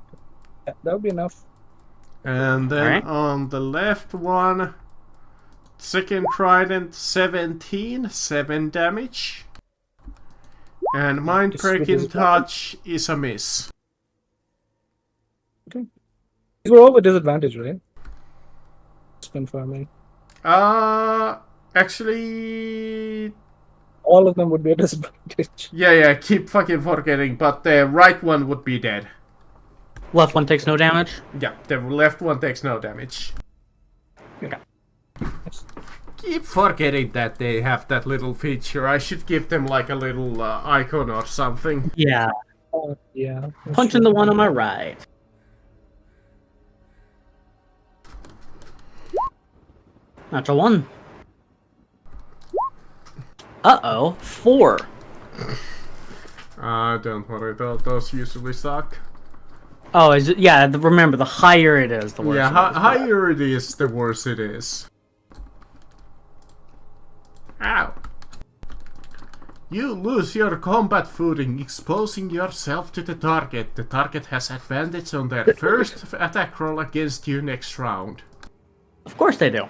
Yeah, that would be enough. And then Alright. on the left one, second trident 17, 7 damage. And mind This with breaking disadvantage? touch is a miss. These were all with disadvantage, right? Just confirming. Actually, All of them would be a disadvantage. yeah, keep fucking forgetting, but the right one would be dead. Left one takes no damage. Yeah, the left one takes no damage. Okay. Keep forgetting that they have that little feature. I should give them like a little icon or something. Yeah. Yeah. that's Punching true. the one on my right. Natural one. Uh-oh. 4. Don't worry, those usually suck. Oh, is it? Yeah, remember, the higher it is, the worse Yeah, it is. higher it is, the worse it is. Ow. You lose your combat footing, exposing yourself to the target. The target has advantage on their first attack roll against you next round. Of course they do.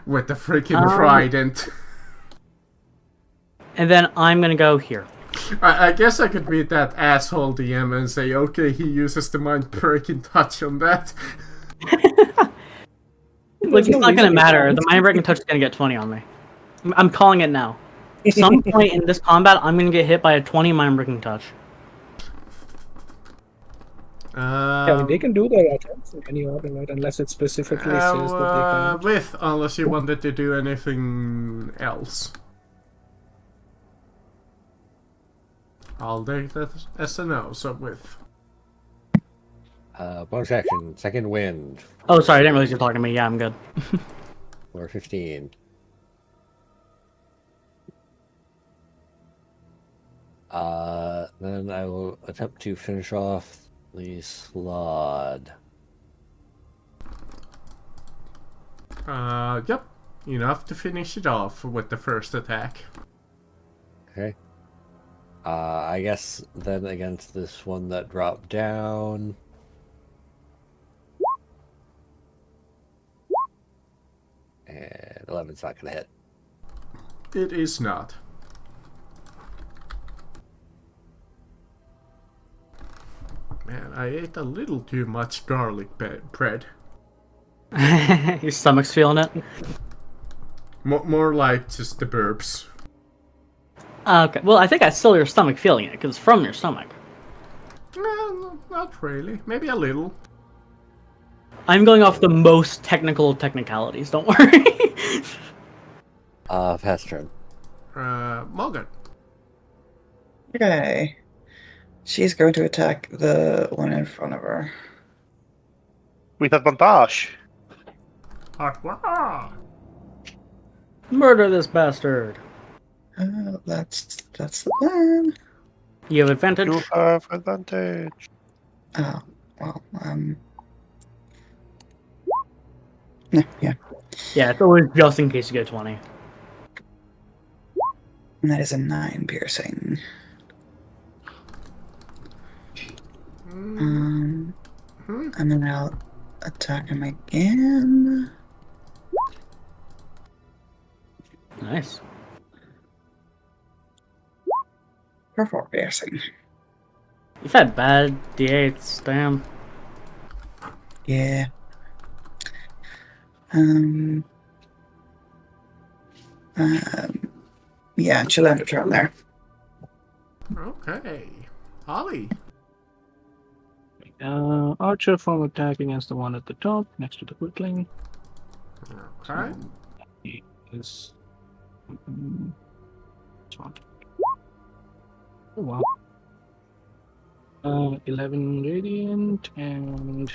With the freaking trident. And then I'm gonna go here. I guess I could be that asshole DM and say, okay, he uses the mind breaking touch on that. Like, it's not gonna matter. The mind breaking touch is gonna get 20 on me. I'm calling it now. Some point in this combat, I'm gonna get hit by a 20 mind breaking touch. Yeah, I mean, they can do their attacks in any order, right? Unless it specifically says that they can. With, unless you wanted to do anything else. I'll take that as a no, so with. Bonus action, second wind. Oh, sorry, I didn't realize you were talking to me. Yeah, I'm good. Or 15. Then I will attempt to finish off the slod. Yep. Enough to finish it off with the first attack. Okay. I guess then against this one that dropped down. And 11's not gonna hit. It is not. Man, I ate a little too much garlic bread. Your stomach's feeling it. More like just the burps. Okay, well, I think I still your stomach feeling it, because it's from your stomach. Well, not really. Maybe a little. I'm going off the most technical technicalities, don't worry. Pass turn. Morgan. Okay. She's going to attack the one in front of her. With advantage. Murder this bastard. That's the plan. You have advantage. You have advantage. Oh, well, yeah. Yeah, it's always just in case you get 20. And that is a 9 piercing. And then I'll attack him again. Nice. For 4 piercing. You've had bad D8s, damn. Yeah. Yeah, she'll end her turn there. Okay. Holly. Archer from attack against the one at the top, next to the quickling. Okay. He is. This one. Oh wow. 11 radiant and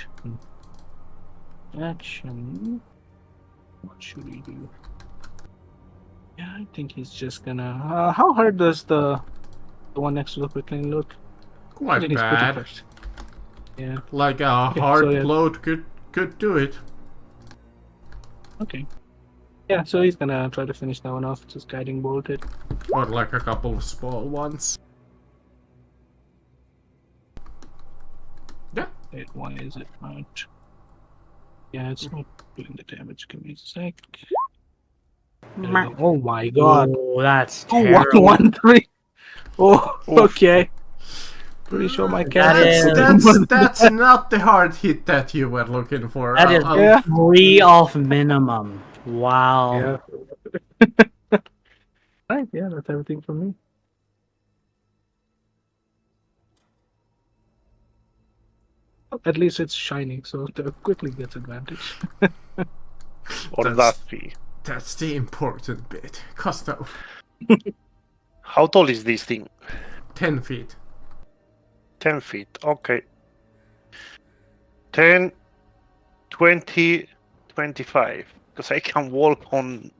action. What should he do? Yeah, I think he's just gonna. How hard does the one next to the quickling look? I Quite think he's pretty bad. first. Yeah. Like a hard so yeah. blow could do it. Okay. Yeah, so he's gonna try to finish that one off, just guiding bolted. Or like a couple of small ones. Yeah. Wait, why is it not? Yeah, it's not doing the damage. Give me a sec. There we go. Oh my god. Oh, that's Oh, terrible. 1-1-3. Oh, Oof. okay. Pretty sure my cat That's not the hard hit that you were looking for. That is Yeah. 3 off minimum. Wow. Yeah. Right, yeah, that's everything from me. At least it's shiny, so it quickly gets advantage. Or That's- that fee. That's the important bit. Costo, How tall is this thing? 10 feet. 10 feet. Okay. 10, 20, 25. Because I can walk on.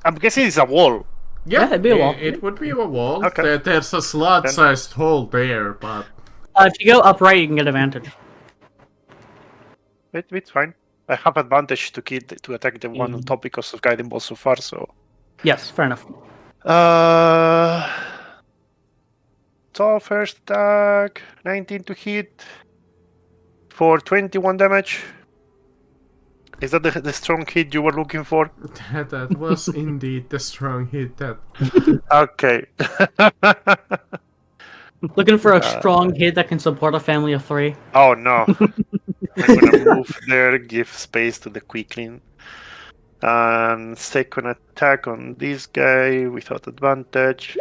I'm guessing it's a wall. Yeah, it'd be a wall. It would be a wall. Okay. There's a slot-sized hole there, but If you go upright, you can get advantage. It's fine. I have advantage to attack the one on top because of guiding ball so far. So. Yes, fair enough. So first attack, 19 to hit for 21 damage. Is that the strong hit you were looking for? that was indeed the strong hit that... Okay. Looking for a strong hit that can support a family of 3. Oh no. I'm gonna move there, give space to the quickling. And second attack on this guy without advantage.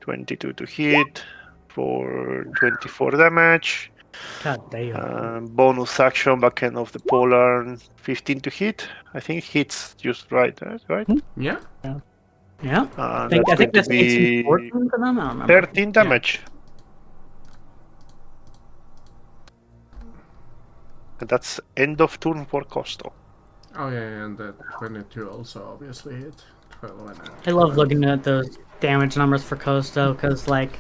22 to hit for 24 damage. God damn. Bonus action back end of the polar, 15 to hit. I think hits just right, right? Yeah? Yeah. Uh, I think going to that's be 18 14 for them. I don't remember. 13 damage. And that's end of turn for Costo. Oh yeah, and that 22 also obviously hit. 12 and I love looking at those damage numbers for Costo because, like,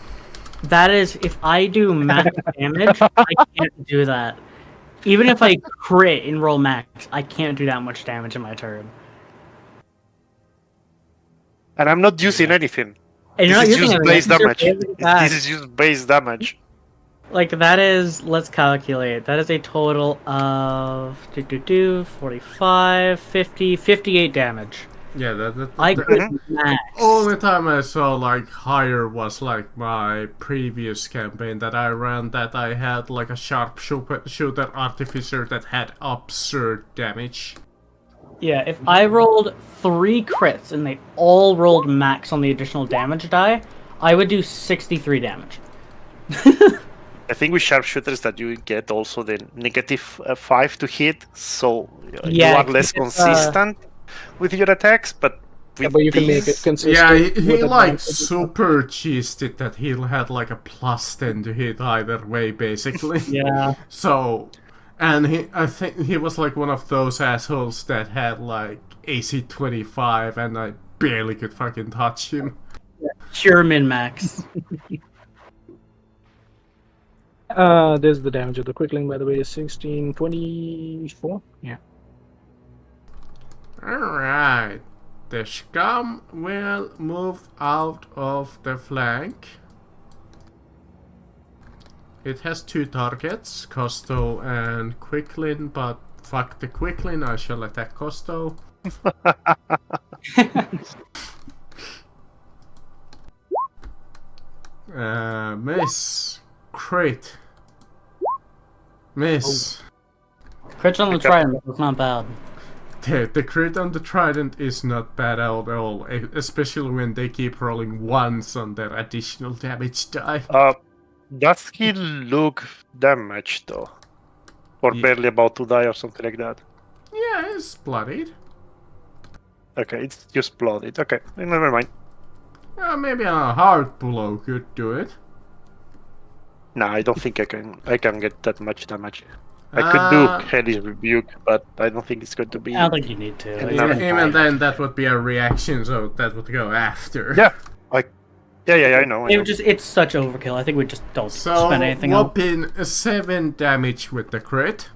that is if I do max damage, I can't do that. Even if I crit and roll max, I can't do that much damage in my turn. And I'm not using anything. And you're This not is using just it, base you're damage. basing that. This is just base damage. Like, that is, let's calculate. That is a total of 45, 50, 58 damage. Yeah, that I the could max. only time I saw like higher was like my previous campaign that I ran, that I had like a sharpshooter artificer that had absurd damage. Yeah, if I rolled 3 crits and they all rolled max on the additional damage die, I would do 63 damage. I think with sharpshooters that you get also the negative 5 to hit, so you Yeah, are less it's, consistent with your attacks, but with But you can make it these- consistent. Yeah, he with like advantage. super cheesed it that he had like a plus 10 to hit either way basically. Yeah. So, and I think he was like one of those assholes that had like AC 25 and I barely could fucking touch him. Pure min-max. There's the damage of the quickling, by the way, is 16, 24. Yeah. Alright. The scum will move out of the flank. It has 2 targets, Costo and Quicklin, but fuck the Quicklin, I shall attack Costo. Miss. Crit. Miss. Crits on the trident, it's not bad. The crit on the trident is not bad at all, especially when they keep rolling ones on their additional damage die. does he look damaged though? Or Yeah. barely about to die or something like that? Yeah, it's bloodied. Okay, it's just blooded. Okay, never mind. Maybe a hard blow could do it. Nah, I don't think I can get that much damage. I could do Hellish Rebuke, but I don't think it's going to be. I don't think you need to. No. Even then, that would be a reaction, so that would go after. Yeah, yeah, I know. It would it's such overkill. I think we just don't So, spend anything else. whopping 7 damage with the crit.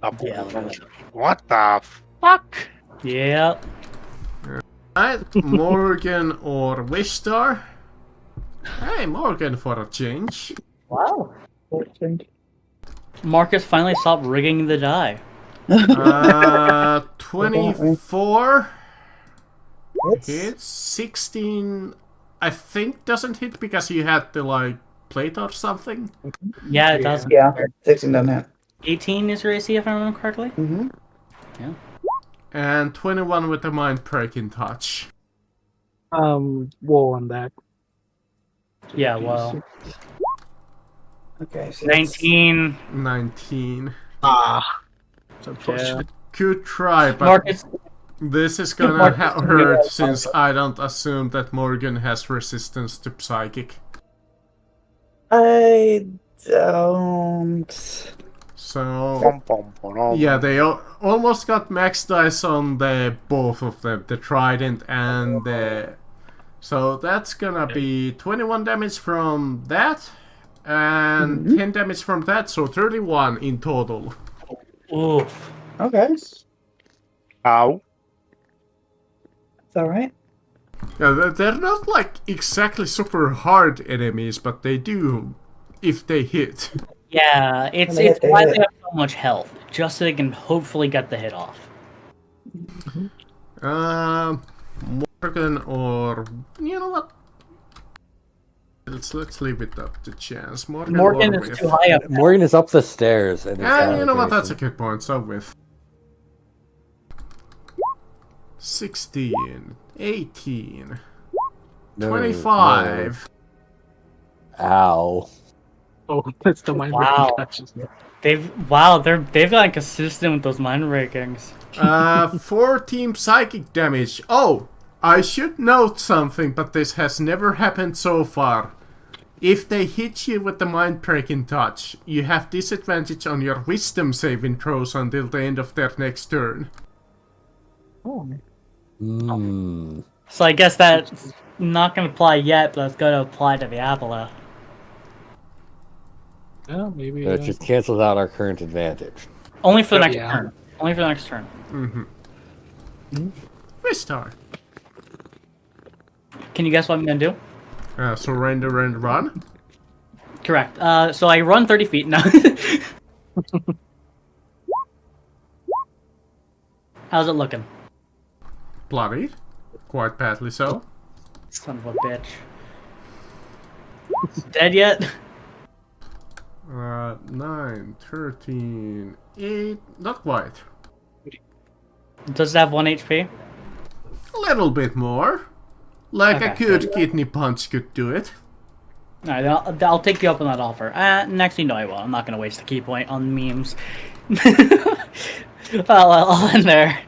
Yeah, look at that. What the fuck? Yep. Right, Morgan or Wishstar? Hey, Morgan for a change. Wow. Marcus finally stopped rigging the die. 24 Hits. hits. 16, I think, doesn't hit because you had the, like, plate or something. Yeah, it does. Yeah, 16 doesn't hit. 18 is your AC if I remember correctly. Mm-hmm. And 21 with the mind breaking touch. Whoa on that. Yeah, well. Okay, so that's 19. 19. Ah, it's unfortunate. Good try, but Marcus, this is gonna Marcus- hurt since I don't assume that Morgan has resistance to psychic. I don't. So Pom, pom, pom. yeah, they almost got max dice on the both of them, the trident and the. So that's gonna be 21 damage from that, and 10 damage from that, so 31 in total. oof. Okay, Ow. it's all right. Yeah, they're not like exactly super hard enemies, but they do if they hit. Yeah, it's They hit, they why hit. they have so much health, just so they can hopefully get the hit off. Morgan or you know what? Let's leave it up to chance. Morgan Morgan or is with. too high up. Morgan is up the stairs. And You know what? That's a good point. So with 16, 18, 25. Ow. Oh, that's the mind Wow. breaking touches. They've gotten consistent with those mind rankings. 14 psychic damage. Oh, I should note something, but this has never happened so far. If they hit you with the mind-breaking touch, you have disadvantage on your wisdom saving throws until the end of their next turn. Oh, So I guess that's not going to apply yet, but it's going to apply to the Apollo. yeah, maybe. It just cancels out our current advantage. Only for the next Yeah. turn. Only for the next turn. Restart. Can you guess what I'm going to do? Surrender and run. Correct. So I run 30 feet now. How's it looking? Bloody. Quite badly so. Son of a bitch. Dead yet? 9, 13, 8. Not quite. Does it have 1 HP? A little bit more. Like a Okay. good kidney punch could do it. Alright, I'll take you up on that offer. Actually, no, I won't. I'm not going to waste a key point on memes. I'll end there.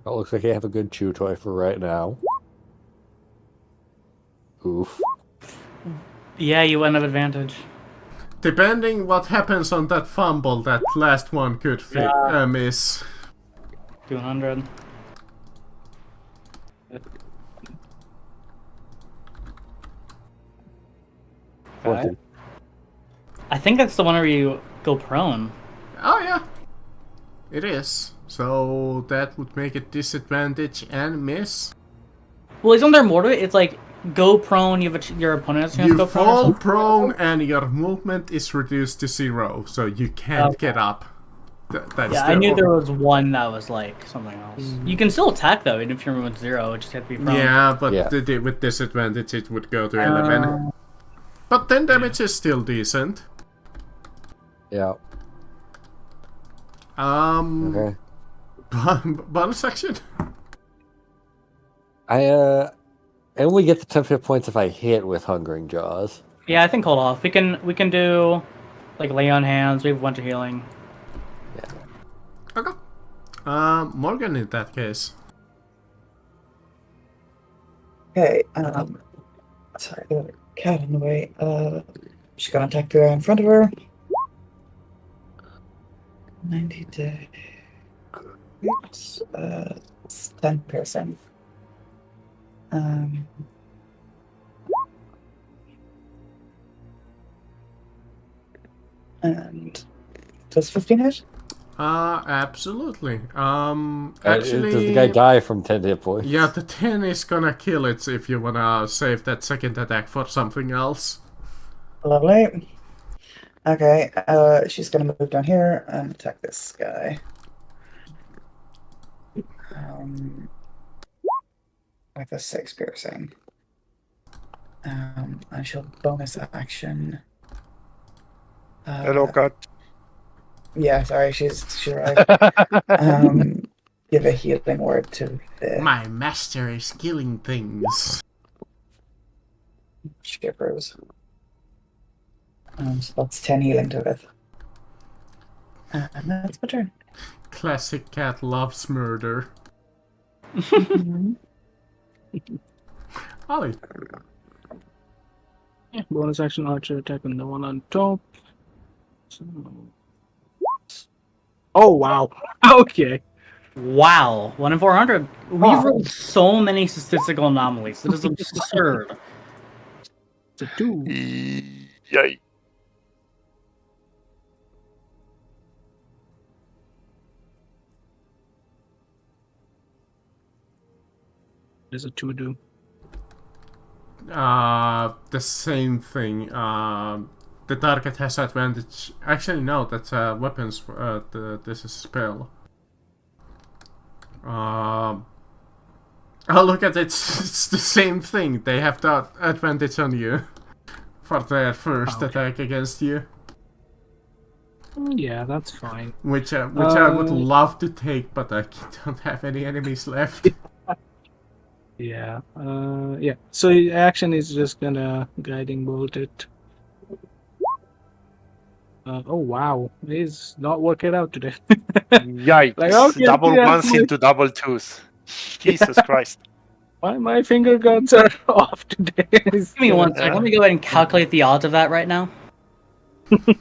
It looks like I have a good chew toy for right now. Oof. Yeah, you went have advantage. Depending what happens on that fumble, that last one could miss. 200. Okay. I think that's the one where you go prone. Oh yeah, it is. So that would make it disadvantage and miss. Well, isn't there more to it? It's like go prone. Your opponent has a chance to You go prone. or fall something? prone and your movement is reduced to 0, so you can't Okay. get up. That's Yeah, the I knew there was one that was like something else. You can still attack though, even if you're with 0. It just have to be prone. Yeah, but Yeah. with disadvantage it would go to 11. But 10 damage is still decent. Yeah. Okay. Okay. Bonus action? I only get the 10 hit points if I hit with Hungering Jaws. Yeah, I think hold off. We can do like lay on hands. We have a bunch of healing. Okay. Morgan in that case. Okay, sorry, the cat in the way. She's gonna attack the guy in front of her. 90 to. Oops, it's 10%. And does 15 hit? Absolutely. Does Actually, the guy die from 10 hit points? yeah, the 10 is gonna kill it if you wanna save that second attack for something else. Lovely. Okay, she's gonna move down here and attack this guy. With a 6 piercing. And she'll bonus action. Hello, cat. Yeah, sorry, she's right. Give a healing word to the My master is killing things. shippers. So that's 10 healing to it. And that's my turn. Classic cat loves murder. Ollie. Yeah, bonus action archer attack on the one on top. So... Oh wow. Okay. Wow, 1 in 400. We've rolled so many statistical anomalies. It is absurd. It's a 2. Yay. There's a 2 do. The same thing. The target has advantage. Actually, no, that's weapons. This is a spell. Oh, look at it. It's the same thing. They have the advantage on you for their first attack against you. Yeah, that's fine. Which I would love to take, but I don't have any enemies left. Yeah. Yeah. So action is just gonna guiding bolt it. Oh wow, he's not working out today. Yikes. Like, okay, double yeah, ones yeah. into double twos. Jesus Christ. My finger guns are off today. Give me one second. Let me go ahead and calculate the odds of that right now. That's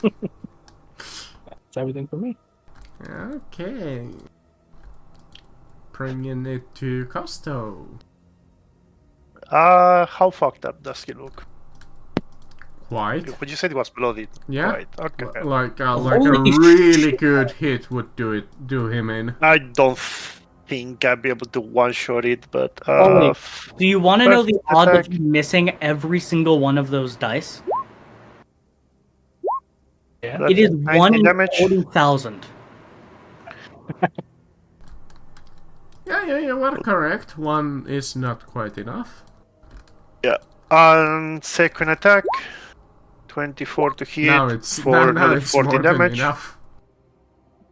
everything for me. Okay. Bringing it to Costo. How fucked up does he look? Quite. But you said he was bloodied. Yeah. Right. Okay. Like a Holy really shit. good hit would do him in. I don't think I'd be able to one-shot it, but wait. Do you want to know the First odds attack. of you missing every single one of those dice? Yeah. It is 19 1 in damage. 40,000. Yeah, you are correct. 1 is not quite enough. Yeah. Second attack. 24 to hit Now it's for now another it's 40 more than damage. enough.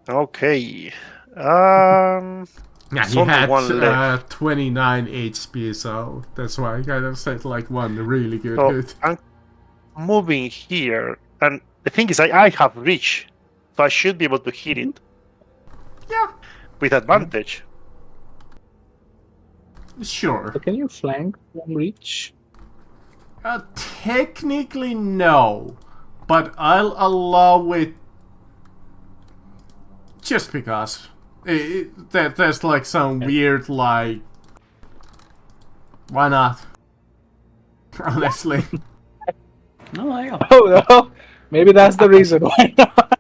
Okay. Yeah, It's he only had one left. 29 HP, so that's why I kind of said like 1 really good So hit. I'm moving here, and the thing is, I have reach, so I should be able to hit it. Yeah. With advantage. Sure. So can you flank from reach? Technically no, but I'll allow it just because. There's like some weird like. Why not? Honestly. No, there you go. Oh no. Maybe that's the reason why not.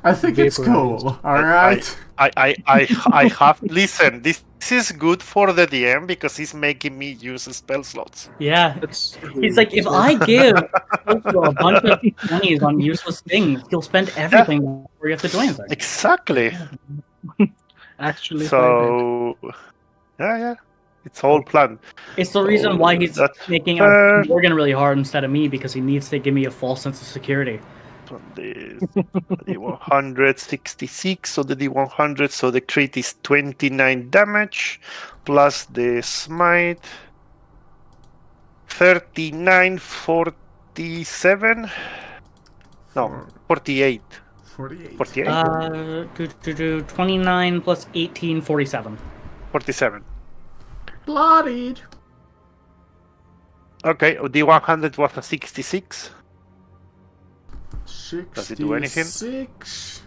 I think it's Vaporized. cool. All right. I have listen. This is good for the DM because he's making me use spell slots. Yeah. That's He's like, if I give Ocho a bunch of monies on useless things, he'll spend everything before you have to do anything. Exactly. actually So yeah, it's all planned. It's the reason why he's That's making fair. Morgan really hard instead of me, because he needs to give me a false sense of security. On the D166, so the D100, so the crit is 29 damage, plus the smite, 39, 47, no, 48. 48. 48? 29 plus 18, 47. 47. Bloodied. Okay, D100 was a 66. Does it do anything? 66.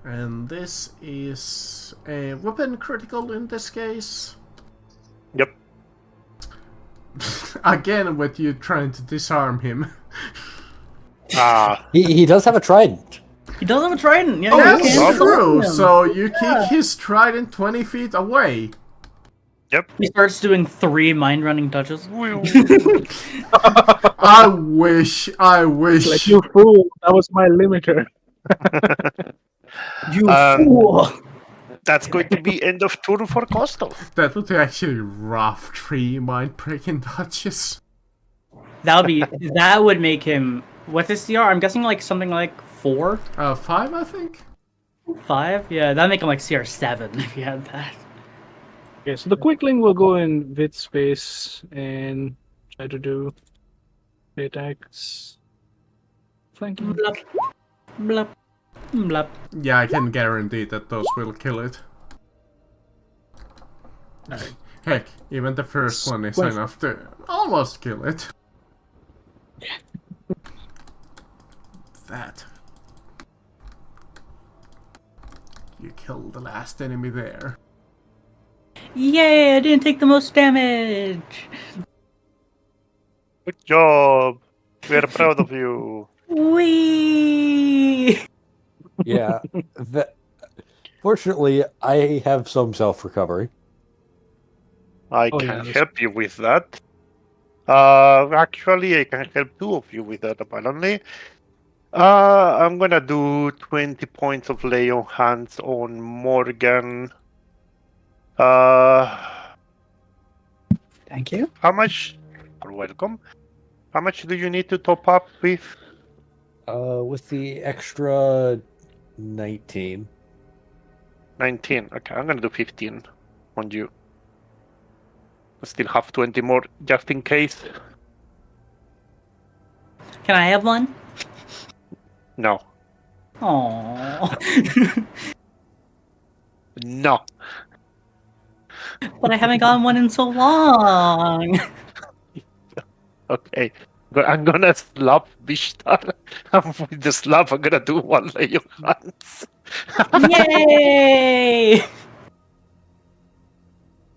And this is a weapon critical in this case. Yep. Again, with you trying to disarm him. Ah, He does have a trident. He does have a trident. Yeah, Oh, you that's can't true. stop him. So you kick his trident 20 feet away. He starts doing 3 mind running touches. I wish. It's like, you fool, that was my limiter. You Um, fool! that's going to be end of turn for Costo. That would be actually rough. 3 mind breaking touches. That would make him. What's his CR? I'm guessing like something like 4, 5, I think. 5. Yeah, that'd make him like CR 7 if you had that. Okay, so the quickling will go in width space and try to do attacks. Flanking. Blup, blup, blup. Yeah, I can guarantee that those will kill it. Alright. Heck, even the first one is Well- enough to almost kill it. That. You killed the last enemy there. Yay! I didn't take the most damage. Good job. We're proud of you. Wee. Yeah. Fortunately, I have some self recovery. I Oh, can yeah, that's- help you with that. Actually, I can help 2 of you with that, apparently. I'm gonna do 20 points of lay on hands on Morgan. Thank you. How much? You're welcome. How much do you need to top up with? With the extra 19. 19. Okay, I'm gonna do 15 on you. I still have 20 more just in case. Can I have one? No. Aww. No. But I haven't gotten one in so long. Okay. I'm gonna slap Vishtar. And with the slap, I'm gonna do 1 lay on hands. Yay!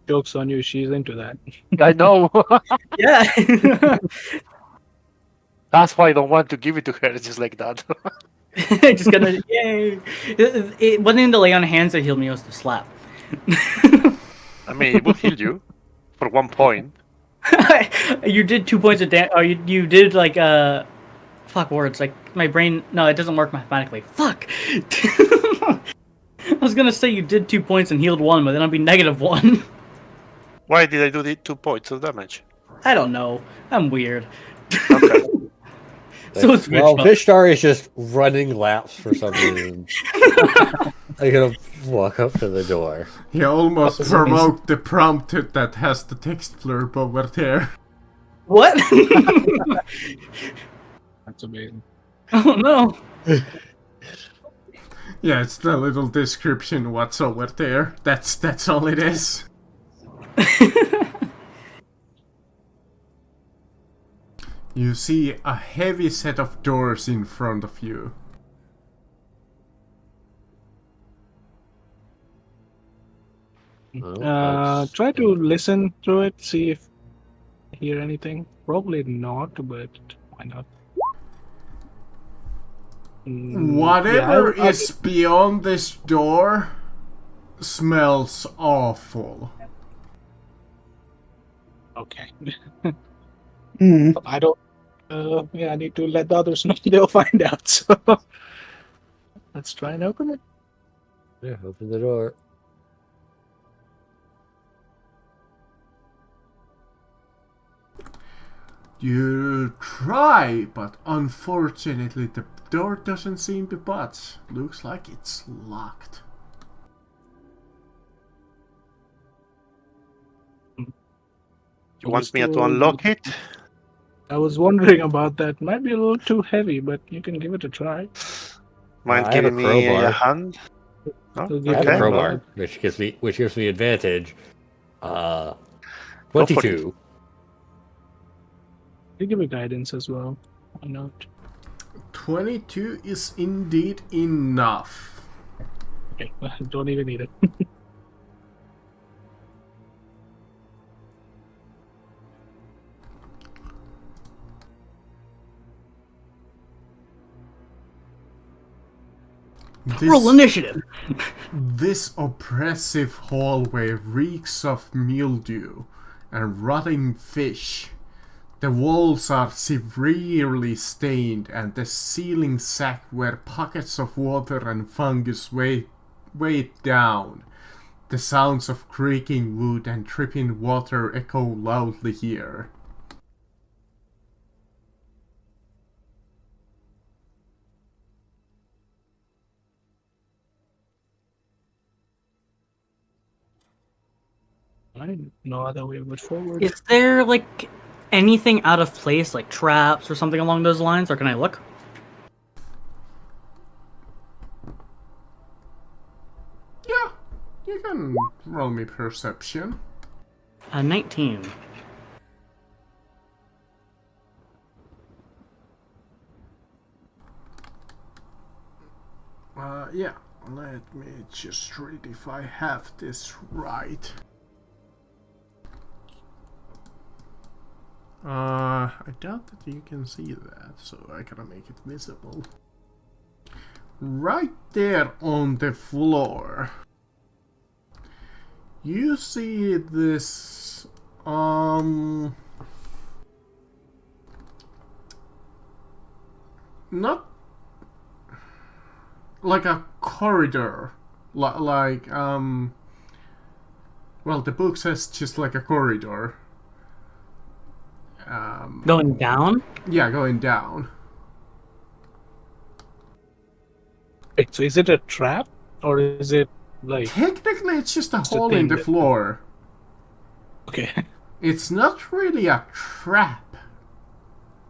Joke's on you, she's into that. I know. Yeah. That's why I don't want to give it to her just like that. Just gonna yay! It wasn't in the lay on hands that healed me; it was the slap. I mean, it will heal you for 1 point. You did 2 points of damage. Oh, you did like fuck words. Like my brain. No, it doesn't work mathematically. Fuck. I was gonna say you did 2 points and healed 1, but then I'd be -1. Why did I do the 2 points of damage? I don't know. I'm weird. Okay. So it's Well, Vishma. Vishtar is just running laps for some reason. I'm gonna walk up to the door. He almost That's amazing. provoked the prompt that has the text blurb over there. What? That's amazing. Oh no. Yeah, it's the little description what's over there. That's all it is. You see a heavy set of doors in front of you. Try to listen to it, see if I hear anything. Probably not, but why not? Whatever is beyond this door smells awful. Okay. Hmm. I don't. I need to let the others know. They'll find out. So let's try and open it. Yeah, open the door. You try, but unfortunately the door doesn't seem to budge. Looks like it's locked. You want me to unlock it? I was wondering about that. Might be a little too heavy, but you can give it a try. Mind I have a giving me a crowbar. hand? No? We'll give I have it a a crowbar, which gives me advantage. Go for 22. You give it guidance as well. Why not? 22 is indeed enough. Okay, don't even need it. Roll initiative. This oppressive hallway reeks of mildew and rotting fish. The walls are severely stained, and the ceiling sack where pockets of water and fungus weigh down. The sounds of creaking wood and dripping water echo loudly here. I no other way but forward. Is there like anything out of place, like traps or something along those lines, or can I look? Yeah, you can roll me perception. 19. Yeah, let me just read if I have this right. I doubt that you can see that, so I gotta make it visible. Right there on the floor, you see this, not like a corridor, well, the book says just like a corridor. Going down? Yeah, going down. Wait, so is it a trap or is it like Technically, it's just a It's a hole in thing the that- floor. okay? It's not really a trap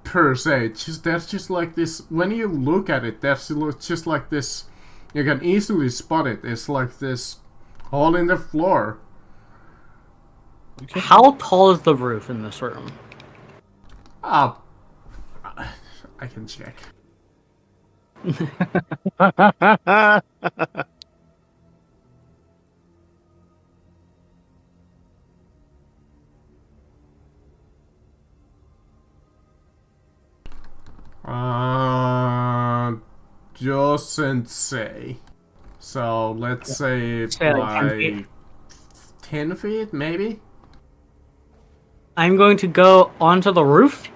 per se. It's just there's just like this. When you look at it, there's just like this. You can easily spot it. It's like this hole in the floor. How tall is the roof in this room? I can check. Doesn't say. So let's say Say like 10 feet. like 10 feet, maybe? I'm going to go onto the roof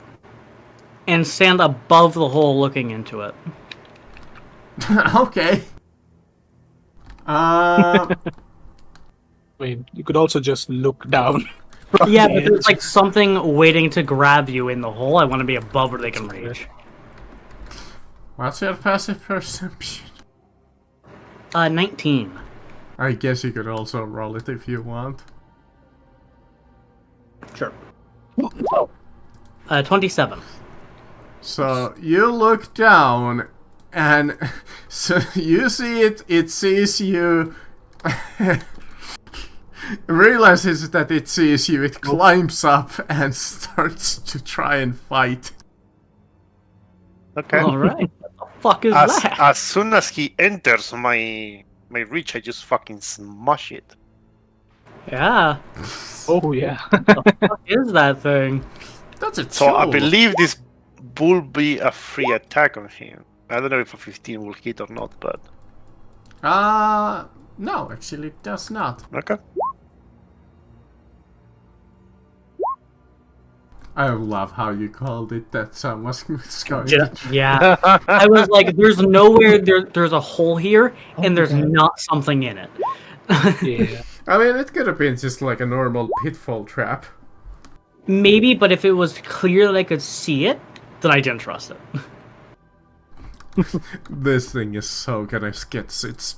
and stand above the hole looking into it. Okay. Wait, you could also just look down. from Yeah, the but there's edge. like something waiting to grab you in the hole. I want to be above where they can reach. What's your passive perception? 19. I guess you could also roll it if you want. Sure. 27. So you look down, and so you see it. It sees you. Realizes that it sees you. It climbs up and starts to try and fight. Okay. All right. What the fuck is As that? as soon as he enters my reach, I just fucking smash it. Yeah. Oh yeah. What is that thing? That's a So I tool. believe this will be a free attack on him. I don't know if a 15 will hit or not, but No, actually, it does not. okay. I love how you called it that someone's going Yeah. to Yeah. I was like, there's nowhere there's a hole here, and there's not something in it. Yeah. I mean, it could have been just like a normal pitfall trap. Maybe, but if it was clear that I could see it, then I didn't trust it. This thing is so gonna get its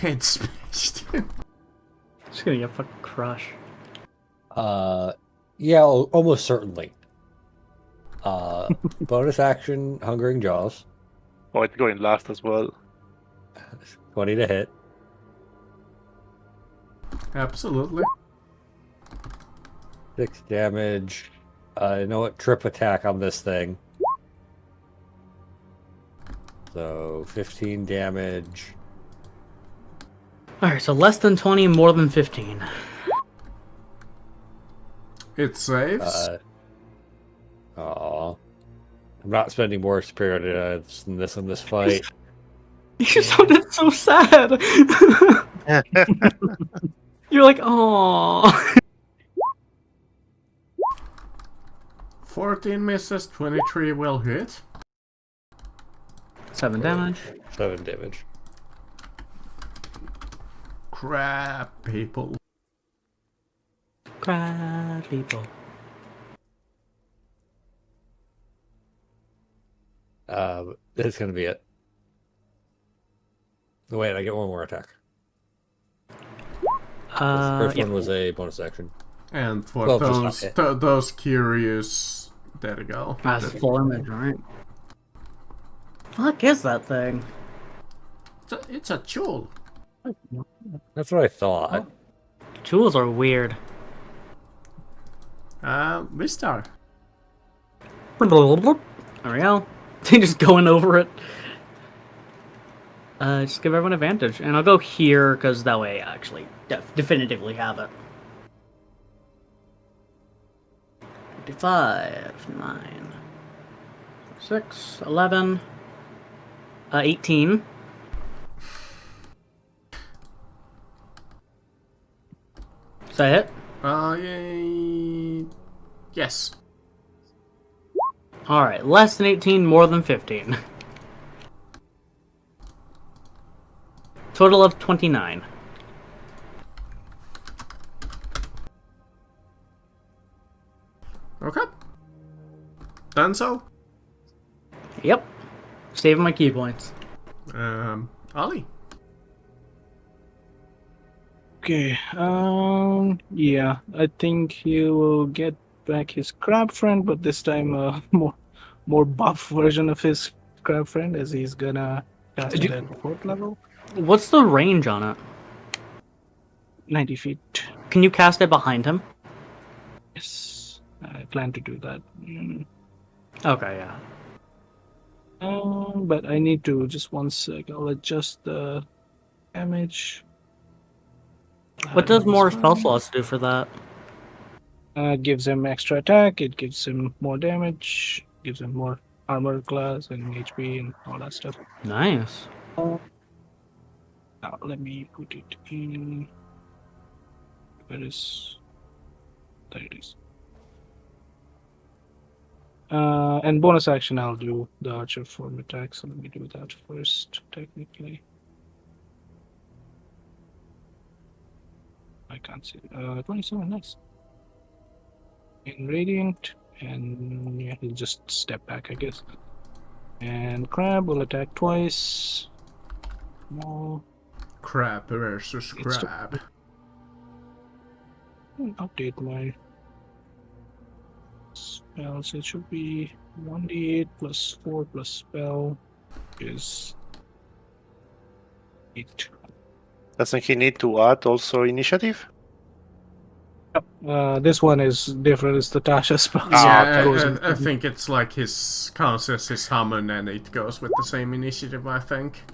head smashed. It's gonna get fucking crushed. Yeah, almost certainly. Bonus action, Hungering Jaws. Oh, it's going last as well. 20 to hit. Absolutely. 6 damage. You know what? Trip attack on this thing. So 15 damage. Alright, so less than 20, more than 15. It saves. Aw. I'm not spending more superior than this in this fight. You sounded so sad. You're like, oh. 14 misses, 23 will hit. 7 damage. 7 damage. Crap, people. Crab people. That's gonna be it. Oh, wait, I get one more attack. The first one was a bonus action. And for Well, just not those curious, there we go. That's full image, right? Fuck is that thing? It's a jewel. That's what I thought. Jewels are weird. Vistar. There we go. Just going over it. Just give everyone advantage. And I'll go here, because that way I actually definitively have it. 55, 9, 6, 11, 18. Is that it? Yes. Alright, less than 18, more than 15. Total of 29. Okay. Done so. Yep. Saving my key points. Ollie. Okay. Yeah, I think he will get back his crab friend, but this time a more buff version of his crab friend, as he's gonna cast it at 4th level. What's the range on it? 90 feet. Can you cast it behind him? Yes, I plan to do that. Okay, yeah. But I need to just one sec. I'll adjust the damage. What does more That's spell fine. slots do for that? It gives him extra attack. It gives him more damage. Gives him more armor class and HP and all that stuff. Nice. Now let me put it in. Where is? There it is. And bonus action, I'll do the archer form attack. So let me do that first, technically. I can't see. 27, nice. In radiant, and yeah, he'll just step back, I guess. And crab will attack twice. More. Crab versus It's crab. Update my spells. It should be 1d8 plus 4 plus spell is 8. Doesn't he need to add also initiative? This one is different. It's the Tasha spell. Yeah, goes I think it's like his counts as his summon and it goes with the same initiative, I think.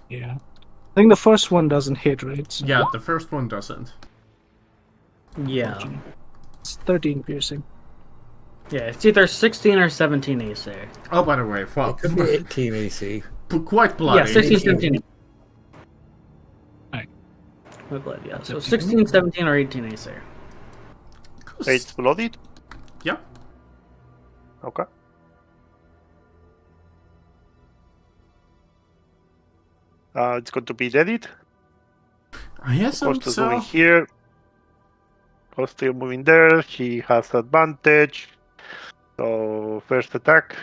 Yeah. I think the first one doesn't hit, right? So Yeah, the first one doesn't. Yeah. It's 13 piercing. Yeah, it's either 16 or 17 AC. Oh, by the way, well, It could be 18 AC. quite bloody. Yeah, 16, 17. Alright. Quite blood, yeah. So up to 16, 17, or 18 AC. 8 bloodied? Yep. Okay. It's going to be deaded. Yes, I'm Costa's so. moving here. Costa moving there. He has advantage. So first attack,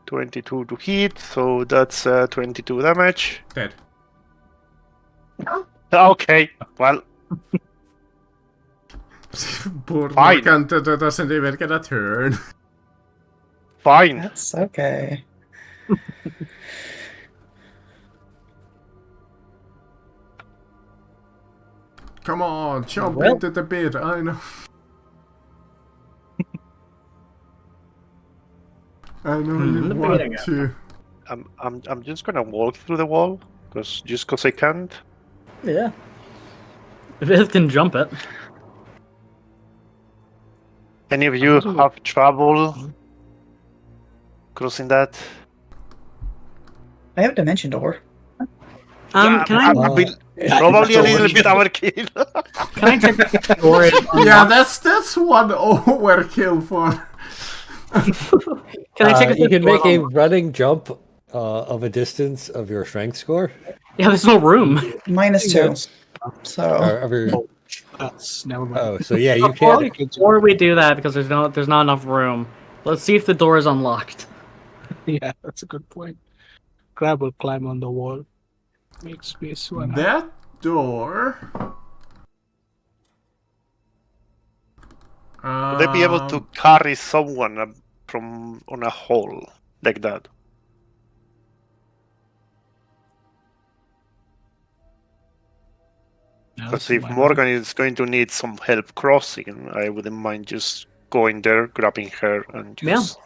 22 to hit. So that's 22 damage. Dead. Okay, well, Poor Fine. Morganta doesn't even get a turn. fine. That's okay. Come on, jump Well. into the pit, I know. I know you the want beating to. I'm just gonna walk through the wall just cause I can't. Yeah. If it can jump it. Any of you have trouble crossing that? I have a dimension door. Can I probably a little bit overkill. can I check if the door is Yeah, unlocked? that's one overkill for. Can I check if you the can door make is a unlocked? running jump of a distance of your strength score. Yeah, there's no room. -2. That's- So Of your, Oh, that's never mind. oh, so yeah, you Before, can. before we do that, because there's not enough room. Let's see if the door is unlocked. Yeah, that's a good point. Crab will climb on the wall. Make space. Why not? That door. Would they be able to carry someone from on a hole like that? Yeah, Because that's if why not. Morgan is going to need some help crossing, I wouldn't mind just going there, grabbing her, and just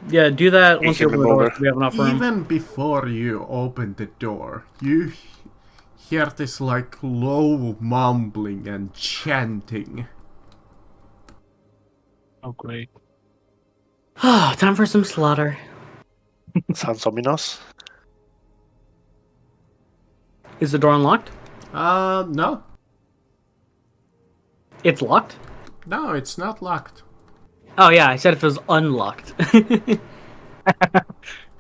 Yeah, do that once you him open the door. over. So we have enough room. Even before you open the door, you hear this like low mumbling and chanting. Oh, great. Time for some slaughter. Sounds ominous. Is the door unlocked? No. It's locked? No, it's not locked. Oh yeah, I said if it was unlocked.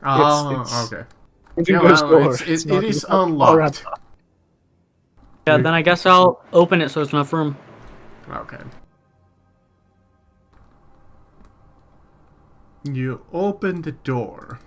Oh, it's- okay. Into Yeah, this well, door. it It's not is locked. unlocked. Yeah, then I guess I'll open it so there's enough room. Okay. You open the door.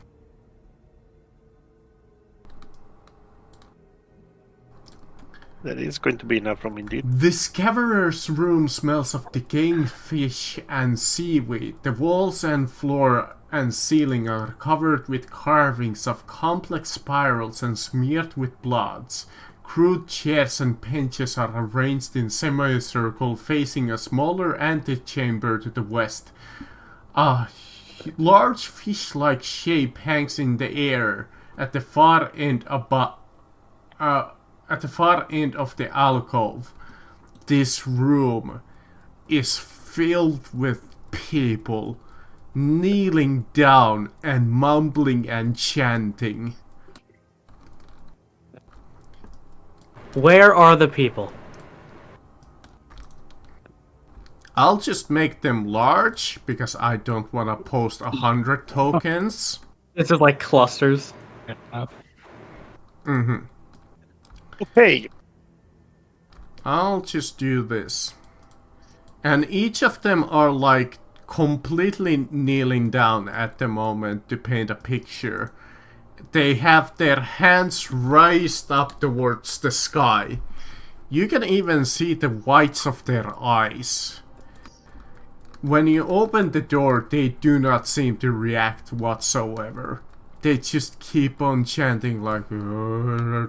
There is going to be enough room indeed. The scavenger's room smells of decaying fish and seaweed. The walls and floor and ceiling are covered with carvings of complex spirals and smeared with bloods. Crude chairs and benches are arranged in semicircle facing a smaller antechamber to the west. A large fish-like shape hangs in the air at the far end of the alcove. This room is filled with people kneeling down and mumbling and chanting. Where are the people? I'll just make them large because I don't want to post 100 tokens. This is like clusters. Mm-hmm. Okay. I'll just do this. And each of them are like completely kneeling down at the moment to paint a picture. They have their hands raised up towards the sky. You can even see the whites of their eyes. When you open the door, they do not seem to react whatsoever. They just keep on chanting like in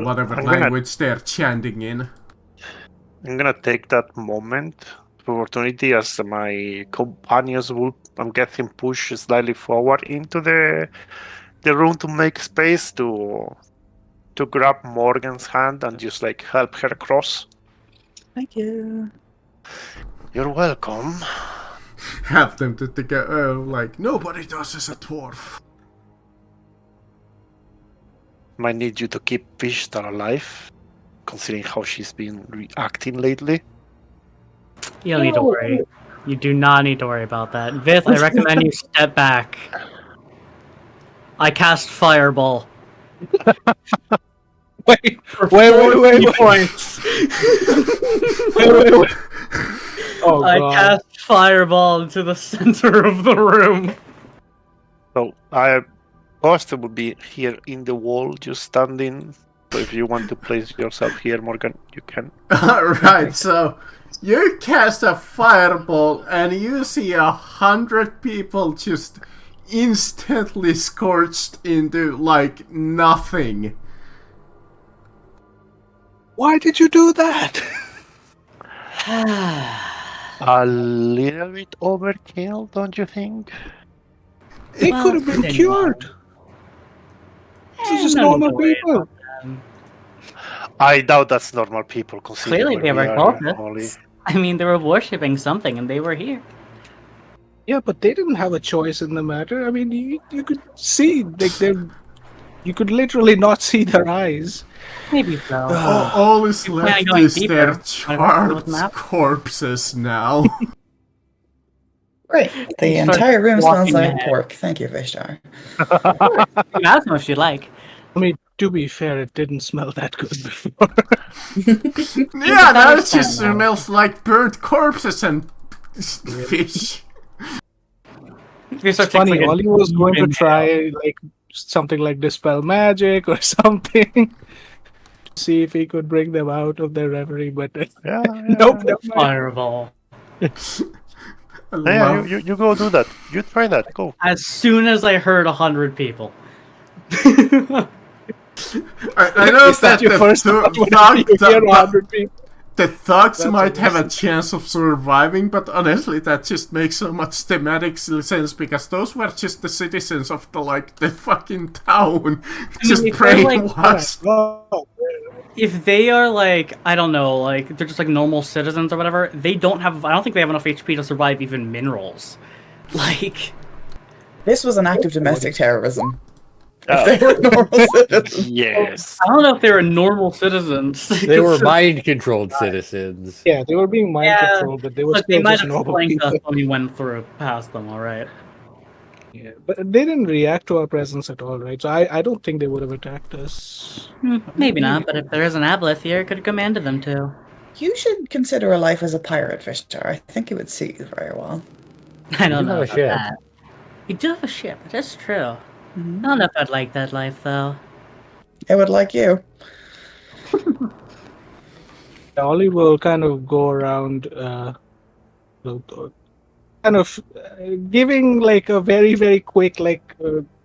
whatever I'm gonna- language they're chanting in. I'm gonna take that moment, opportunity, as my companions will, I'm guessing, push slightly forward into the room to make space to grab Morgan's hand and just like help her cross. thank you. You're welcome. Have them to go like nobody does as a dwarf. Might need you to keep Vishta alive, considering how she's been reacting lately. You don't need to worry. You do not need to worry about that. Vith, I recommend you step back. I cast Fireball. Wait. Points. Wait. Oh, I God. cast Fireball into the center of the room. So I Poster would be here in the wall, just standing. So if you want to place yourself here, Morgan, you can. Alright, so you cast a fireball and you see 100 people just instantly scorched into like nothing. Why did you do that? A little bit overkill, don't you think? They Well, could have been then, cured. This is just no need normal to worry people. about them. I doubt that's normal people, considering Clearly where they we were are, cultists. Ollie. I mean, they were worshipping something and they were here. Yeah, but they didn't have a choice in the matter. I mean, you could see like you could literally not see their eyes. Maybe so. All is You plan on left going is deeper. their Wanna go charred with the map? corpses now. Great. The You start entire room smells walking like ahead. pork. Thank you, Vishtar. You can ask them if you'd like. I mean, to be fair, it didn't smell that good before. Yeah, now it understand just that. smells like burnt corpses and fish. If you start It's funny. taking, like, a Ollie was deep going to inhale. try like something like dispel magic or something, to see if he could bring them out of their reverie. But Yeah, nope, never mind. Fireball. I Yeah, love- you go do that. You try that. Go. As soon as I heard 100 people. I know Is that your first thought whenever you hear 100 people? the thugs That's might have a amazing. chance of surviving, but honestly, that just makes so much thematic sense because those were just the citizens of the fucking town, just if they're, like, brainwashed. Oh, If they are like, I don't know, like they're just like normal citizens or whatever, they don't have, I don't think they have enough HP to survive even minerals. Like, This was an act of domestic terrorism. Oh. If they were normal citizens. Yes. I don't know if they were normal citizens. They were mind-controlled citizens. yeah, they were being mind Yeah, controlled, but they were Look, they still might just have normal flanked people. us when we went through past them, alright. Yeah, but they didn't react to our presence at all, right? So I don't think they would have attacked us. Maybe not, but if there is an aboleth here, it could have commanded them to. You should consider a life as a pirate, Vishtar. I think it would suit you very well. I don't do know have a about ship. that. We do have a ship, that's true. Mhm. I don't know if I'd like that life, though. It would like you. Ollie will kind of go around, kind of giving like a very, very quick, like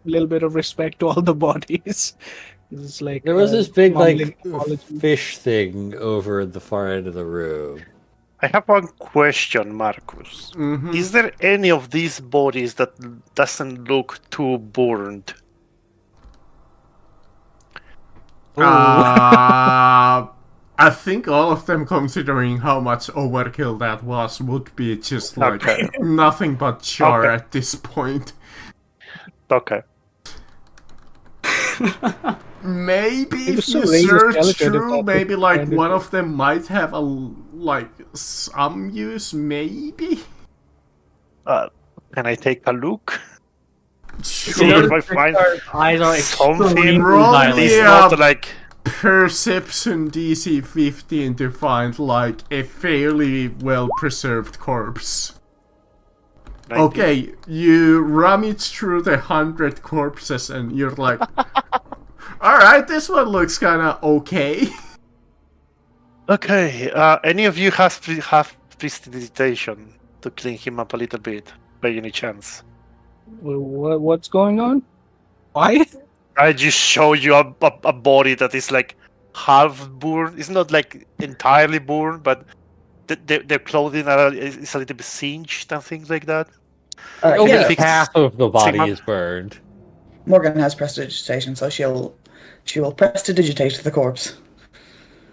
little bit of respect to all the bodies. It's like There was this big mumbling like apology. fish thing over at the far end of the room. I have one question, Marcus. Mhm. Is there any of these bodies that doesn't look too burned? I think all of them, considering how much overkill that was, would be just like Okay. nothing but char Okay. at this point. Okay. Maybe You if still you raise a search skeleton if through, that's maybe what like you one do. of them might have some use, maybe. Can I take a look? Sure. You know, if I find our eyes are something, extremely Roll at me least dilated. up. not like Perception DC 15 to find like a fairly well preserved corpse. 90. Okay, you rummage through the 100 corpses and you're like, alright, this one looks kinda okay. Okay. Any of you have prestidigitation to clean him up a little bit, by any chance? What's going on? Why? I just show you a body that is like half burned. It's not like entirely burned, but their clothing is a little bit singed and things like that. Over Yeah, Fix- half of the body Sigma. is burned. Morgan has prestidigitation, so she will prestidigitate the corpse.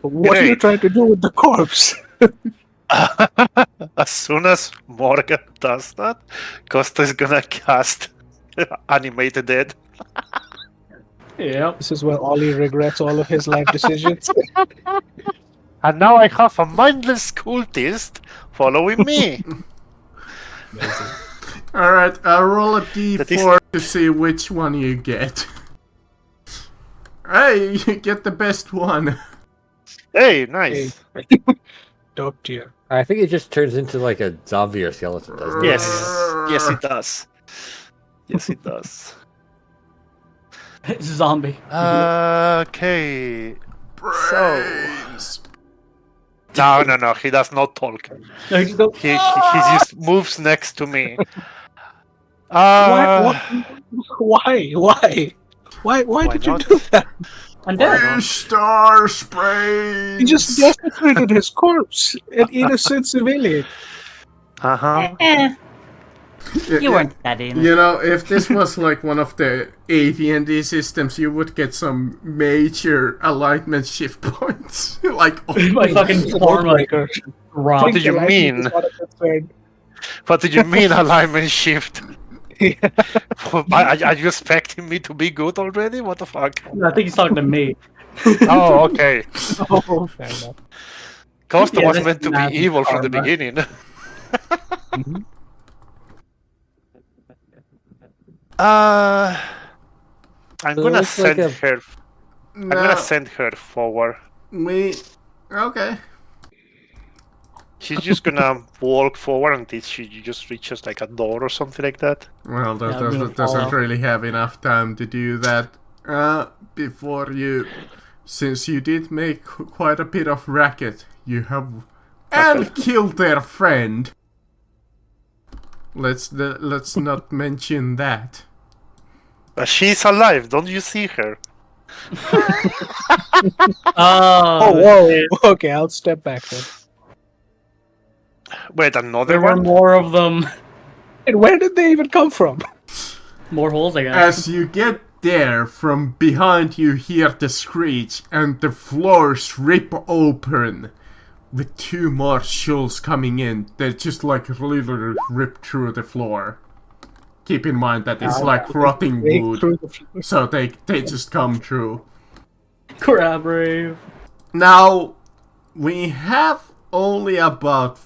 What are you Great. trying to do with the corpse? As soon as Morgan does that, Costa is gonna cast Animated Dead. Yep. This is where Ollie regrets all of his life decisions. And now I have a mindless cultist following me. Alright, I'll roll a That is- d4 to see which one you get. Hey, you get the best one. Hey, nice. Top tier. I think it just turns into like a zombie or skeleton, doesn't it? Yes, it does. Yes, it does. Zombie. Okay. Brains. No, he does not talk. No, you just go, He just moves next to me. Why? Why did you not? do that? I'm dead. Star sprains. He just desecrated his corpse, an innocent civilian. Uh-huh. You weren't that in. You know, if this was like one of the AT&T systems, you would get some major alignment shift points. Like, oh, My fucking It's a farm like breaker. dropped. did you Like, mean? it's not a concern. What did you mean alignment shift? Yeah. Are you expecting me to be good already? What the fuck? I think he's talking to me. Oh, okay. Oh, fair enough. Costa Yeah, was that's meant to be nasty evil from the karma. beginning. Mhm. I'm So it gonna looks like send her. I'm gonna No, send her forward. okay. She's just gonna walk forward until she just reaches like a door or something like that. Well, Yeah, I'm gonna doesn't follow. really have enough time to do that. Before you, since you did make quite a bit of racket, you have and killed their friend. Let's not mention that. But she's alive. Don't you see her? Oh, whoa. shit. Okay, I'll step back then. Wait, another There were one? more of them. Wait, where did they even come from? More holes, I guess. As you get there, from behind you hear the screech, and the floors rip open, with 2 more skulls coming in. They just like literally rip through the floor. Keep in mind that it's like rotting Break wood, through the floor. so they just come through. Crab rave. Now, we have only about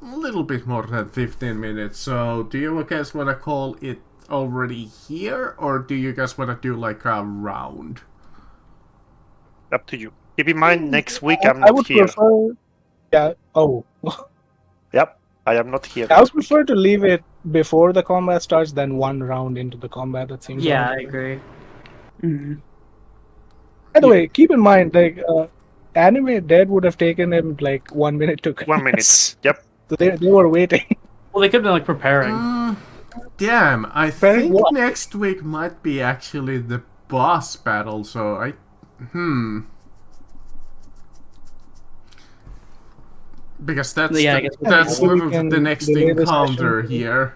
a little bit more than 15 minutes, so do you guys want to call it already here, or do you guys want to do like a round? Up to you. Keep in mind, next week I'm I not would here. prefer. Yeah. Oh. Yep, I am not here. I would prefer to leave it before the combat starts than one round into the combat. That seems. Yeah, I odd. agree. Mhm. By the way, keep in mind, like, anime dead would have taken him like 1 minute to. 1 minute. Yep. So they were waiting. Well, they could have been like preparing. Damn, I Very think what? next week might be actually the boss battle, so because that's Yeah, I guess that's we literally can the next delay the encounter session. here.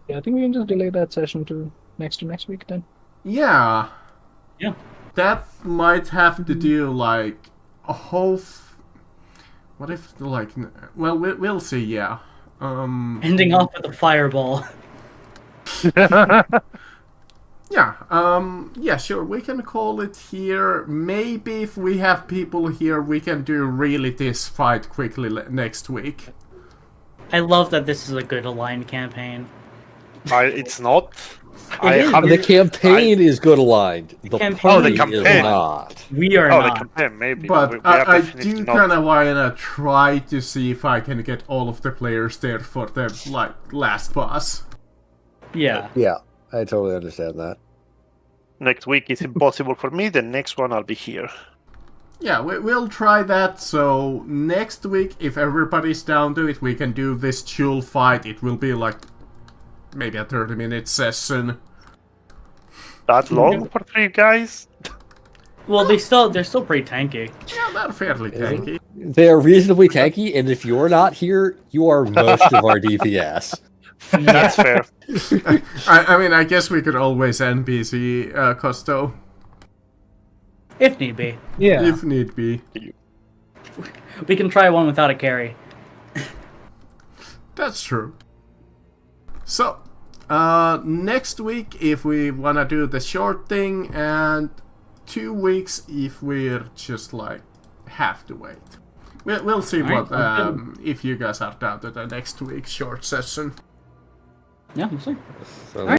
Yeah, I think we can just delay that session to next week then. Yeah. Yeah. That might have to do like a whole. What if like? Well, we'll see. Yeah. Ending off with a fireball. Yeah. Yeah. Sure. We can call it here. Maybe if we have people here, we can do really this fight quickly next week. I love that this is a good aligned campaign. It's not. The campaign is good aligned. The campaign- party the campaign. is not. We are Oh, not. the campaign maybe. But we are I definitely do not. kind of wanna try to see if I can get all of the players there for the like last boss. Yeah. Yeah, I totally understand that. Next week is impossible for me. The next one I'll be here. Yeah, we'll try that. So next week, if everybody's down to it, we can do this duel fight. It will be like maybe a 30-minute session. That long for 3 guys? Well, they're still pretty tanky. Yeah, they're fairly tanky. They're reasonably tanky, and if you're not here, you are most of our DPS. That's fair. I mean, I guess we could always NPC Costo If need be. Yeah. if need be. We can try one without a carry. That's true. So, next week, if we wanna do the short thing, and 2 weeks if we're just like have to wait. We'll see Alright, what if you guys are down to the next week's short session. Yeah, we'll see. So